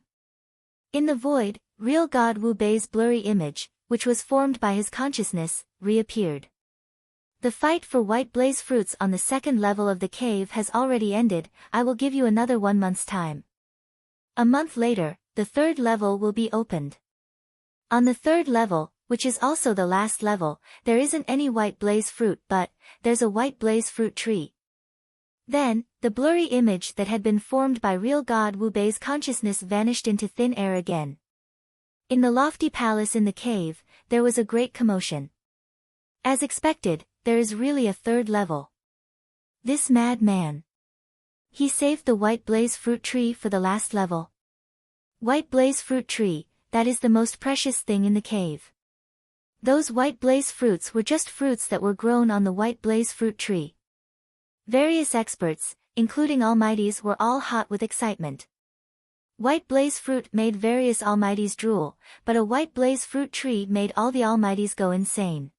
In the void, real god Wu Bei's blurry image, which was formed by his consciousness, reappeared. The fight for white blaze fruits on the second level of the cave has already ended, I will give you another 1 month's time. A month later, the third level will be opened. On the third level, which is also the last level, there isn't any white blaze fruit but, there's a white blaze fruit tree. Then, the blurry image that had been formed by real god Wu Bei's consciousness vanished into thin air again. In the lofty palace in the cave, there was a great commotion. As expected, there is really a third level. This mad man. He saved the white blaze fruit tree for the last level. White blaze fruit tree, that is the most precious thing in the cave. Those white blaze fruits were just fruits that were grown on the white blaze fruit tree. Various experts, including almighties, were all hot with excitement. White blaze fruit made various almighties drool, but a white blaze fruit tree made all the almighties go insane.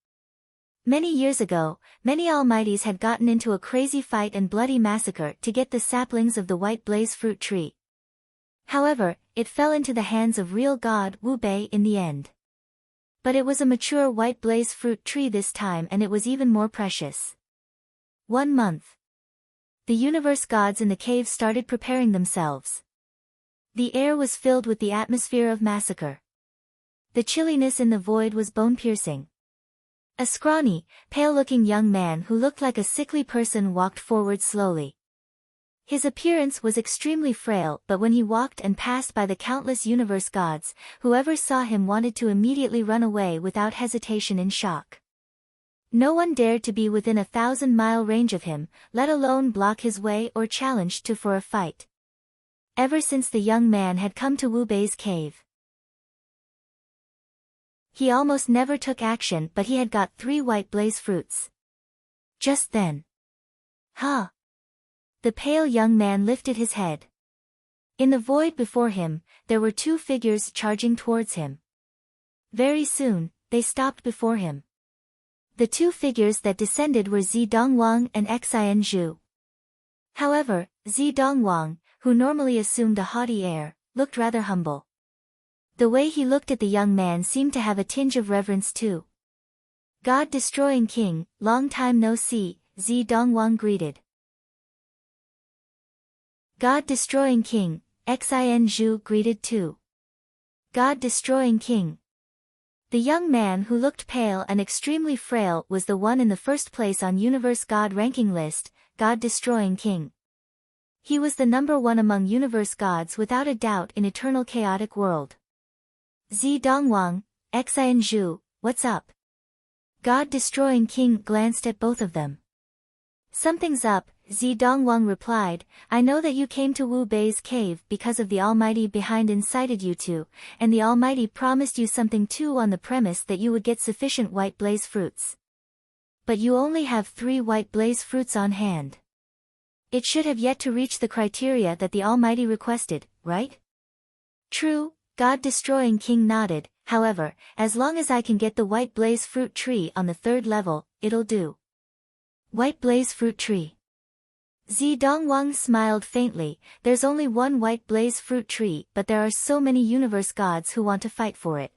Many years ago, many almighties had gotten into a crazy fight and bloody massacre to get the saplings of the white blaze fruit tree. However, it fell into the hands of real god Wu Bei in the end. But it was a mature white blaze fruit tree this time and it was even more precious. 1 month. The universe gods in the cave started preparing themselves. The air was filled with the atmosphere of massacre. The chilliness in the void was bone-piercing. A scrawny, pale-looking young man who looked like a sickly person walked forward slowly. His appearance was extremely frail, but when he walked and passed by the countless universe gods, whoever saw him wanted to immediately run away without hesitation in shock. No one dared to be within a 1,000-mile range of him, let alone block his way or challenge for a fight. Ever since the young man had come to Wu Bei's cave, he almost never took action, but he had got 3 white blaze fruits. Just then. Huh! The pale young man lifted his head. In the void before him, there were two figures charging towards him. Very soon, they stopped before him. The two figures that descended were Zidongwang and Xin Zhu. However, Zidongwang, who normally assumed a haughty air, looked rather humble. The way he looked at the young man seemed to have a tinge of reverence too. God-destroying king, long time no see, Zidongwang greeted. God-destroying king, Xin Zhu greeted too. God-destroying king. The young man who looked pale and extremely frail was the one in the first place on Universe God ranking list, God-destroying king. He was the number one among universe gods without a doubt in eternal chaotic world. Zidongwang, Xin Zhu, what's up? God-destroying king glanced at both of them. Something's up, Zidongwang replied. I know that you came to Wu Bei's cave because of the Almighty behind incited you to, and the Almighty promised you something too on the premise that you would get sufficient white blaze fruits. But you only have 3 white blaze fruits on hand. It should have yet to reach the criteria that the Almighty requested, right? True, God-destroying king nodded. However, as long as I can get the white blaze fruit tree on the 3rd level, it'll do. White blaze fruit tree. Zidongwang smiled faintly. There's only one white blaze fruit tree, but there are so many universe gods who want to fight for it.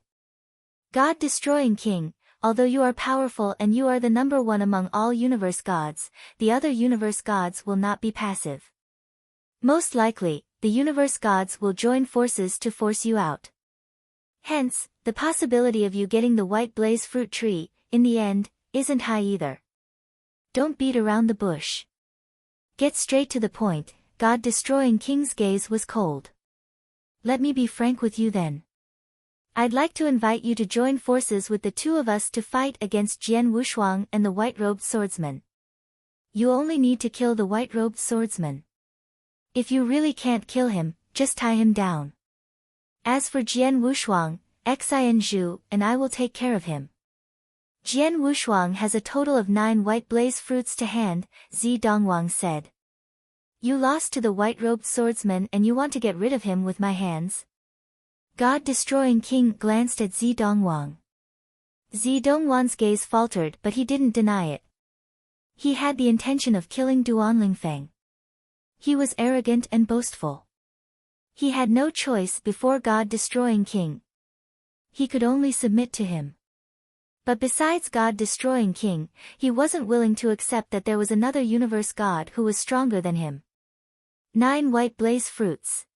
God-destroying king, although you are powerful and you are the number one among all universe gods, the other universe gods will not be passive. Most likely, the universe gods will join forces to force you out. Hence, the possibility of you getting the white blaze fruit tree, in the end, isn't high either. Don't beat around the bush. Get straight to the point. God-destroying king's gaze was cold. Let me be frank with you then. I'd like to invite you to join forces with the two of us to fight against Jian Wushuang and the white-robed swordsman. You only need to kill the white-robed swordsman. If you really can't kill him, just tie him down. As for Jian Wushuang, Xin Zhu and I will take care of him. Jian Wushuang has a total of 9 white blaze fruits to hand, Zidongwang said. You lost to the white-robed swordsman and you want to get rid of him with my hands? God-destroying king glanced at Zidongwang. Zidongwang's gaze faltered but he didn't deny it. He had the intention of killing Duanlingfeng. He was arrogant and boastful. He had no choice before God-destroying king. He could only submit to him. But besides God-destroying king, he wasn't willing to accept that there was another universe god who was stronger than him. 9 white blaze fruits.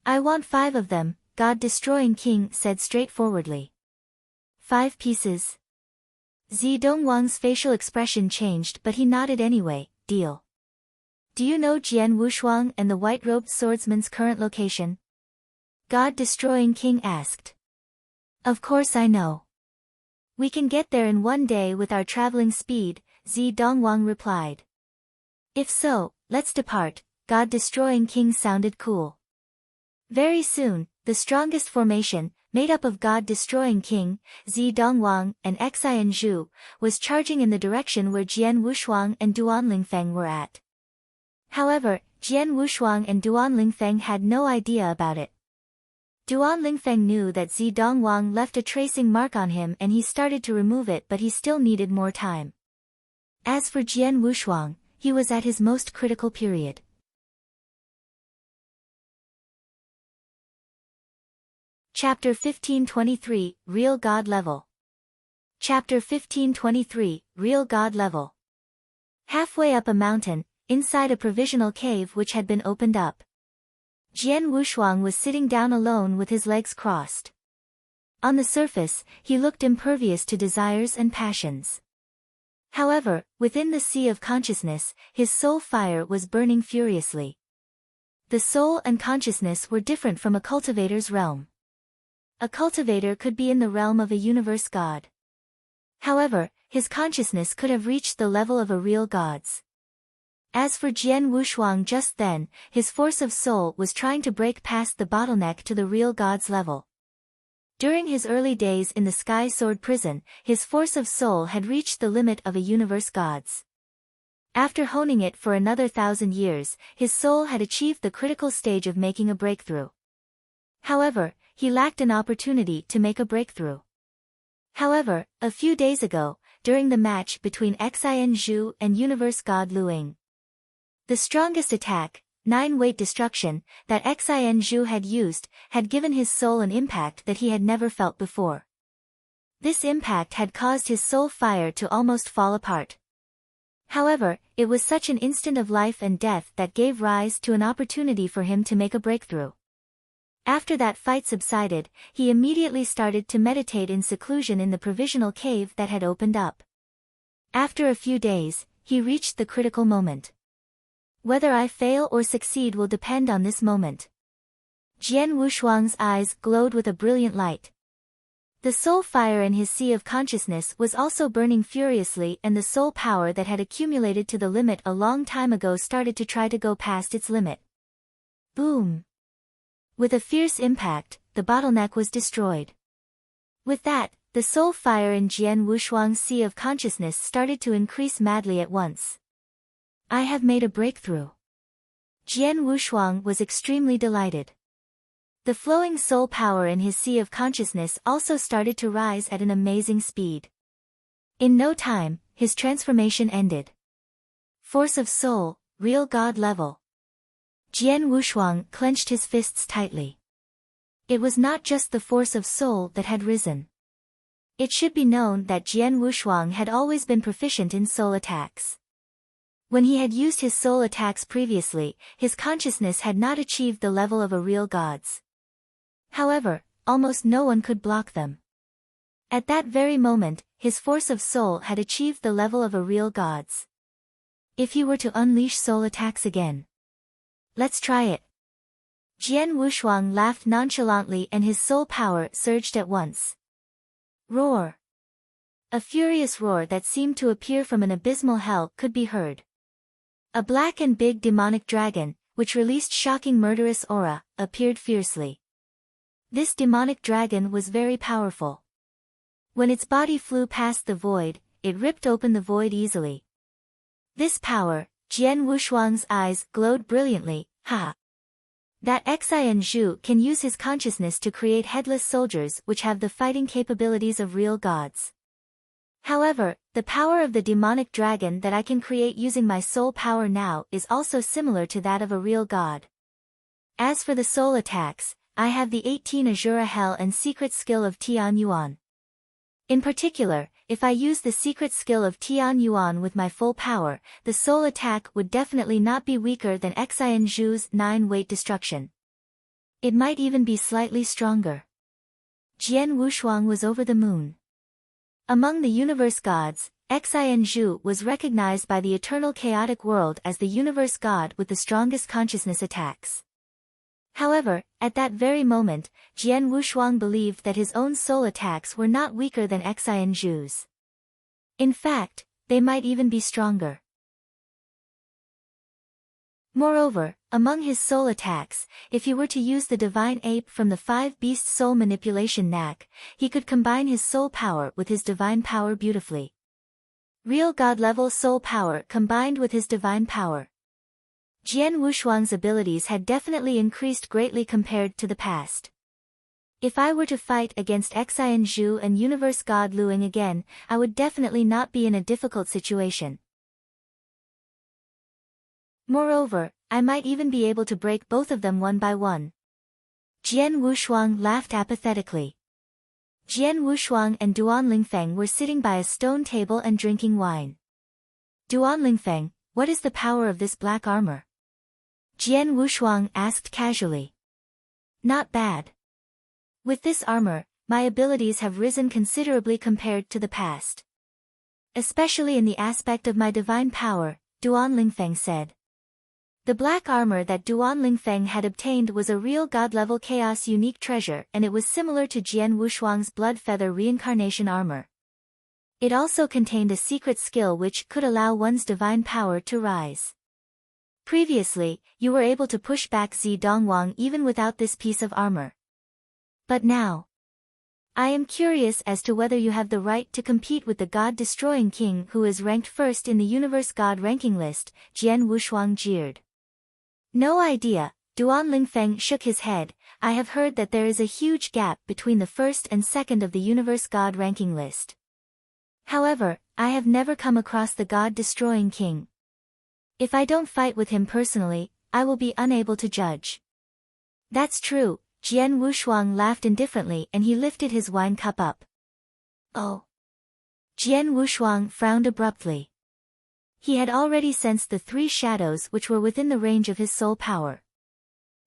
I want 5 of them, God-destroying king said straightforwardly. 5 pieces. Zidongwang's facial expression changed but he nodded anyway, deal. Do you know Jian Wushuang and the white-robed swordsman's current location? God-destroying king asked. Of course I know. We can get there in 1 day with our traveling speed, Zidongwang replied. If so, let's depart, God-destroying king sounded cool. Very soon, the strongest formation, made up of God-destroying king, Zidongwang and Xin Zhu, was charging in the direction where Jian Wushuang and Duanlingfeng were at. However, Jian Wushuang and Duanlingfeng had no idea about it. Duanlingfeng knew that Zidongwang left a tracing mark on him and he started to remove it but he still needed more time. As for Jian Wushuang, he was at his most critical period. Chapter 1523, Real God Level. Chapter 1523, Real God Level. Halfway up a mountain, inside a provisional cave which had been opened up, Jian Wushuang was sitting down alone with his legs crossed. On the surface, he looked impervious to desires and passions. However, within the sea of consciousness, his soul fire was burning furiously. The soul and consciousness were different from a cultivator's realm. A cultivator could be in the realm of a universe god. However, his consciousness could have reached the level of a real god's. As for Jian Wushuang just then, his force of soul was trying to break past the bottleneck to the real god's level. During his early days in the Sky Sword prison, his force of soul had reached the limit of a universe god's. After honing it for another 1,000 years, his soul had achieved the critical stage of making a breakthrough. However, he lacked an opportunity to make a breakthrough. However, a few days ago, during the match between Xin Zhu and Universe God Luing, the strongest attack, 9-weight destruction, that Xin Zhu had used, had given his soul an impact that he had never felt before. This impact had caused his soul fire to almost fall apart. However, it was such an instant of life and death that gave rise to an opportunity for him to make a breakthrough. After that fight subsided, he immediately started to meditate in seclusion in the provisional cave that had opened up. After a few days, he reached the critical moment. Whether I fail or succeed will depend on this moment. Jian Wushuang's eyes glowed with a brilliant light. The soul fire in his sea of consciousness was also burning furiously, and the soul power that had accumulated to the limit a long time ago started to try to go past its limit. Boom! With a fierce impact, the bottleneck was destroyed. With that, the soul fire in Jian Wushuang's sea of consciousness started to increase madly at once. I have made a breakthrough. Jian Wushuang was extremely delighted. The flowing soul power in his sea of consciousness also started to rise at an amazing speed. In no time, his transformation ended. Force of soul, real God level. Jian Wushuang clenched his fists tightly. It was not just the force of soul that had risen. It should be known that Jian Wushuang had always been proficient in soul attacks. When he had used his soul attacks previously, his consciousness had not achieved the level of a real god's. However, almost no one could block them. At that very moment, his force of soul had achieved the level of a real god's. If he were to unleash soul attacks again. Let's try it. Jian Wushuang laughed nonchalantly and his soul power surged at once. Roar! A furious roar that seemed to appear from an abysmal hell could be heard. A black and big demonic dragon, which released shocking murderous aura, appeared fiercely. This demonic dragon was very powerful. When its body flew past the void, it ripped open the void easily. This power, Jian Wushuang's eyes glowed brilliantly. Ha! That Xin Zhu can use his consciousness to create headless soldiers which have the fighting capabilities of real gods. However, the power of the demonic dragon that I can create using my soul power now is also similar to that of a real god. As for the soul attacks, I have the 18 Azura Hell and secret skill of Tian Yuan. In particular, if I use the secret skill of Tian Yuan with my full power, the soul attack would definitely not be weaker than Xin Zhu's 9-weight destruction. It might even be slightly stronger. Jian Wushuang was over the moon. Among the universe gods, Xin Zhu was recognized by the eternal chaotic world as the universe god with the strongest consciousness attacks. However, at that very moment, Jian Wushuang believed that his own soul attacks were not weaker than Xin Zhu's. In fact, they might even be stronger. Moreover, among his soul attacks, if he were to use the divine ape from the 5-beast soul manipulation knack, he could combine his soul power with his divine power beautifully. Real god-level soul power combined with his divine power. Jian Wushuang's abilities had definitely increased greatly compared to the past. If I were to fight against Xin Zhu and Universe God Luing again, I would definitely not be in a difficult situation. Moreover, I might even be able to break both of them one by one. Jian Wushuang laughed apathetically. Jian Wushuang and Duan Lingfeng were sitting by a stone table and drinking wine. Duan Lingfeng, what is the power of this black armor? Jian Wushuang asked casually. Not bad. With this armor, my abilities have risen considerably compared to the past. Especially in the aspect of my divine power, Duan Lingfeng said. The black armor that Duan Lingfeng had obtained was a real god-level chaos unique treasure and it was similar to Jian Wushuang's blood feather reincarnation armor. It also contained a secret skill which could allow one's divine power to rise. Previously, you were able to push back Zi Dongwang even without this piece of armor. But now, I am curious as to whether you have the right to compete with the God-destroying king who is ranked first in the universe god ranking list, Jian Wushuang jeered. No idea, Duan Lingfeng shook his head. I have heard that there is a huge gap between the first and second of the universe god ranking list. However, I have never come across the god-destroying king. If I don't fight with him personally, I will be unable to judge. That's true, Jian Wushuang laughed indifferently and he lifted his wine cup up. Oh. Jian Wushuang frowned abruptly. He had already sensed the three shadows which were within the range of his soul power.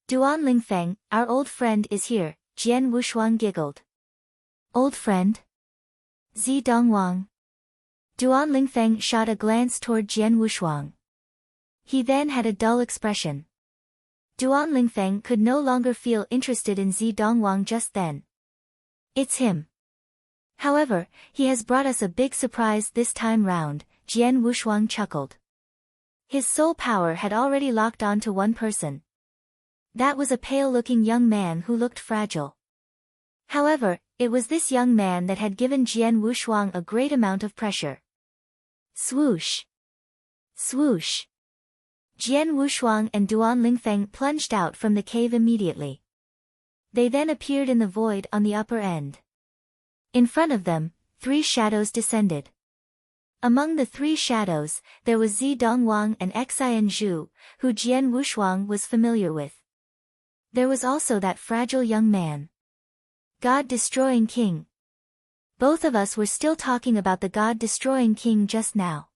Duan Lingfeng, our old friend is here, Jian Wushuang giggled. Old friend? Zi Dongwang. Duan Lingfeng shot a glance toward Jian Wushuang. He then had a dull expression. Duan Lingfeng could no longer feel interested in Zi Dongwang just then. It's him. However, he has brought us a big surprise this time round, Jian Wushuang chuckled. His soul power had already locked on to one person. That was a pale-looking young man who looked fragile. However, it was this young man that had given Jian Wushuang a great amount of pressure. Swoosh! Swoosh! Jian Wushuang and Duan Lingfeng plunged out from the cave immediately. They then appeared in the void on the upper end. In front of them, three shadows descended. Among the three shadows, there was Zi Dongwang and Xian Zhu, who Jian Wushuang was familiar with. There was also that fragile young man. God-destroying king. Both of us were still talking about the God-destroying king just now.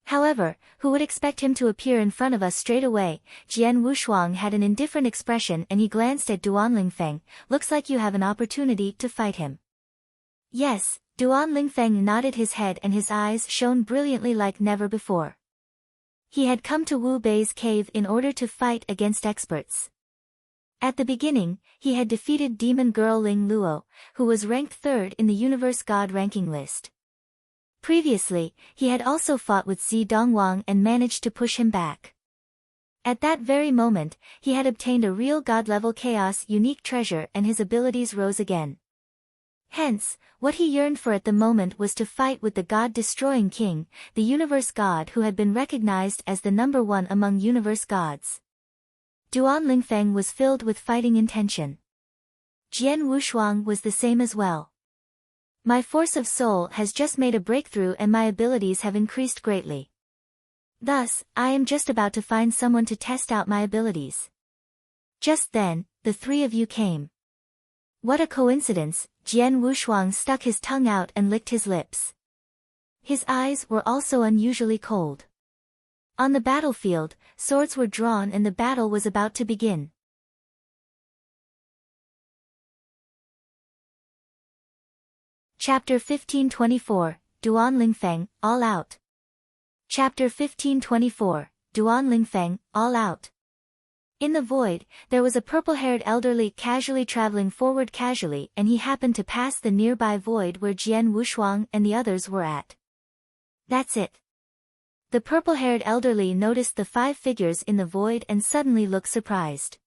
However, who would expect him to appear in front of us straight away? Jian Wushuang had an indifferent expression and he glanced at Duan Lingfeng. Looks like you have an opportunity to fight him. Yes, Duan Lingfeng nodded his head and his eyes shone brilliantly like never before. He had come to Wu Bei's cave in order to fight against experts. At the beginning, he had defeated demon girl Ling Luo, who was ranked third in the universe god ranking list. Previously, he had also fought with Zi Dongwang and managed to push him back. At that very moment, he had obtained a real god-level chaos unique treasure and his abilities rose again. Hence, what he yearned for at the moment was to fight with the god-destroying king, the universe god who had been recognized as the number one among universe gods. Duan Lingfeng was filled with fighting intention. Jian Wushuang was the same as well. My force of soul has just made a breakthrough and my abilities have increased greatly. Thus, I am just about to find someone to test out my abilities. Just then, the three of you came. What a coincidence, Jian Wushuang stuck his tongue out and licked his lips. His eyes were also unusually cold. On the battlefield, swords were drawn and the battle was about to begin. Chapter 1524, Duan Lingfeng, All Out. Chapter 1524, Duan Lingfeng, All Out. In the void, there was a purple-haired elderly casually traveling forward casually and he happened to pass the nearby void where Jian Wushuang and the others were at. That's it. The purple-haired elderly noticed the five figures in the void and suddenly looked surprised.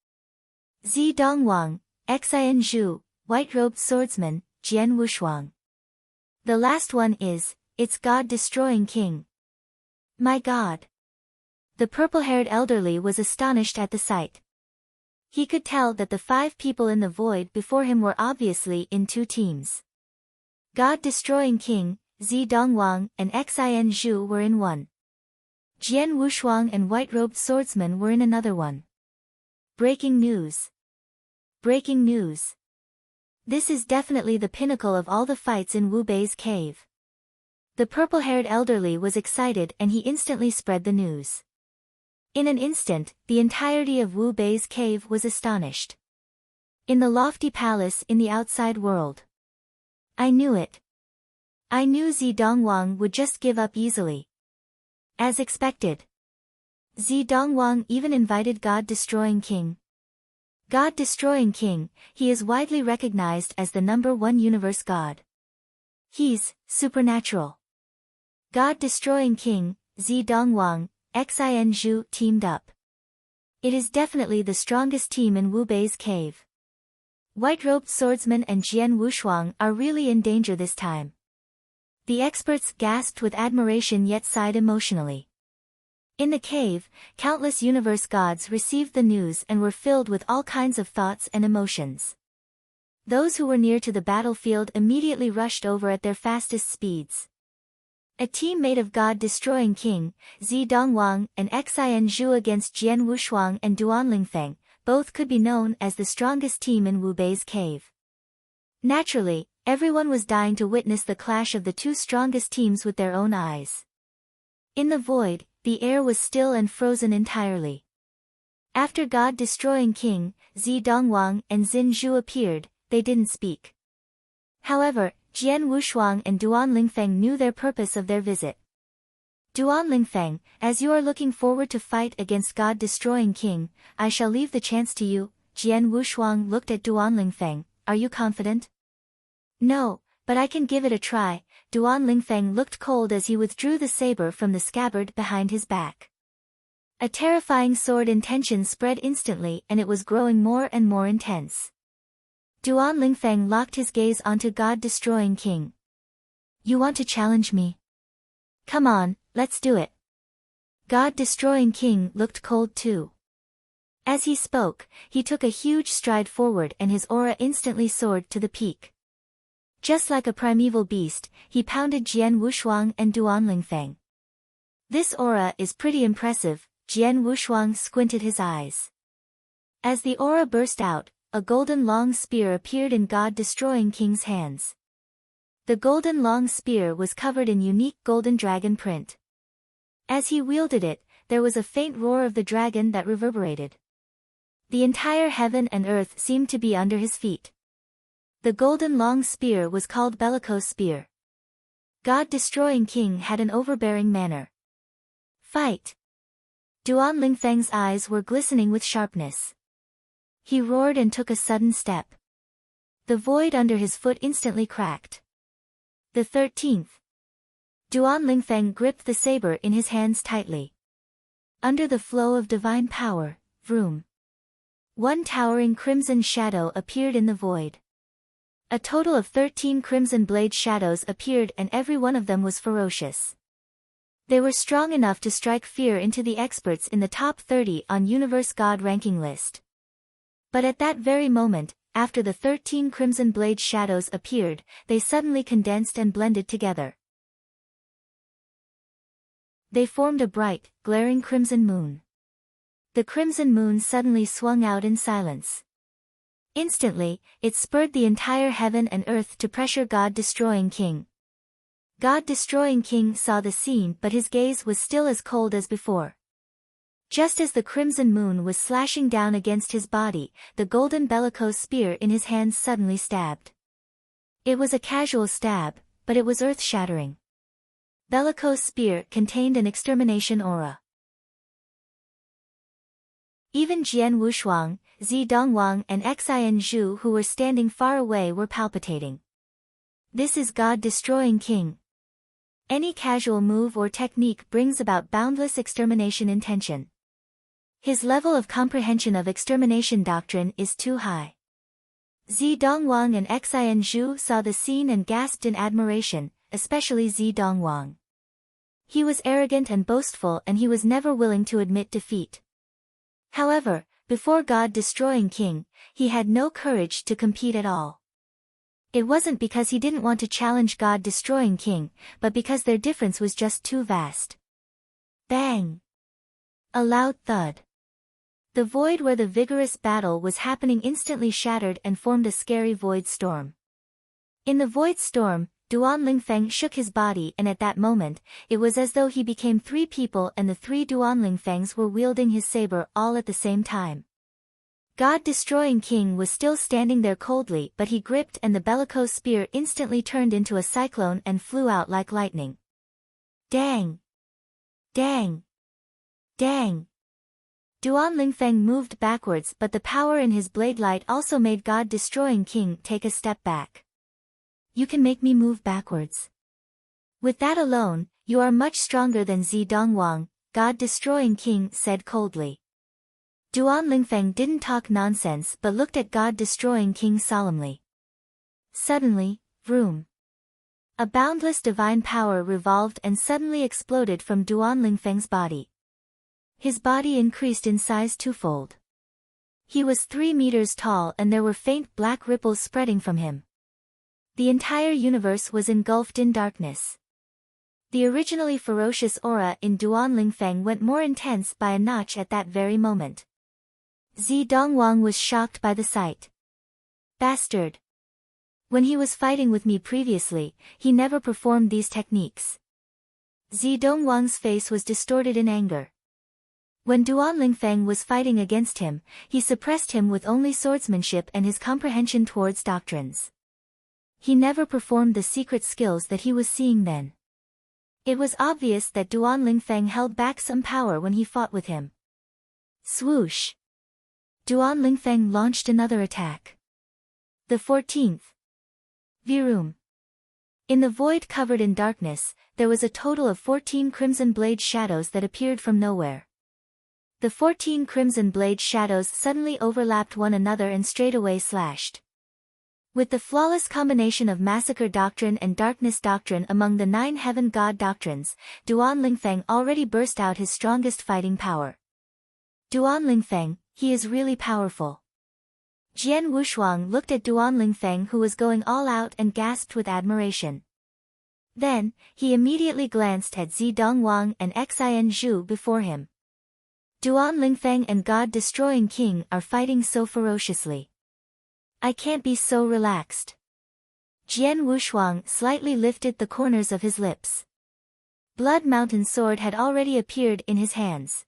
Zi Dongwang, Xian Zhu, white-robed swordsman, Jian Wushuang. The last one is, it's God-destroying king. My God. The purple-haired elderly was astonished at the sight. He could tell that the five people in the void before him were obviously in two teams. God-destroying king, Zi Dongwang and Xian Zhu were in one. Jian Wushuang and white-robed swordsman were in another one. Breaking news. Breaking news. This is definitely the pinnacle of all the fights in Wu Bei's cave. The purple-haired elderly was excited and he instantly spread the news. In an instant, the entirety of Wu Bei's cave was astonished. In the lofty palace in the outside world. I knew it. I knew Zi Dongwang would just give up easily. As expected. Zi Dongwang even invited God-destroying king. God-destroying king, he is widely recognized as the number one universe god. He's supernatural. God-destroying king, Zi Dongwang, Xian Zhu teamed up. It is definitely the strongest team in Wu Bei's cave. White-robed swordsman and Jian Wushuang are really in danger this time. The experts gasped with admiration yet sighed emotionally. In the cave, countless universe gods received the news and were filled with all kinds of thoughts and emotions. Those who were near to the battlefield immediately rushed over at their fastest speeds. A team made of God-destroying King, Zi Dongwang and Xian Zhu against Jian Wushuang and Duan Lingfeng, both could be known as the strongest team in Wu Bei's cave. Naturally, everyone was dying to witness the clash of the two strongest teams with their own eyes. In the void, the air was still and frozen entirely. After God-destroying King, Zi Dongwang and Xin Zhu appeared, they didn't speak. However, Jian Wushuang and Duan Lingfeng knew their purpose of their visit. Duan Lingfeng, as you are looking forward to fight against God-destroying King, I shall leave the chance to you. Jian Wushuang looked at Duan Lingfeng, are you confident? No, but I can give it a try. Duan Lingfeng looked cold as he withdrew the saber from the scabbard behind his back. A terrifying sword intention spread instantly and it was growing more and more intense. Duan Lingfeng locked his gaze onto God-destroying King. You want to challenge me? Come on, let's do it. God-destroying King looked cold too. As he spoke, he took a huge stride forward and his aura instantly soared to the peak. Just like a primeval beast, he pounded Jian Wushuang and Duan Lingfeng. This aura is pretty impressive. Jian Wushuang squinted his eyes. As the aura burst out, a golden long spear appeared in God-destroying King's hands. The golden long spear was covered in unique golden dragon print. As he wielded it, there was a faint roar of the dragon that reverberated. The entire heaven and earth seemed to be under his feet. The golden long spear was called Bellicose Spear. God-destroying King had an overbearing manner. Fight! Duan Lingfeng's eyes were glistening with sharpness. He roared and took a sudden step. The void under his foot instantly cracked. The 13th. Duan Lingfeng gripped the saber in his hands tightly. Under the flow of divine power, vroom. One towering crimson shadow appeared in the void. A total of 13 crimson blade shadows appeared and every one of them was ferocious. They were strong enough to strike fear into the experts in the top 30 on Universe God ranking list. But at that very moment, after the 13 crimson blade shadows appeared, they suddenly condensed and blended together. They formed a bright, glaring crimson moon. The crimson moon suddenly swung out in silence. Instantly, it spurred the entire heaven and earth to pressure God-destroying King. God-destroying King saw the scene but his gaze was still as cold as before. Just as the crimson moon was slashing down against his body, the golden bellicose spear in his hands suddenly stabbed. It was a casual stab, but it was earth-shattering. Bellicose spear contained an extermination aura. Even Jian Wushuang, Zi Dongwang and Xian Zhu who were standing far away were palpitating. This is God-destroying King. Any casual move or technique brings about boundless extermination intention. His level of comprehension of extermination doctrine is too high. Zi Dongwang and Xian Zhu saw the scene and gasped in admiration, especially Zi Dongwang. He was arrogant and boastful and he was never willing to admit defeat. However, before God-destroying King, he had no courage to compete at all. It wasn't because he didn't want to challenge God-destroying King, but because their difference was just too vast. Bang! A loud thud. The void where the vigorous battle was happening instantly shattered and formed a scary void storm. In the void storm, Duan Lingfeng shook his body and at that moment, it was as though he became three people and the three Duan Lingfengs were wielding his saber all at the same time. God-destroying King was still standing there coldly but he gripped and the bellicose spear instantly turned into a cyclone and flew out like lightning. Dang! Dang! Dang! Duan Lingfeng moved backwards but the power in his blade light also made God-destroying King take a step back. You can make me move backwards. With that alone, you are much stronger than Zi Dongwang, God-destroying King said coldly. Duan Lingfeng didn't talk nonsense but looked at God-destroying king solemnly. Suddenly, vroom. A boundless divine power revolved and suddenly exploded from Duan Lingfeng's body. His body increased in size twofold. He was 3 meters tall and there were faint black ripples spreading from him. The entire universe was engulfed in darkness. The originally ferocious aura in Duan Lingfeng went more intense by a notch at that very moment. Zi Dongwang was shocked by the sight. Bastard! When he was fighting with me previously, he never performed these techniques. Zi Dongwang's face was distorted in anger. When Duan Lingfeng was fighting against him, he suppressed him with only swordsmanship and his comprehension towards doctrines. He never performed the secret skills that he was seeing then. It was obvious that Duan Lingfeng held back some power when he fought with him. Swoosh! Duan Lingfeng launched another attack. The 14th. Virum. In the void covered in darkness, there was a total of 14 crimson blade shadows that appeared from nowhere. The 14 crimson blade shadows suddenly overlapped one another and straightaway slashed. With the flawless combination of massacre doctrine and darkness doctrine among the 9 heaven god doctrines, Duan Lingfeng already burst out his strongest fighting power. Duan Lingfeng, he is really powerful. Jian Wushuang looked at Duan Lingfeng who was going all out and gasped with admiration. Then, he immediately glanced at Zi Dongwang and Xin Zhu before him. Duan Lingfeng and God-destroying king are fighting so ferociously. I can't be so relaxed. Jian Wushuang slightly lifted the corners of his lips. Blood Mountain sword had already appeared in his hands.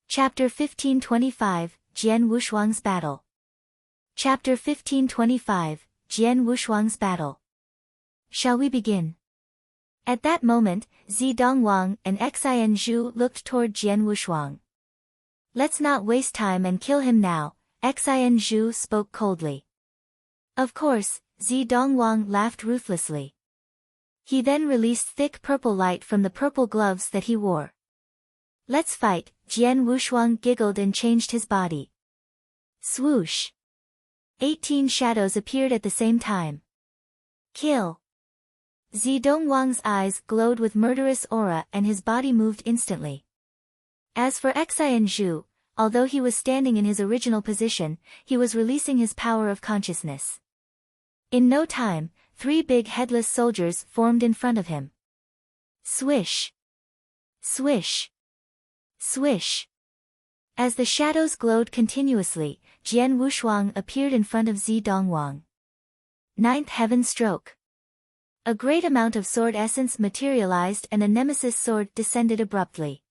Chapter 1525, Jian Wushuang's Battle. Chapter 1525, Jian Wushuang's Battle. Shall we begin? At that moment, Zi Dongwang and Xin Zhu looked toward Jian Wushuang. Let's not waste time and kill him now, Xin Zhu spoke coldly. Of course, Zi Dongwang laughed ruthlessly. He then released thick purple light from the purple gloves that he wore. Let's fight, Jian Wushuang giggled and changed his body. Swoosh! 18 shadows appeared at the same time. Kill! Zi Dongwang's eyes glowed with murderous aura and his body moved instantly. As for Xin Zhu, although he was standing in his original position, he was releasing his power of consciousness. In no time, 3 big headless soldiers formed in front of him. Swish! Swish! Swish! As the shadows glowed continuously, Jian Wushuang appeared in front of Zi Dongwang. 9th Heaven Stroke. A great amount of sword essence materialized and a nemesis sword descended abruptly.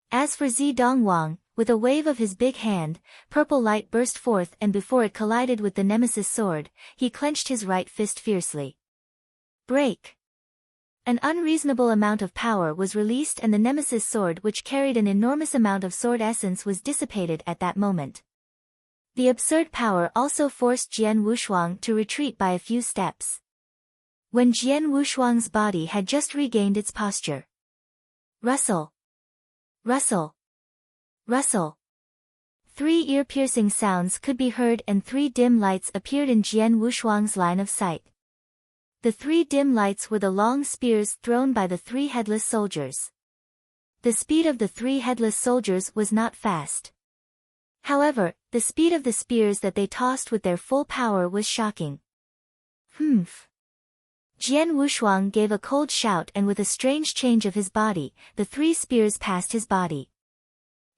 As for Zi Dongwang, with a wave of his big hand, purple light burst forth and before it collided with the nemesis sword, he clenched his right fist fiercely. Break! An unreasonable amount of power was released and the nemesis sword which carried an enormous amount of sword essence was dissipated at that moment. The absurd power also forced Jian Wushuang to retreat by a few steps. When Jian Wushuang's body had just regained its posture. Rustle! Rustle! Rustle! 3 ear-piercing sounds could be heard and 3 dim lights appeared in Jian Wushuang's line of sight. The 3 dim lights were the long spears thrown by the 3 headless soldiers. The speed of the 3 headless soldiers was not fast. However, the speed of the spears that they tossed with their full power was shocking. Humph! Jian Wushuang gave a cold shout and with a strange change of his body, the 3 spears passed his body.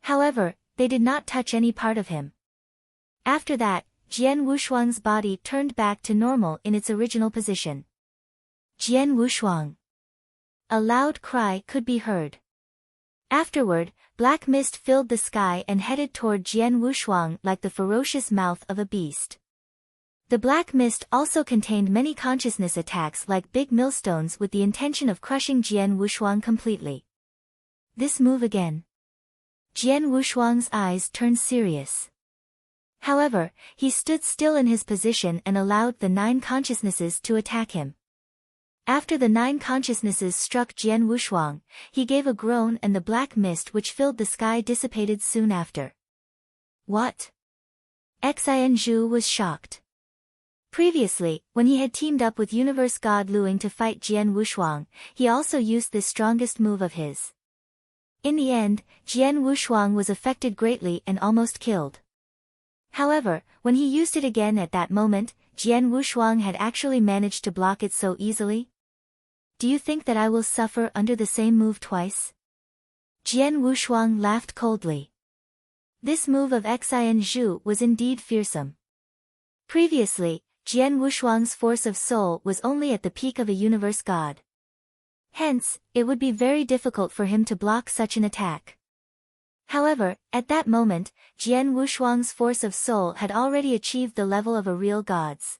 However, they did not touch any part of him. After that, Jian Wushuang's body turned back to normal in its original position. Jian Wushuang! A loud cry could be heard. Afterward, black mist filled the sky and headed toward Jian Wushuang like the ferocious mouth of a beast. The black mist also contained many consciousness attacks like big millstones with the intention of crushing Jian Wushuang completely. This move again. Jian Wushuang's eyes turned serious. However, he stood still in his position and allowed the 9 consciousnesses to attack him. After the 9 consciousnesses struck Jian Wushuang, he gave a groan and the black mist which filled the sky dissipated soon after. What? Xian Zhu was shocked. Previously, when he had teamed up with Universe God Luing to fight Jian Wushuang, he also used this strongest move of his. In the end, Jian Wushuang was affected greatly and almost killed. However, when he used it again at that moment, Jian Wushuang had actually managed to block it so easily. Do you think that I will suffer under the same move twice? Jian Wushuang laughed coldly. This move of Xian Zhu was indeed fearsome. Previously, Jian Wushuang's force of soul was only at the peak of a universe god. Hence, it would be very difficult for him to block such an attack. However, at that moment, Jian Wushuang's force of soul had already achieved the level of a real god's.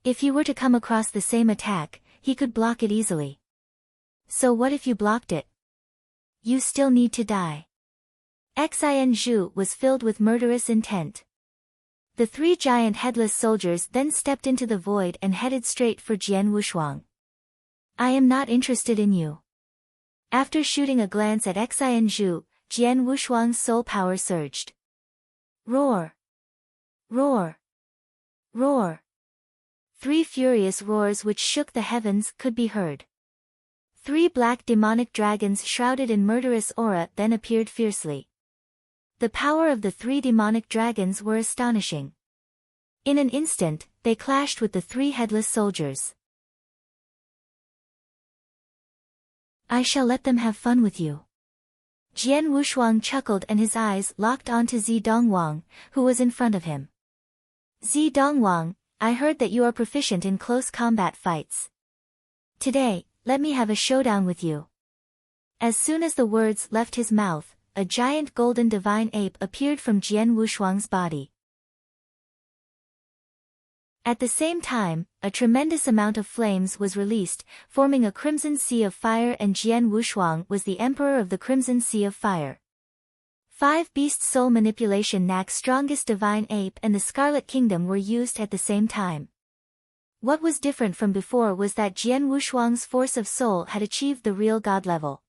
If he were to come across the same attack, he could block it easily. So what if you blocked it? You still need to die. Xian Zhu was filled with murderous intent. The 3 giant headless soldiers then stepped into the void and headed straight for Jian Wushuang. I am not interested in you. After shooting a glance at Xian Zhu, Jian Wushuang's soul power surged. Roar! Roar! Roar! 3 furious roars which shook the heavens could be heard. 3 black demonic dragons shrouded in murderous aura then appeared fiercely. The power of the 3 demonic dragons were astonishing. In an instant, they clashed with the 3 headless soldiers. I shall let them have fun with you. Jian Wushuang chuckled and his eyes locked onto Zi Dongwang, who was in front of him. Zi Dongwang, I heard that you are proficient in close combat fights. Today, let me have a showdown with you. As soon as the words left his mouth, a giant golden divine ape appeared from Jian Wushuang's body. At the same time, a tremendous amount of flames was released, forming a crimson sea of fire, and Jian Wushuang was the emperor of the crimson sea of fire. 5 beast soul manipulation Nak's strongest divine ape and the Scarlet Kingdom were used at the same time. What was different from before was that Jian Wushuang's force of soul had achieved the real god level.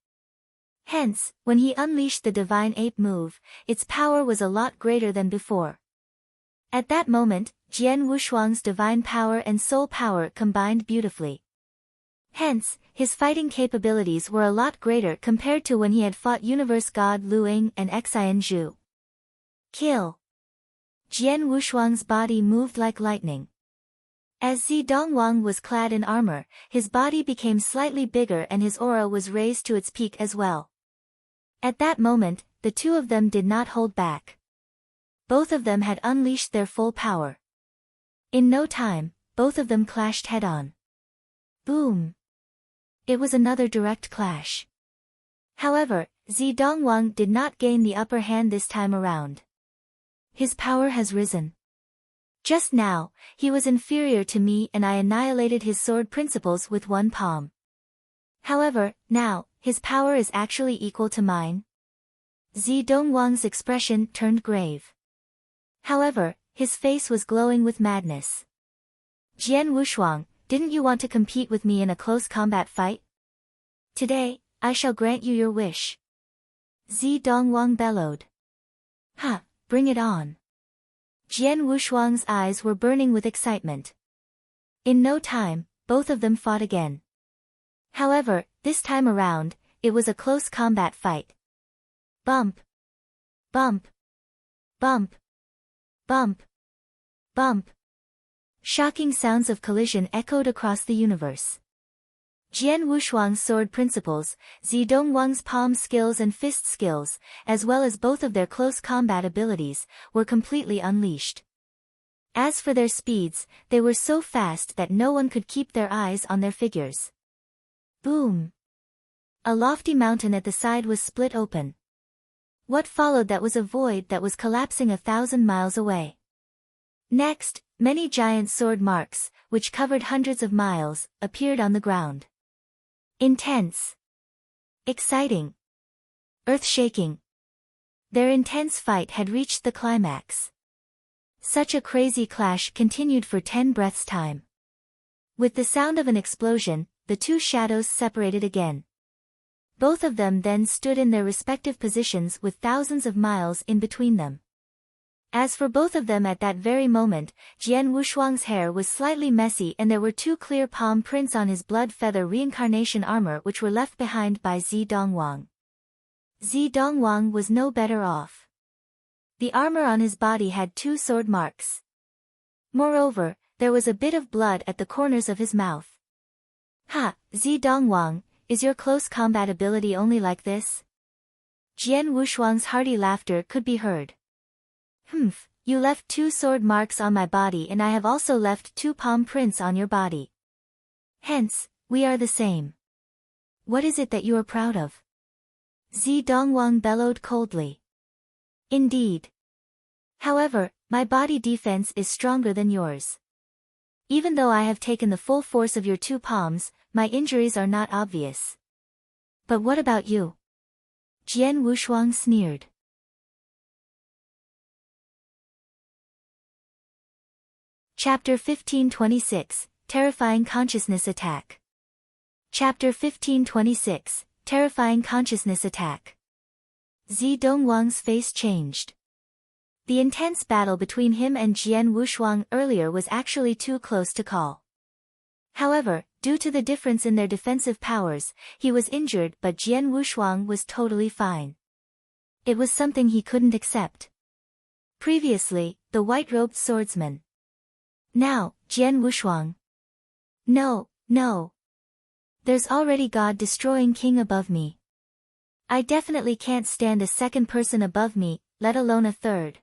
Hence, when he unleashed the divine ape move, its power was a lot greater than before. At that moment, Jian Wushuang's divine power and soul power combined beautifully. Hence, his fighting capabilities were a lot greater compared to when he had fought Universe God Luing and Xian Zhu. Kill! Jian Wushuang's body moved like lightning. As Zi Dongwang was clad in armor, his body became slightly bigger and his aura was raised to its peak as well. At that moment, the 2 of them did not hold back. Both of them had unleashed their full power. In no time, both of them clashed head-on. Boom! It was another direct clash. However, Zi Dongwang did not gain the upper hand this time around. His power has risen. Just now, he was inferior to me and I annihilated his sword principles with 1 palm. However, now, his power is actually equal to mine. Zi Dongwang's expression turned grave. However, his face was glowing with madness. Jian Wushuang, didn't you want to compete with me in a close combat fight? Today, I shall grant you your wish. Zi Dongwang bellowed. Ha, bring it on. Jian Wushuang's eyes were burning with excitement. In no time, both of them fought again. However, this time around, it was a close combat fight. Bump! Bump! Bump! Bump! Bump! Shocking sounds of collision echoed across the universe. Jian Wushuang's sword principles, Zi Dongwang's palm skills and fist skills, as well as both of their close combat abilities, were completely unleashed. As for their speeds, they were so fast that no one could keep their eyes on their figures. Boom! A lofty mountain at the side was split open. What followed that was a void that was collapsing 1,000 miles away. Next, many giant sword marks, which covered hundreds of miles, appeared on the ground. Intense. Exciting. Earth-shaking. Their intense fight had reached the climax. Such a crazy clash continued for 10 breaths' time. With the sound of an explosion, the two shadows separated again. Both of them then stood in their respective positions with thousands of miles in between them. As for both of them at that very moment, Jian Wushuang's hair was slightly messy and there were two clear palm prints on his blood feather reincarnation armor which were left behind by Zi Dongwang. Zi Dongwang was no better off. The armor on his body had two sword marks. Moreover, there was a bit of blood at the corners of his mouth. Ha, Zi Dongwang, is your close combat ability only like this? Jian Wushuang's hearty laughter could be heard. Humph, you left two sword marks on my body and I have also left two palm prints on your body. Hence, we are the same. What is it that you are proud of? Zi Dongwang bellowed coldly. Indeed. However, my body defense is stronger than yours. Even though I have taken the full force of your two palms, my injuries are not obvious. But what about you? Jian Wushuang sneered. Chapter 1526, Terrifying Consciousness Attack. Chapter 1526, Terrifying Consciousness Attack. Zi Dongwang's face changed. The intense battle between him and Jian Wushuang earlier was actually too close to call. However, due to the difference in their defensive powers, he was injured but Jian Wushuang was totally fine. It was something he couldn't accept. Previously, the white-robed swordsman. Now, Jian Wushuang. No, no. There's already God-destroying king above me. I definitely can't stand a second person above me, let alone a third.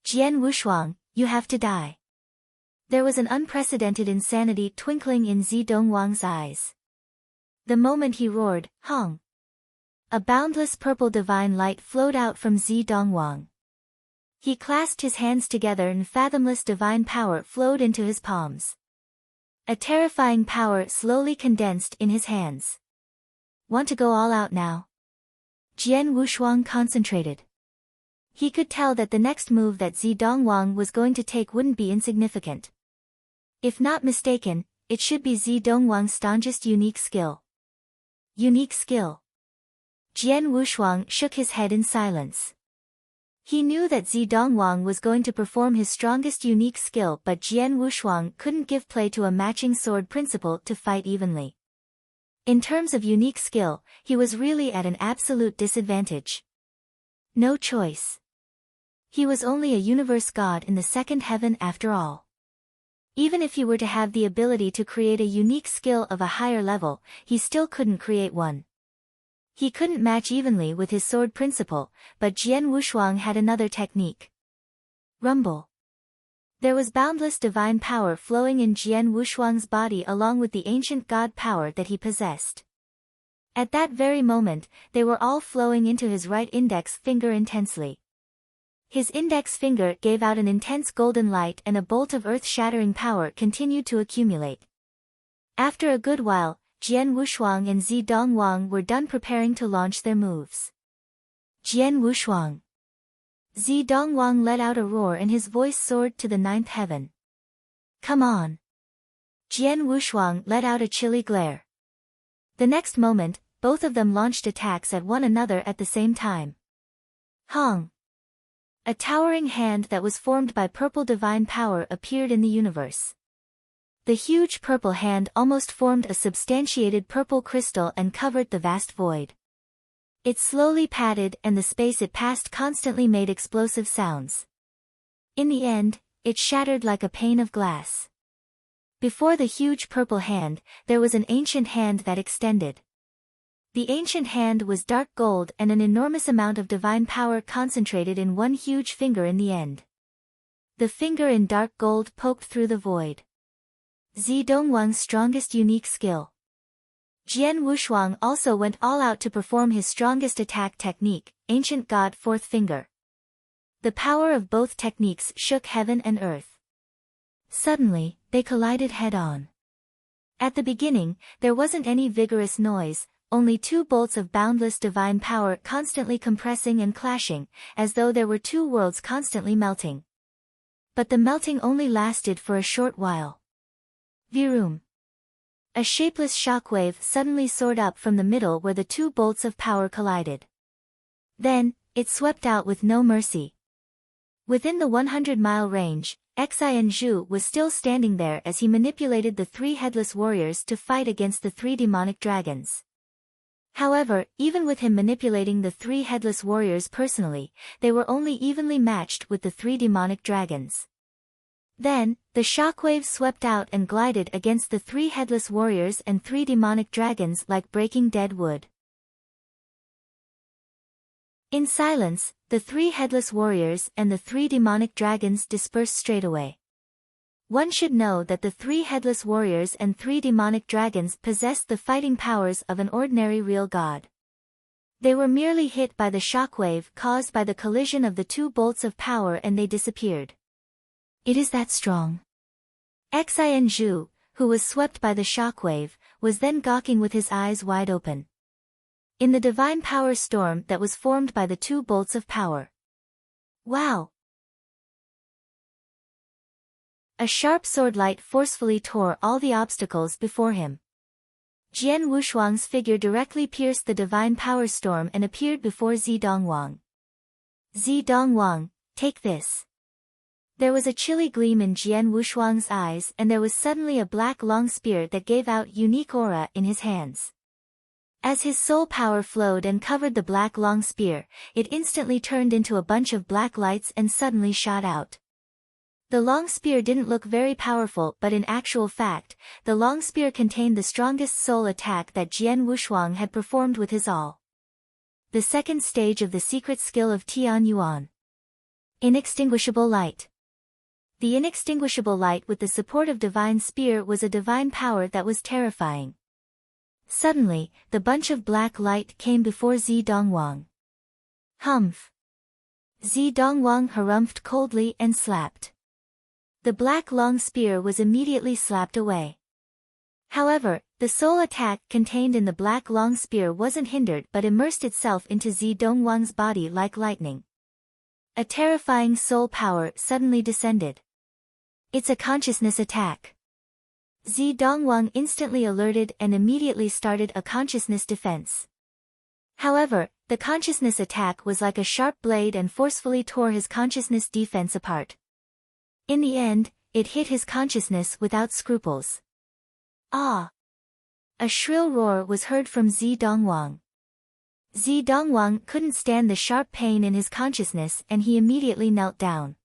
Jian Wushuang, you have to die. There was an unprecedented insanity twinkling in Zi Dongwang's eyes. The moment he roared, Hong! A boundless purple divine light flowed out from Zi Dongwang. He clasped his hands together and fathomless divine power flowed into his palms. A terrifying power slowly condensed in his hands. Want to go all out now? Jian Wushuang concentrated. He could tell that the next move that Zi Dongwang was going to take wouldn't be insignificant. If not mistaken, it should be Zi Dongwang's staunchest unique skill. Unique skill. Jian Wushuang shook his head in silence. He knew that Zi Dongwang was going to perform his strongest unique skill but Jian Wushuang couldn't give play to a matching sword principle to fight evenly. In terms of unique skill, he was really at an absolute disadvantage. No choice. He was only a universe god in the second heaven after all. Even if he were to have the ability to create a unique skill of a higher level, he still couldn't create one. He couldn't match evenly with his sword principle, but Jian Wushuang had another technique. Rumble. There was boundless divine power flowing in Jian Wushuang's body along with the ancient god power that he possessed. At that very moment, they were all flowing into his right index finger intensely. His index finger gave out an intense golden light and a bolt of earth-shattering power continued to accumulate. After a good while, Jian Wushuang and Zi Dongwang were done preparing to launch their moves. Jian Wushuang. Zi Dongwang let out a roar and his voice soared to the ninth heaven. Come on. Jian Wushuang let out a chilly glare. The next moment, both of them launched attacks at one another at the same time. Hong. A towering hand that was formed by purple divine power appeared in the universe. The huge purple hand almost formed a substantiated purple crystal and covered the vast void. It slowly padded and the space it passed constantly made explosive sounds. In the end, it shattered like a pane of glass. Before the huge purple hand, there was an ancient hand that extended. The ancient hand was dark gold and an enormous amount of divine power concentrated in one huge finger in the end. The finger in dark gold poked through the void. Zi Dongwang's strongest unique skill. Jian Wushuang also went all out to perform his strongest attack technique, Ancient God Fourth Finger. The power of both techniques shook heaven and earth. Suddenly, they collided head-on. At the beginning, there wasn't any vigorous noise, only two bolts of boundless divine power constantly compressing and clashing, as though there were two worlds constantly melting. But the melting only lasted for a short while. Virum. A shapeless shockwave suddenly soared up from the middle where the two bolts of power collided. Then, it swept out with no mercy. Within the 100-mile range, Xian Zhu was still standing there as he manipulated the three headless warriors to fight against the three demonic dragons. However, even with him manipulating the three headless warriors personally, they were only evenly matched with the three demonic dragons. Then, the shockwave swept out and glided against the three headless warriors and three demonic dragons like breaking dead wood. In silence, the three headless warriors and the three demonic dragons dispersed straightaway. One should know that the three headless warriors and three demonic dragons possessed the fighting powers of an ordinary real god. They were merely hit by the shockwave caused by the collision of the two bolts of power and they disappeared. It is that strong. Xian Zhu, who was swept by the shockwave, was then gawking with his eyes wide open. In the divine power storm that was formed by the two bolts of power. Wow! A sharp sword light forcefully tore all the obstacles before him. Jian Wushuang's figure directly pierced the divine power storm and appeared before Zidongwang. Zidongwang, take this. There was a chilly gleam in Jian Wushuang's eyes and there was suddenly a black long spear that gave out unique aura in his hands. As his soul power flowed and covered the black long spear, it instantly turned into a bunch of black lights and suddenly shot out. The long spear didn't look very powerful but in actual fact, the long spear contained the strongest soul attack that Jian Wushuang had performed with his all. The second stage of the secret skill of Tian Yuan. Inextinguishable light. The inextinguishable light with the support of divine spear was a divine power that was terrifying. Suddenly, the bunch of black light came before Zidongwang. Humph! Zidongwang harumphed coldly and slapped. The black long spear was immediately slapped away. However, the soul attack contained in the black long spear wasn't hindered but immersed itself into Zidongwang's body like lightning. A terrifying soul power suddenly descended. It's a consciousness attack. Zidongwang instantly alerted and immediately started a consciousness defense. However, the consciousness attack was like a sharp blade and forcefully tore his consciousness defense apart. In the end, it hit his consciousness without scruples. Ah! A shrill roar was heard from Zidongwang. Zidongwang couldn't stand the sharp pain in his consciousness and he immediately knelt down.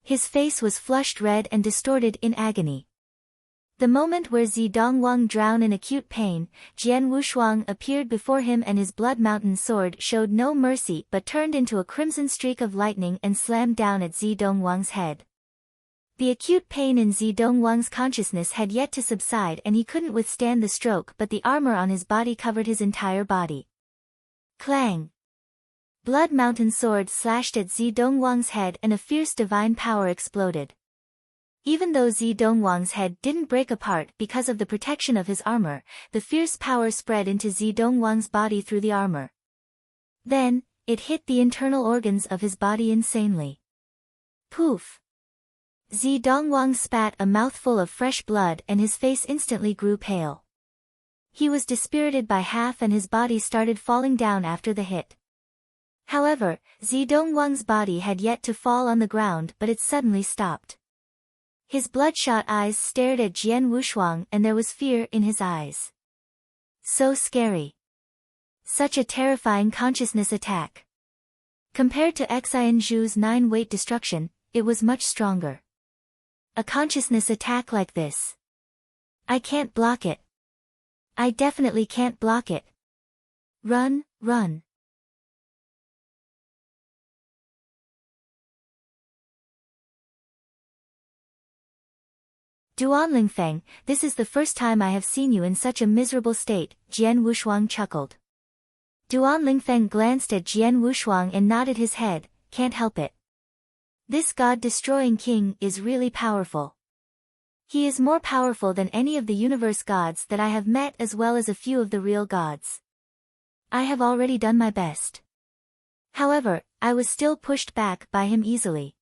His face was flushed red and distorted in agony. The moment where Zidongwang drowned in acute pain, Jian Wushuang appeared before him and his blood mountain sword showed no mercy but turned into a crimson streak of lightning and slammed down at Zidongwang's head. The acute pain in Zidongwang's consciousness had yet to subside and he couldn't withstand the stroke but the armor on his body covered his entire body. Clang! Blood mountain sword slashed at Zidongwang's head and a fierce divine power exploded. Even though Zidongwang's head didn't break apart because of the protection of his armor, the fierce power spread into Zidongwang's body through the armor. Then, it hit the internal organs of his body insanely. Poof! Zidongwang spat a mouthful of fresh blood and his face instantly grew pale. He was dispirited by half and his body started falling down after the hit. However, Zidongwang's body had yet to fall on the ground but it suddenly stopped. His bloodshot eyes stared at Jian Wushuang and there was fear in his eyes. So scary. Such a terrifying consciousness attack. Compared to Xian Zhu's 9-weight destruction, it was much stronger. A consciousness attack like this. I can't block it. I definitely can't block it. Run, run. Duan Lingfeng, this is the first time I have seen you in such a miserable state, Jian Wushuang chuckled. Duan Lingfeng glanced at Jian Wushuang and nodded his head, can't help it. This god-destroying king is really powerful. He is more powerful than any of the universe gods that I have met as well as a few of the real gods. I have already done my best. However, I was still pushed back by him easily.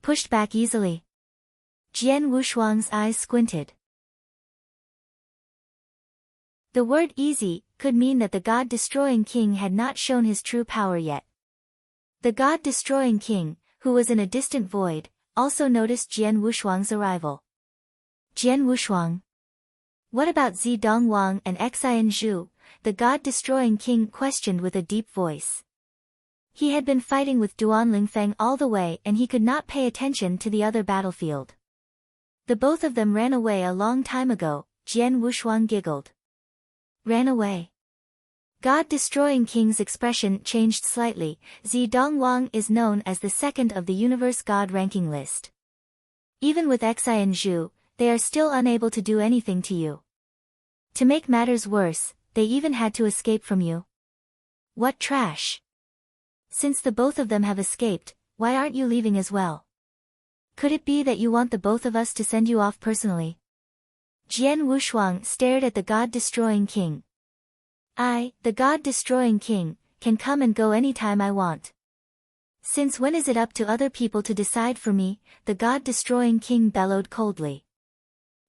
Pushed back easily? Jian Wushuang's eyes squinted. The word easy could mean that the God-destroying king had not shown his true power yet. The God-destroying king, who was in a distant void, also noticed Jian Wushuang's arrival. Jian Wushuang. What about Zi Dongwang and Xian Zhu? The God-destroying king questioned with a deep voice. He had been fighting with Duan Lingfeng all the way and he could not pay attention to the other battlefield. The both of them ran away a long time ago, Jian Wushuang giggled. Ran away. God-destroying king's expression changed slightly. Zi Dongwang is known as the second of the universe god ranking list. Even with Xian Zhu, they are still unable to do anything to you. To make matters worse, they even had to escape from you. What trash! Since the both of them have escaped, why aren't you leaving as well? Could it be that you want the both of us to send you off personally? Jian Wushuang stared at the God-destroying king. I, the God-destroying king, can come and go anytime I want. Since when is it up to other people to decide for me? The God-destroying king bellowed coldly.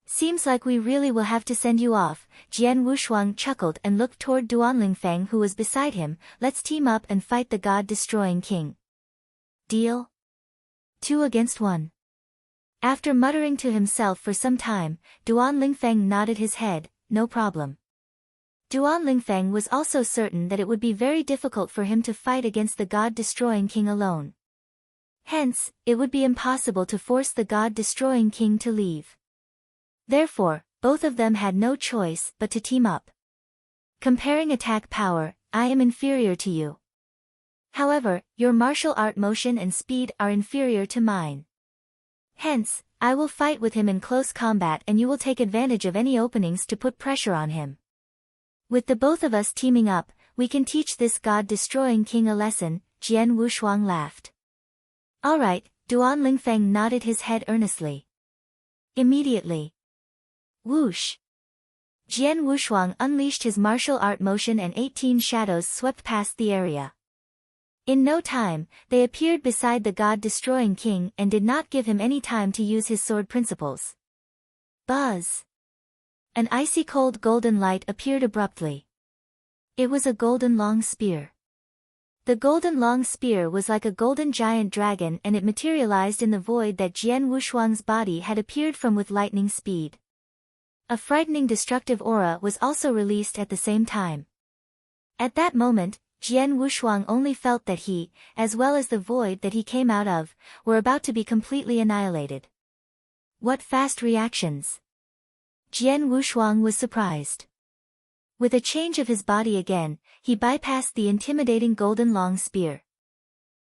Seems like we really will have to send you off. Jian Wushuang chuckled and looked toward Duan Lingfeng who was beside him. Let's team up and fight the God-destroying king. Deal? 2 against 1. After muttering to himself for some time, Duan Lingfeng nodded his head, no problem. Duan Lingfeng was also certain that it would be very difficult for him to fight against the God-destroying king alone. Hence, it would be impossible to force the God-destroying king to leave. Therefore, both of them had no choice but to team up. Comparing attack power, I am inferior to you. However, your martial art motion and speed are inferior to mine. Hence, I will fight with him in close combat and you will take advantage of any openings to put pressure on him. With the both of us teaming up, we can teach this God-destroying king a lesson. Jian Wushuang laughed. Alright, Duan Lingfeng nodded his head earnestly. Immediately. Whoosh! Jian Wushuang unleashed his martial art motion and 18 shadows swept past the area. In no time, they appeared beside the God-destroying king and did not give him any time to use his sword principles. Buzz! An icy cold golden light appeared abruptly. It was a golden long spear. The golden long spear was like a golden giant dragon and it materialized in the void that Jian Wushuang's body had appeared from with lightning speed. A frightening destructive aura was also released at the same time. At that moment, Jian Wushuang only felt that he, as well as the void that he came out of, were about to be completely annihilated. What fast reactions! Jian Wushuang was surprised. With a change of his body again, he bypassed the intimidating golden long spear.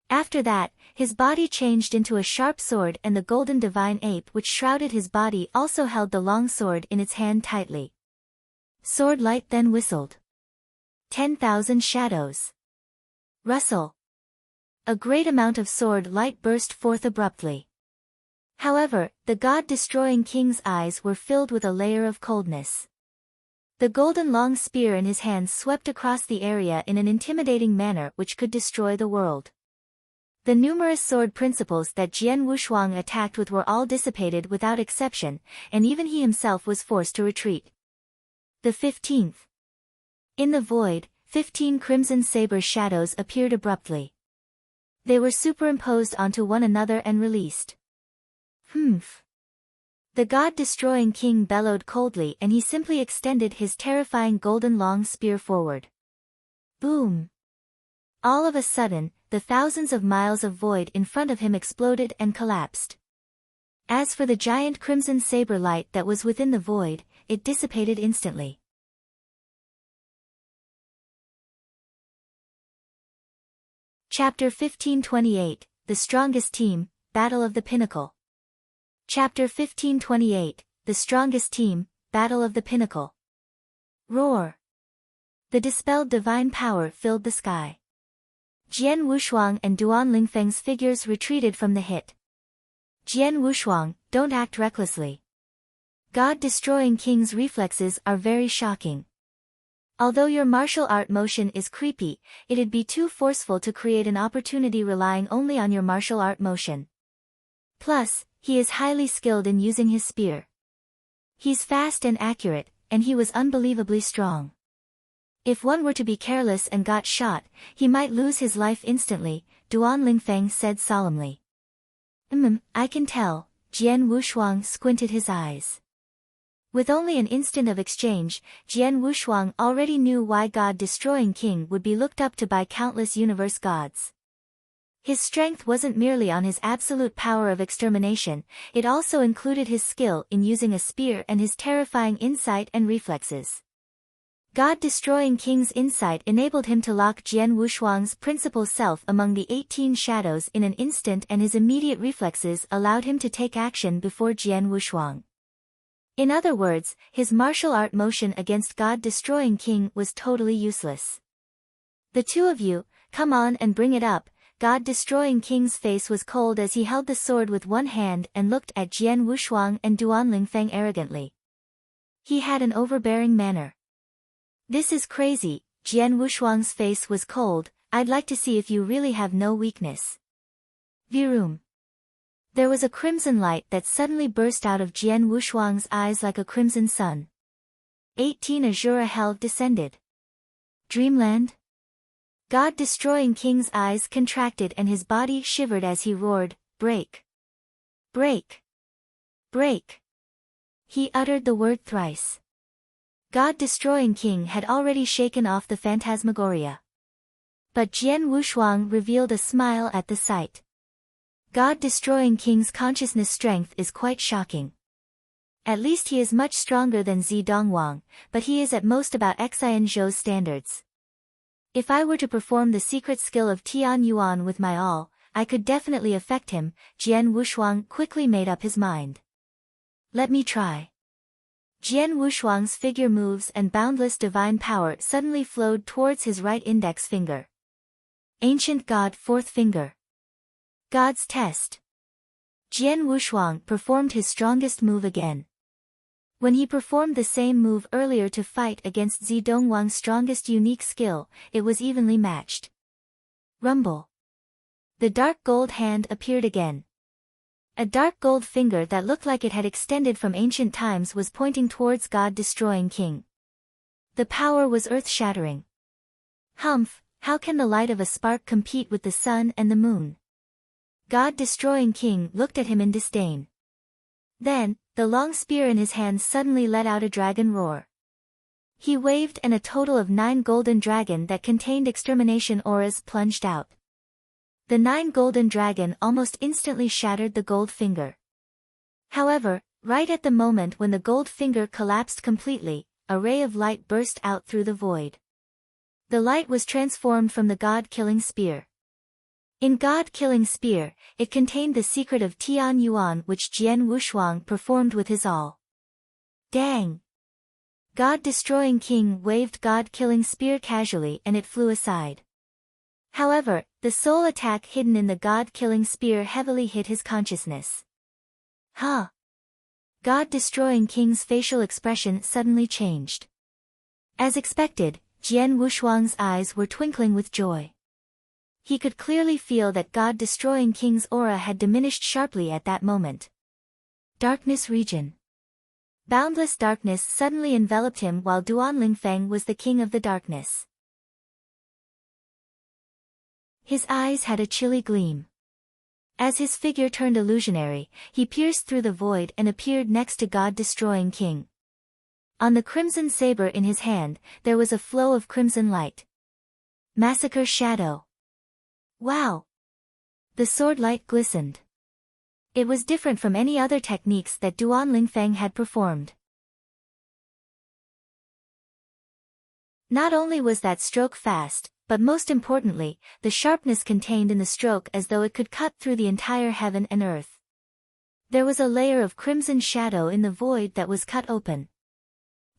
After that, his body changed into a sharp sword and the golden divine ape which shrouded his body also held the long sword in its hand tightly. Sword light then whistled. 10,000 shadows. Rustle. A great amount of sword light burst forth abruptly. However, the God-destroying king's eyes were filled with a layer of coldness. The golden long spear in his hands swept across the area in an intimidating manner which could destroy the world. The numerous sword principles that Jian Wushuang attacked with were all dissipated without exception, and even he himself was forced to retreat. The 15th. In the void, 15 crimson saber shadows appeared abruptly. They were superimposed onto one another and released. Humph. The God-destroying king bellowed coldly and he simply extended his terrifying golden long spear forward. Boom! All of a sudden, the thousands of miles of void in front of him exploded and collapsed. As for the giant crimson saber light that was within the void, it dissipated instantly. Chapter 1528, The Strongest Team, Battle of the Pinnacle. Chapter 1528, The Strongest Team, Battle of the Pinnacle. Roar! The dispelled divine power filled the sky. Jian Wushuang and Duan Lingfeng's figures retreated from the hit. Jian Wushuang, don't act recklessly. God-destroying king's reflexes are very shocking. Although your martial art motion is creepy, it'd be too forceful to create an opportunity relying only on your martial art motion. Plus, he is highly skilled in using his spear. He's fast and accurate, and he was unbelievably strong. If one were to be careless and got shot, he might lose his life instantly, Duan Lingfeng said solemnly. I can tell, Jian Wushuang squinted his eyes. With only an instant of exchange, Jian Wushuang already knew why God-destroying king would be looked up to by countless universe gods. His strength wasn't merely on his absolute power of extermination, it also included his skill in using a spear and his terrifying insight and reflexes. God-destroying king's insight enabled him to lock Jian Wushuang's principal self among the 18 shadows in an instant, and his immediate reflexes allowed him to take action before Jian Wushuang. In other words, his martial art motion against God-destroying king was totally useless. The two of you, come on and bring it up. God-destroying king's face was cold as he held the sword with one hand and looked at Jian Wushuang and Duan Lingfeng arrogantly. He had an overbearing manner. This is crazy, Jian Wushuang's face was cold, I'd like to see if you really have no weakness. Virum. There was a crimson light that suddenly burst out of Jian Wushuang's eyes like a crimson sun. 18 Azura hell descended. Dreamland? God-destroying king's eyes contracted and his body shivered as he roared, break! Break! Break! He uttered the word thrice. God-destroying king had already shaken off the phantasmagoria. But Jian Wushuang revealed a smile at the sight. God-destroying king's consciousness strength is quite shocking. At least he is much stronger than Zi Dongwang, but he is at most about Xian Zhou's standards. If I were to perform the secret skill of Tian Yuan with my all, I could definitely affect him, Jian Wushuang quickly made up his mind. Let me try. Jian Wushuang's figure moves and boundless divine power suddenly flowed towards his right index finger. Ancient God fourth finger. God's test. Jian Wushuang performed his strongest move again. When he performed the same move earlier to fight against Zi Dongwang's strongest unique skill, it was evenly matched. Rumble. The dark gold hand appeared again. A dark gold finger that looked like it had extended from ancient times was pointing towards God-destroying king. The power was earth-shattering. Humph, how can the light of a spark compete with the sun and the moon? God-destroying king looked at him in disdain. Then, the long spear in his hand suddenly let out a dragon roar. He waved and a total of 9 golden dragon that contained extermination auras plunged out. The 9 golden dragon almost instantly shattered the gold finger. However, right at the moment when the gold finger collapsed completely, a ray of light burst out through the void. The light was transformed from the god-killing spear. In God-killing spear, it contained the secret of Tian Yuan which Jian Wushuang performed with his all. Dang! God-destroying king waved God-killing spear casually and it flew aside. However, the soul attack hidden in the God-killing spear heavily hit his consciousness. Huh! God-destroying king's facial expression suddenly changed. As expected, Jian Wushuang's eyes were twinkling with joy. He could clearly feel that God-destroying king's aura had diminished sharply at that moment. Darkness region. Boundless darkness suddenly enveloped him while Duan Lingfeng was the king of the darkness. His eyes had a chilly gleam. As his figure turned illusionary, he pierced through the void and appeared next to God-destroying king. On the crimson saber in his hand, there was a flow of crimson light. Massacre shadow. Wow! The sword light glistened. It was different from any other techniques that Duan Lingfeng had performed. Not only was that stroke fast, but most importantly, the sharpness contained in the stroke as though it could cut through the entire heaven and earth. There was a layer of crimson shadow in the void that was cut open.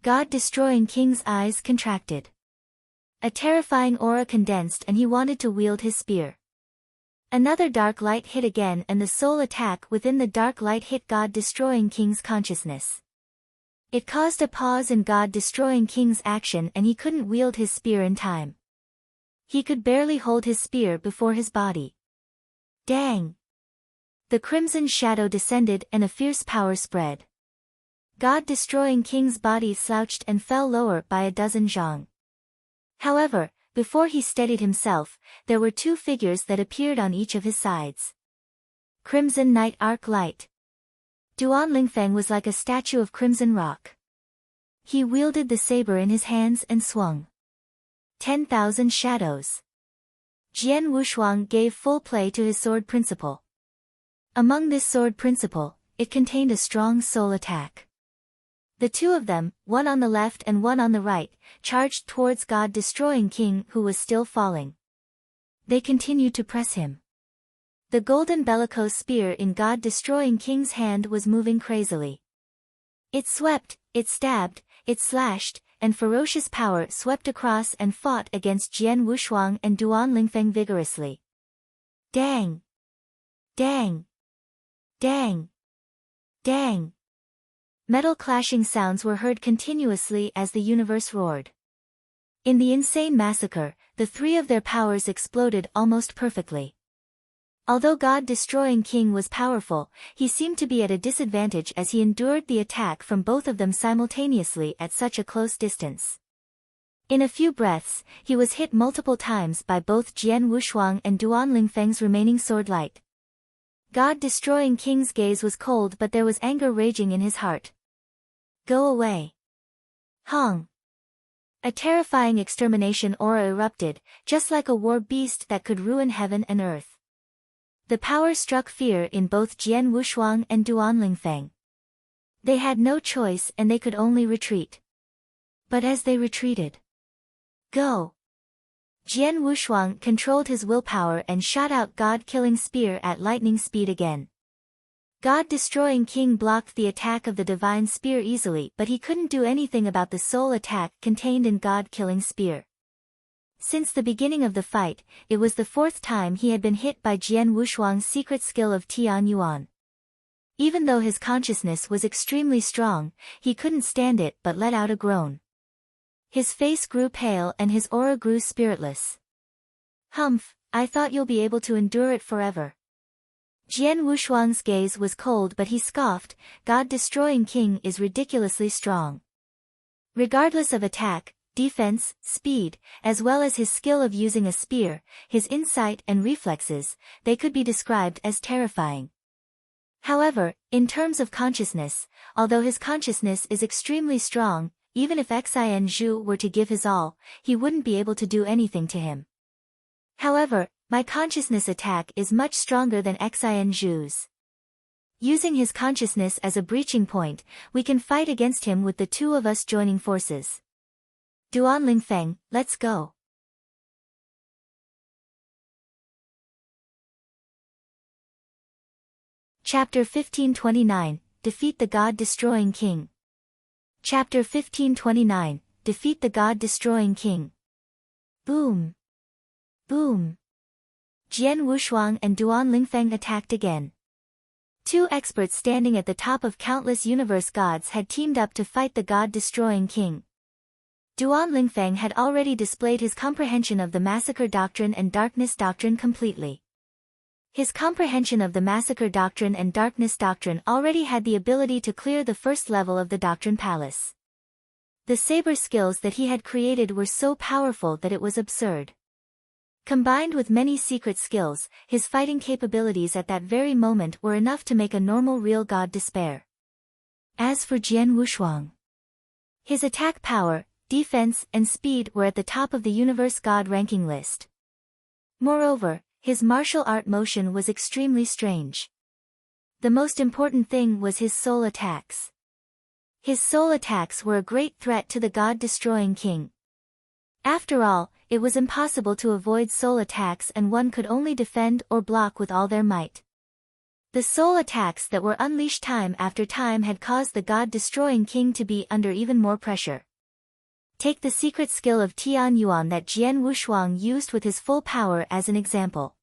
God-destroying king's eyes contracted. A terrifying aura condensed and he wanted to wield his spear. Another dark light hit again and the soul attack within the dark light hit God-destroying king's consciousness. It caused a pause in God-destroying king's action and he couldn't wield his spear in time. He could barely hold his spear before his body. Dang! The crimson shadow descended and a fierce power spread. God-destroying king's body slouched and fell lower by a dozen zhang. However, before he steadied himself, there were two figures that appeared on each of his sides. Crimson Night Arc Light. Duan Lingfeng was like a statue of crimson rock. He wielded the saber in his hands and swung. 10,000 shadows. Jian Wushuang gave full play to his sword principle. Among this sword principle, it contained a strong soul attack. The two of them, one on the left and one on the right, charged towards God-destroying king who was still falling. They continued to press him. The golden bellicose spear in God-destroying king's hand was moving crazily. It swept, it stabbed, it slashed, and ferocious power swept across and fought against Jian Wushuang and Duan Lingfeng vigorously. Dang! Dang! Dang! Dang! Metal clashing sounds were heard continuously as the universe roared. In the insane massacre, the three of their powers exploded almost perfectly. Although God-destroying king was powerful, he seemed to be at a disadvantage as he endured the attack from both of them simultaneously at such a close distance. In a few breaths, he was hit multiple times by both Jian Wushuang and Duan Lingfeng's remaining sword light. God-destroying king's gaze was cold, but there was anger raging in his heart. Go away. Hong. A terrifying extermination aura erupted, just like a war beast that could ruin heaven and earth. The power struck fear in both Jian Wushuang and Duan Lingfeng. They had no choice and they could only retreat. But as they retreated, go! Jian Wushuang controlled his willpower and shot out God-killing spear at lightning speed again. God-destroying king blocked the attack of the divine spear easily, but he couldn't do anything about the soul attack contained in God-killing spear. Since the beginning of the fight, it was the fourth time he had been hit by Jian Wushuang's secret skill of Tian Yuan. Even though his consciousness was extremely strong, he couldn't stand it but let out a groan. His face grew pale and his aura grew spiritless. Humph, I thought you'll be able to endure it forever. Jian Wushuang's gaze was cold, but he scoffed, God-destroying king is ridiculously strong. Regardless of attack, defense, speed, as well as his skill of using a spear, his insight and reflexes, they could be described as terrifying. However, in terms of consciousness, although his consciousness is extremely strong, even if Xin Zhu were to give his all, he wouldn't be able to do anything to him. However, my consciousness attack is much stronger than Xin Zhu's. Using his consciousness as a breaching point, we can fight against him with the two of us joining forces. Duan Lingfeng, let's go. Chapter 1529, Defeat the God-Destroying King. Chapter 1529, Defeat the God-Destroying King. Boom! Boom! Jian Wushuang and Duan Lingfeng attacked again. Two experts standing at the top of countless universe gods had teamed up to fight the God-Destroying King. Duan Lingfeng had already displayed his comprehension of the Massacre Doctrine and Darkness Doctrine completely. His comprehension of the Massacre Doctrine and Darkness Doctrine already had the ability to clear the first level of the Doctrine Palace. The saber skills that he had created were so powerful that it was absurd. Combined with many secret skills, his fighting capabilities at that very moment were enough to make a normal real god despair. As for Jian Wushuang, his attack power, defense, and speed were at the top of the universe god ranking list. Moreover, his martial art motion was extremely strange. The most important thing was his soul attacks. His soul attacks were a great threat to the god-destroying king. After all, it was impossible to avoid soul attacks and one could only defend or block with all their might. The soul attacks that were unleashed time after time had caused the god-destroying king to be under even more pressure. Take the secret skill of Tian Yuan that Jian Wushuang used with his full power as an example.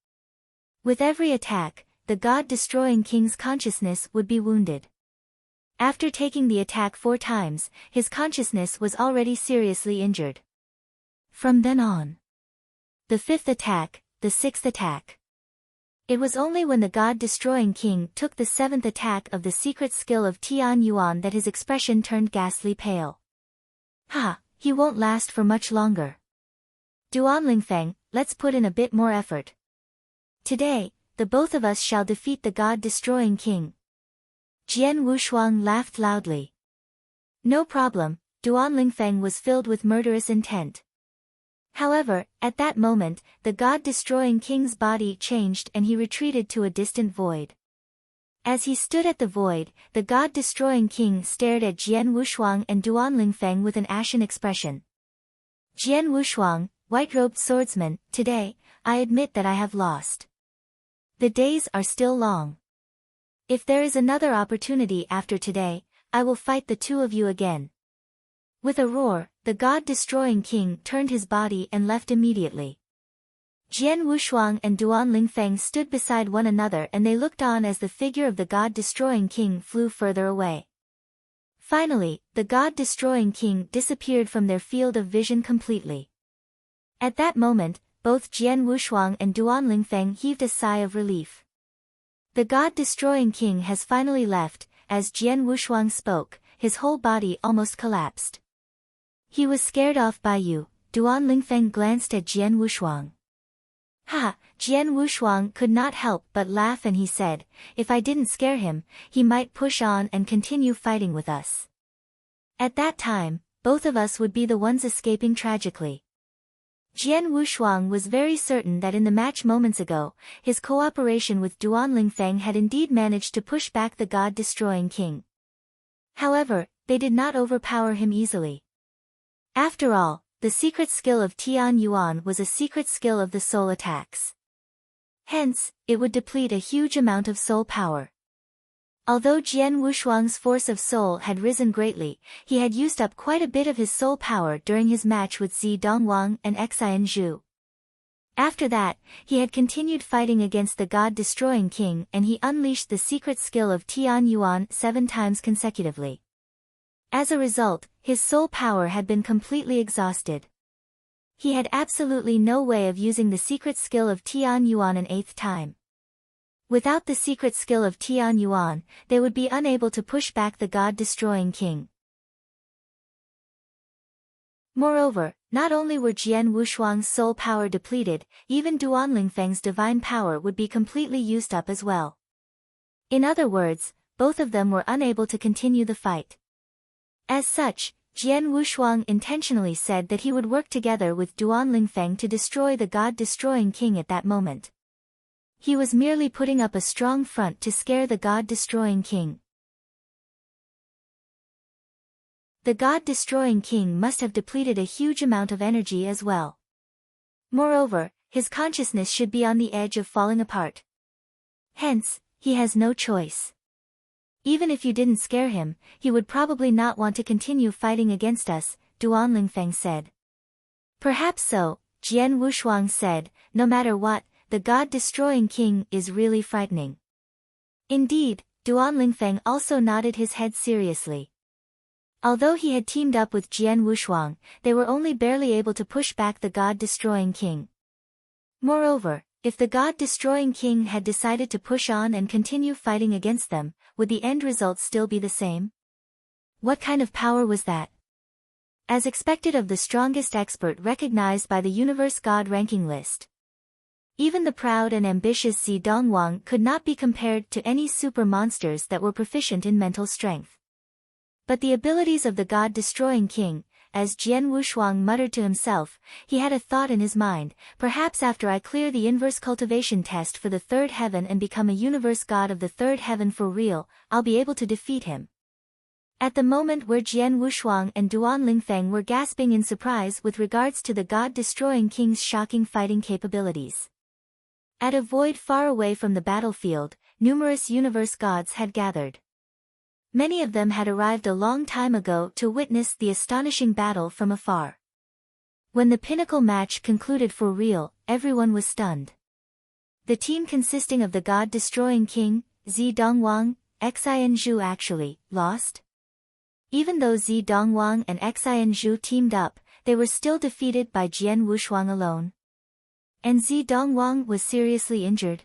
With every attack, the god-destroying king's consciousness would be wounded. After taking the attack 4 times, his consciousness was already seriously injured. From then on, the 5th attack, the 6th attack. It was only when the God-destroying king took the seventh attack of the secret skill of Tian Yuan that his expression turned ghastly pale. Ha, he won't last for much longer. Duan Lingfeng, let's put in a bit more effort. Today, the both of us shall defeat the God-destroying king. Jian Wushuang laughed loudly. No problem, Duan Lingfeng was filled with murderous intent. However, at that moment, the God-destroying king's body changed and he retreated to a distant void. As he stood at the void, the God-destroying king stared at Jian Wushuang and Duan Lingfeng with an ashen expression. Jian Wushuang, white-robed swordsman, today, I admit that I have lost. The days are still long. If there is another opportunity after today, I will fight the two of you again. With a roar, the God-destroying king turned his body and left immediately. Jian Wushuang and Duan Lingfeng stood beside one another and they looked on as the figure of the God-destroying king flew further away. Finally, the God-destroying king disappeared from their field of vision completely. At that moment, both Jian Wushuang and Duan Lingfeng heaved a sigh of relief. The God-destroying king has finally left. As Jian Wushuang spoke, his whole body almost collapsed. He was scared off by you, Duan Lingfeng glanced at Jian Wushuang. Ha, Jian Wushuang could not help but laugh and he said, if I didn't scare him, he might push on and continue fighting with us. At that time, both of us would be the ones escaping tragically. Jian Wushuang was very certain that in the match moments ago, his cooperation with Duan Lingfeng had indeed managed to push back the God-destroying king. However, they did not overpower him easily. After all, the secret skill of Tian Yuan was a secret skill of the soul attacks. Hence, it would deplete a huge amount of soul power. Although Jian Wushuang's force of soul had risen greatly, he had used up quite a bit of his soul power during his match with Zi Dongwang and Xian Zhu. After that, he had continued fighting against the God-destroying king and he unleashed the secret skill of Tian Yuan 7 times consecutively. As a result, his soul power had been completely exhausted. He had absolutely no way of using the secret skill of Tian Yuan an 8th time. Without the secret skill of Tian Yuan, they would be unable to push back the God-destroying king. Moreover, not only were Jian Wushuang's soul power depleted, even Duan Lingfeng's divine power would be completely used up as well. In other words, both of them were unable to continue the fight. As such, Jian Wushuang intentionally said that he would work together with Duan Lingfeng to destroy the God-destroying king at that moment. He was merely putting up a strong front to scare the God-destroying king. The God-destroying king must have depleted a huge amount of energy as well. Moreover, his consciousness should be on the edge of falling apart. Hence, he has no choice. Even if you didn't scare him, he would probably not want to continue fighting against us, Duan Lingfeng said. Perhaps so, Jian Wushuang said, no matter what, the God-destroying king is really frightening. Indeed, Duan Lingfeng also nodded his head seriously. Although he had teamed up with Jian Wushuang, they were only barely able to push back the God-destroying king. Moreover, if the God-destroying king had decided to push on and continue fighting against them, would the end result still be the same? What kind of power was that? As expected of the strongest expert recognized by the Universe God ranking list. Even the proud and ambitious Zi Dongwang could not be compared to any super monsters that were proficient in mental strength. But the abilities of the God-destroying king, as Jian Wushuang muttered to himself, he had a thought in his mind, perhaps after I clear the inverse cultivation test for the 3rd heaven and become a universe god of the 3rd heaven for real, I'll be able to defeat him. At the moment where Jian Wushuang and Duan Lingfeng were gasping in surprise with regards to the God-destroying king's shocking fighting capabilities. At a void far away from the battlefield, numerous universe gods had gathered. Many of them had arrived a long time ago to witness the astonishing battle from afar. When the pinnacle match concluded for real, everyone was stunned. The team consisting of the God-destroying king, Zi Dongwang, Xian Zhu actually lost. Even though Zi Dongwang and Xian Zhu teamed up, they were still defeated by Jian Wushuang alone. And Zi Dongwang was seriously injured.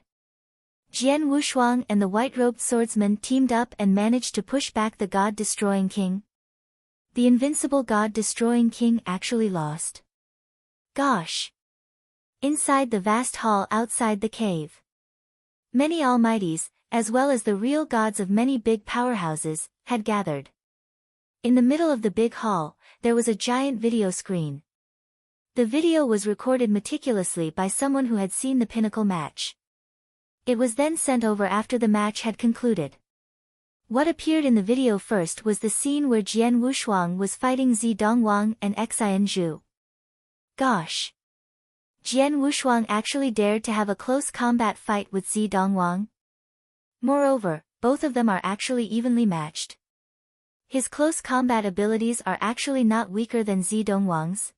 Jian Wushuang and the white-robed swordsman teamed up and managed to push back the god-destroying king. The invincible god-destroying king actually lost. Gosh! Inside the vast hall outside the cave, many almighties, as well as the real gods of many big powerhouses, had gathered. In the middle of the big hall, there was a giant video screen. The video was recorded meticulously by someone who had seen the pinnacle match. It was then sent over after the match had concluded. What appeared in the video first was the scene where Jian Wushuang was fighting Zi Dongwang and Xian Zhu. Gosh! Jian Wushuang actually dared to have a close combat fight with Zi Dongwang. Moreover, both of them are actually evenly matched. His close combat abilities are actually not weaker than Zi Dongwang's.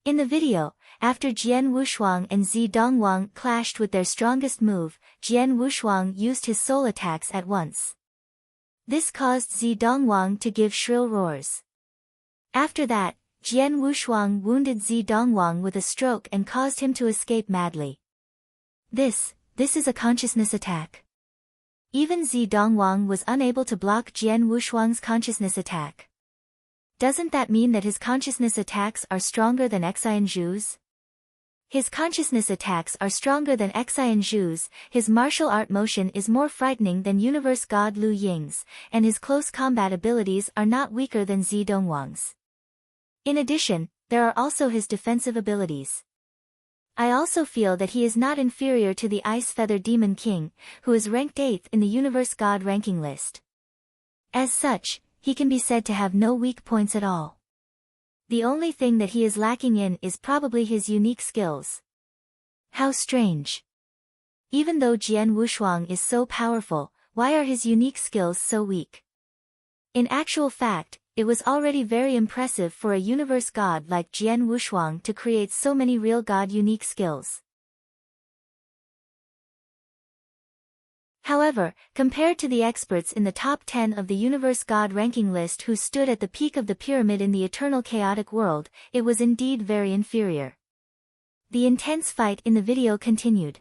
In the video, after Jian Wushuang and Zi Dongwang clashed with their strongest move, Jian Wushuang used his soul attacks at once. This caused Zi Dongwang to give shrill roars. After that, Jian Wushuang wounded Zi Dongwang with a stroke and caused him to escape madly. This is a consciousness attack. Even Zi Dongwang was unable to block Jian Wushuang's consciousness attack. Doesn't that mean that his consciousness attacks are stronger than Xian Zhu's? His consciousness attacks are stronger than Xian Zhu's, his martial art motion is more frightening than universe god Lu Ying's, and his close combat abilities are not weaker than Zi Dongwang's. In addition, there are also his defensive abilities. I also feel that he is not inferior to the Ice Feather Demon King, who is ranked 8th in the universe god ranking list. As such, he can be said to have no weak points at all. The only thing that he is lacking in is probably his unique skills. How strange. Even though Jian Wushuang is so powerful, why are his unique skills so weak? In actual fact, it was already very impressive for a universe god like Jian Wushuang to create so many real god unique skills. However, compared to the experts in the top 10 of the universe god ranking list who stood at the peak of the pyramid in the eternal chaotic world, it was indeed very inferior. The intense fight in the video continued.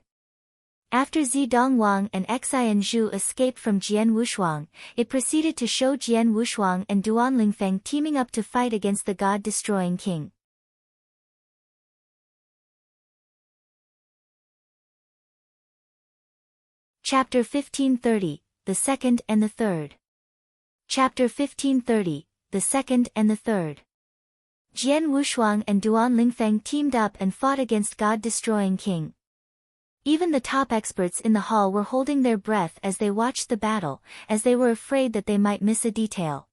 After Zi Dongwang and Xian Zhu escaped from Jian Wushuang, it proceeded to show Jian Wushuang and Duan Lingfeng teaming up to fight against the god-destroying king. Chapter 1530, the Second and the Third. Chapter 1530, the Second and the Third. Jian Wushuang and Duan Lingfeng teamed up and fought against god-destroying king. Even the top experts in the hall were holding their breath as they watched the battle, as they were afraid that they might miss a detail.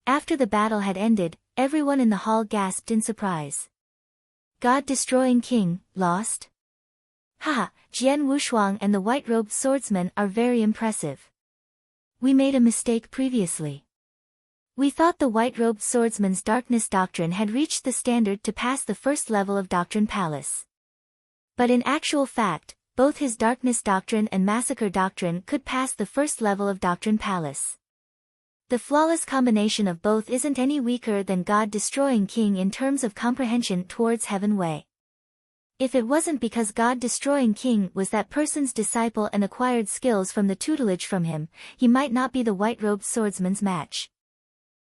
After the battle had ended, everyone in the hall gasped in surprise. God-destroying king, lost? Haha, Jian Wushuang and the white-robed swordsman are very impressive. We made a mistake previously. We thought the white-robed swordsman's darkness doctrine had reached the standard to pass the first level of Doctrine Palace. But in actual fact, both his darkness doctrine and massacre doctrine could pass the first level of Doctrine Palace. The flawless combination of both isn't any weaker than God-destroying king in terms of comprehension towards heaven way. If it wasn't because God-destroying king was that person's disciple and acquired skills from the tutelage from him, he might not be the white-robed swordsman's match.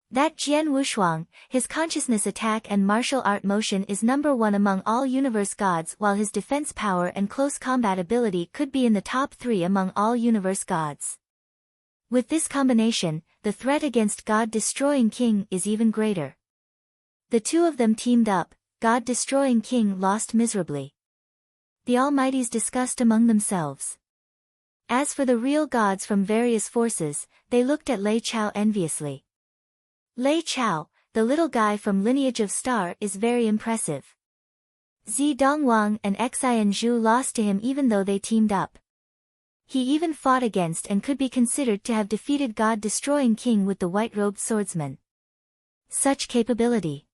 That Jian Wushuang, his consciousness attack and martial art motion is number 1 among all universe gods, while his defense power and close combat ability could be in the top 3 among all universe gods. With this combination, the threat against God-destroying king is even greater. The two of them teamed up. God-destroying king lost miserably. The Almighties discussed among themselves. As for the real gods from various forces, they looked at Lei Chao enviously. Lei Chao, the little guy from Lineage of Star, is very impressive. Zi Dongwang and Xian Zhu lost to him even though they teamed up. He even fought against and could be considered to have defeated God-destroying king with the white-robed swordsman. Such capability.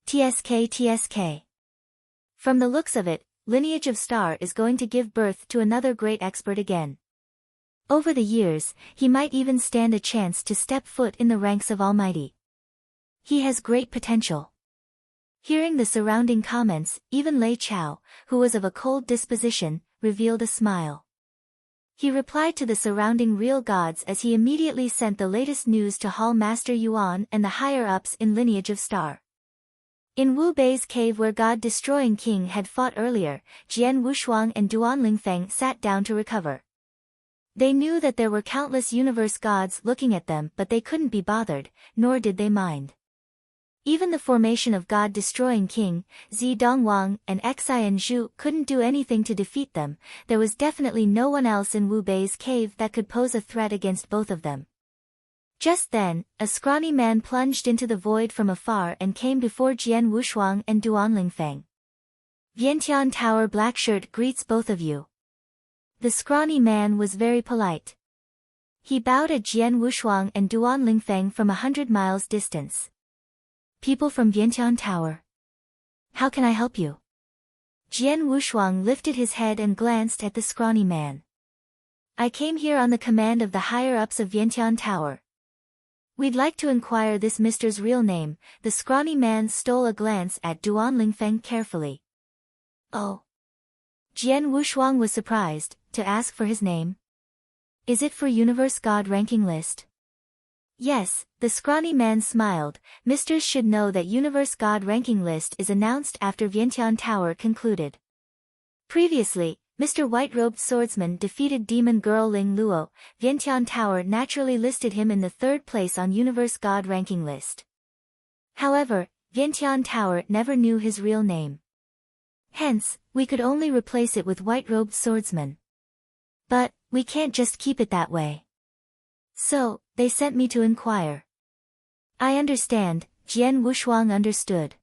TSK. From the looks of it, Lineage of Star is going to give birth to another great expert again. Over the years, he might even stand a chance to step foot in the ranks of Almighty. He has great potential. Hearing the surrounding comments, even Lei Chao, who was of a cold disposition, revealed a smile. He replied to the surrounding real gods as he immediately sent the latest news to Hall Master Yuan and the higher-ups in Lineage of Star. In Wu Bei's cave where God-destroying king had fought earlier, Jian Wushuang and Duan Lingfeng sat down to recover. They knew that there were countless universe gods looking at them, but they couldn't be bothered, nor did they mind. Even the formation of God-destroying king, Zi Dongwang and Xian Zhu couldn't do anything to defeat them. There was definitely no one else in Wu Bei's cave that could pose a threat against both of them. Just then, a scrawny man plunged into the void from afar and came before Jian Wushuang and Duan Lingfeng. Vientiane Tower Blackshirt greets both of you. The scrawny man was very polite. He bowed at Jian Wushuang and Duan Lingfeng from 100 miles distance. People from Vientiane Tower. How can I help you? Jian Wushuang lifted his head and glanced at the scrawny man. I came here on the command of the higher-ups of Vientiane Tower. We'd like to inquire this Mr.'s real name. The scrawny man stole a glance at Duan Lingfeng carefully. Oh. Jian Wushuang was surprised, to ask for his name. Is it for Universe God ranking list? Yes, the scrawny man smiled. Misters should know that Universe God ranking list is announced after Vientiane Tower concluded. Previously, Mr. White-robed Swordsman defeated demon girl Ling Luo. Vientiane Tower naturally listed him in the 3rd place on Universe God ranking list. However, Vientiane Tower never knew his real name. Hence, we could only replace it with White-robed Swordsman. But, we can't just keep it that way. So, they sent me to inquire. I understand. Jian Wushuang understood.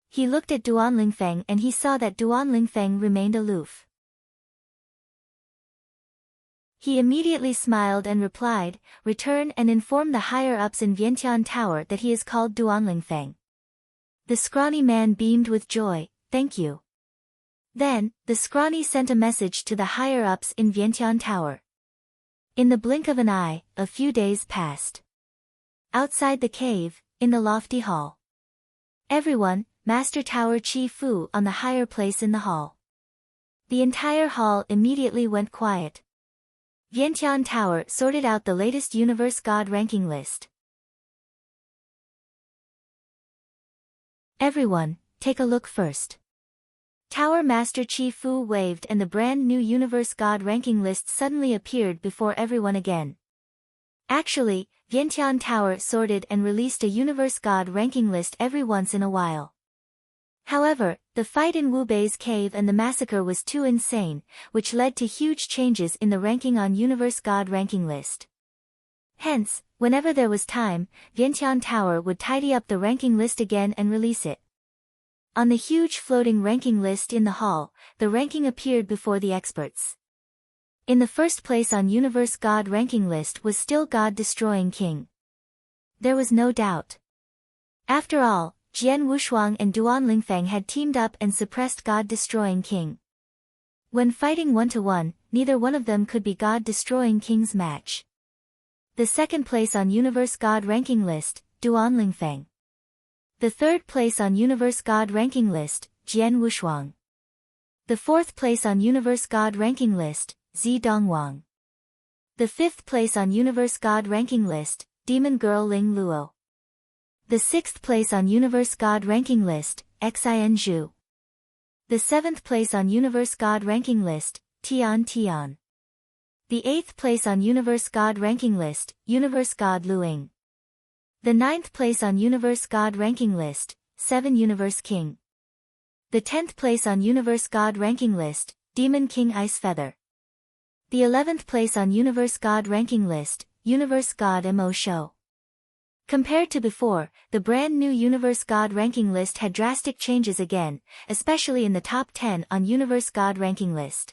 He looked at Duan Lingfeng and he saw that Duan Lingfeng remained aloof. He immediately smiled and replied, return and inform the higher-ups in Vientiane Tower that he is called Duan Lingfeng. The scrawny man beamed with joy, thank you. Then, the scrawny sent a message to the higher-ups in Vientiane Tower. In the blink of an eye, a few days passed. Outside the cave, in the lofty hall. Everyone, Master Tower Chi Fu on the higher place in the hall. The entire hall immediately went quiet. Vientiane Tower sorted out the latest Universe God ranking list. Everyone, take a look first. Tower Master Chi Fu waved and the brand new Universe God ranking list suddenly appeared before everyone again. Actually, Vientiane Tower sorted and released a Universe God ranking list every once in a while. However, the fight in Wu Bei's cave and the massacre was too insane, which led to huge changes in the ranking on Universe God ranking list. Hence, whenever there was time, Vientiane Tower would tidy up the ranking list again and release it. On the huge floating ranking list in the hall, the ranking appeared before the experts. In the 1st place on Universe God ranking list was still God-destroying king. There was no doubt. After all, Jian Wushuang and Duan Lingfeng had teamed up and suppressed God-destroying king. When fighting 1-to-1, neither one of them could be God-destroying king's match. The 2nd place on Universe God ranking list, Duan Lingfeng. The 3rd place on Universe God ranking list, Jian Wushuang. The 4th place on Universe God ranking list, Zi Dongwang. The 5th place on Universe God ranking list, demon girl Ling Luo. The 6th place on Universe God ranking list, Xian Zhu. The 7th place on Universe God ranking list, Tian Tian. The 8th place on Universe God ranking list, Universe God Luing. The 9th place on Universe God ranking list, 7 Universe King. The 10th place on Universe God ranking list, Demon King Ice Feather. The 11th place on Universe God ranking list, Universe God Mo Shou. Compared to before, the brand new Universe God ranking list had drastic changes again, especially in the top 10 on Universe God ranking list.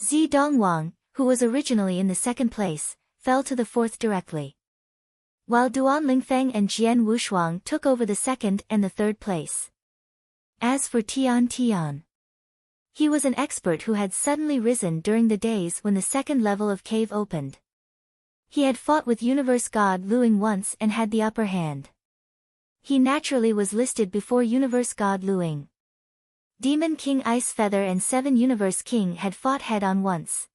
Zi Dongwang, who was originally in the 2nd place, fell to the 4th directly. While Duan Lingfeng and Jian Wushuang took over the 2nd and the 3rd place. As for Tian Tian, he was an expert who had suddenly risen during the days when the 2nd level of cave opened. He had fought with Universe God Luing once and had the upper hand. He naturally was listed before Universe God Luing. Demon King Ice Feather and 7 Universe King had fought head-on once.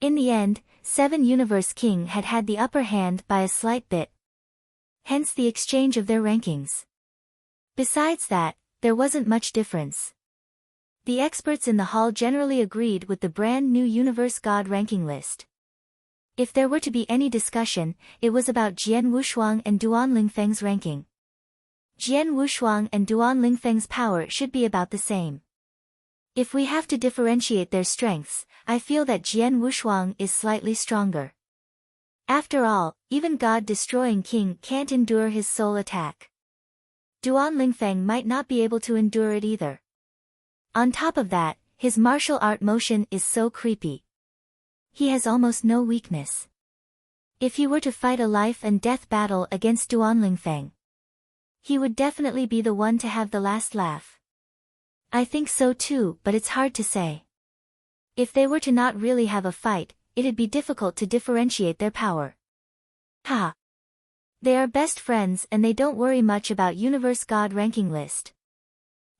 In the end, 7 Universe King had had the upper hand by a slight bit. Hence the exchange of their rankings. Besides that, there wasn't much difference. The experts in the hall generally agreed with the brand new Universe God ranking list. If there were to be any discussion, it was about Jian Wushuang and Duan Lingfeng's ranking. Jian Wushuang and Duan Lingfeng's power should be about the same. If we have to differentiate their strengths, I feel that Jian Wushuang is slightly stronger. After all, even God-destroying King can't endure his soul attack. Duan Lingfeng might not be able to endure it either. On top of that, his martial art motion is so creepy. He has almost no weakness. If he were to fight a life and death battle against Duan Lingfeng, he would definitely be the one to have the last laugh. I think so too, but it's hard to say. If they were to not really have a fight, it'd be difficult to differentiate their power. Ha! They are best friends and they don't worry much about Universe God ranking list.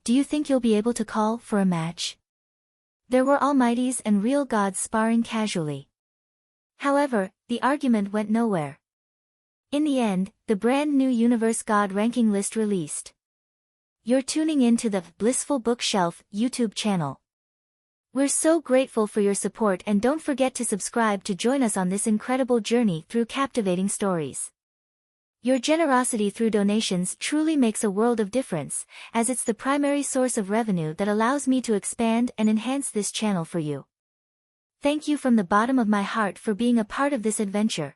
Do you think you'll be able to call for a match? There were almighties and real gods sparring casually. However, the argument went nowhere. In the end, the brand new Universe God ranking list released. You're tuning in to the Blissful Bookshelf YouTube channel. We're so grateful for your support and don't forget to subscribe to join us on this incredible journey through captivating stories. Your generosity through donations truly makes a world of difference, as it's the primary source of revenue that allows me to expand and enhance this channel for you. Thank you from the bottom of my heart for being a part of this adventure.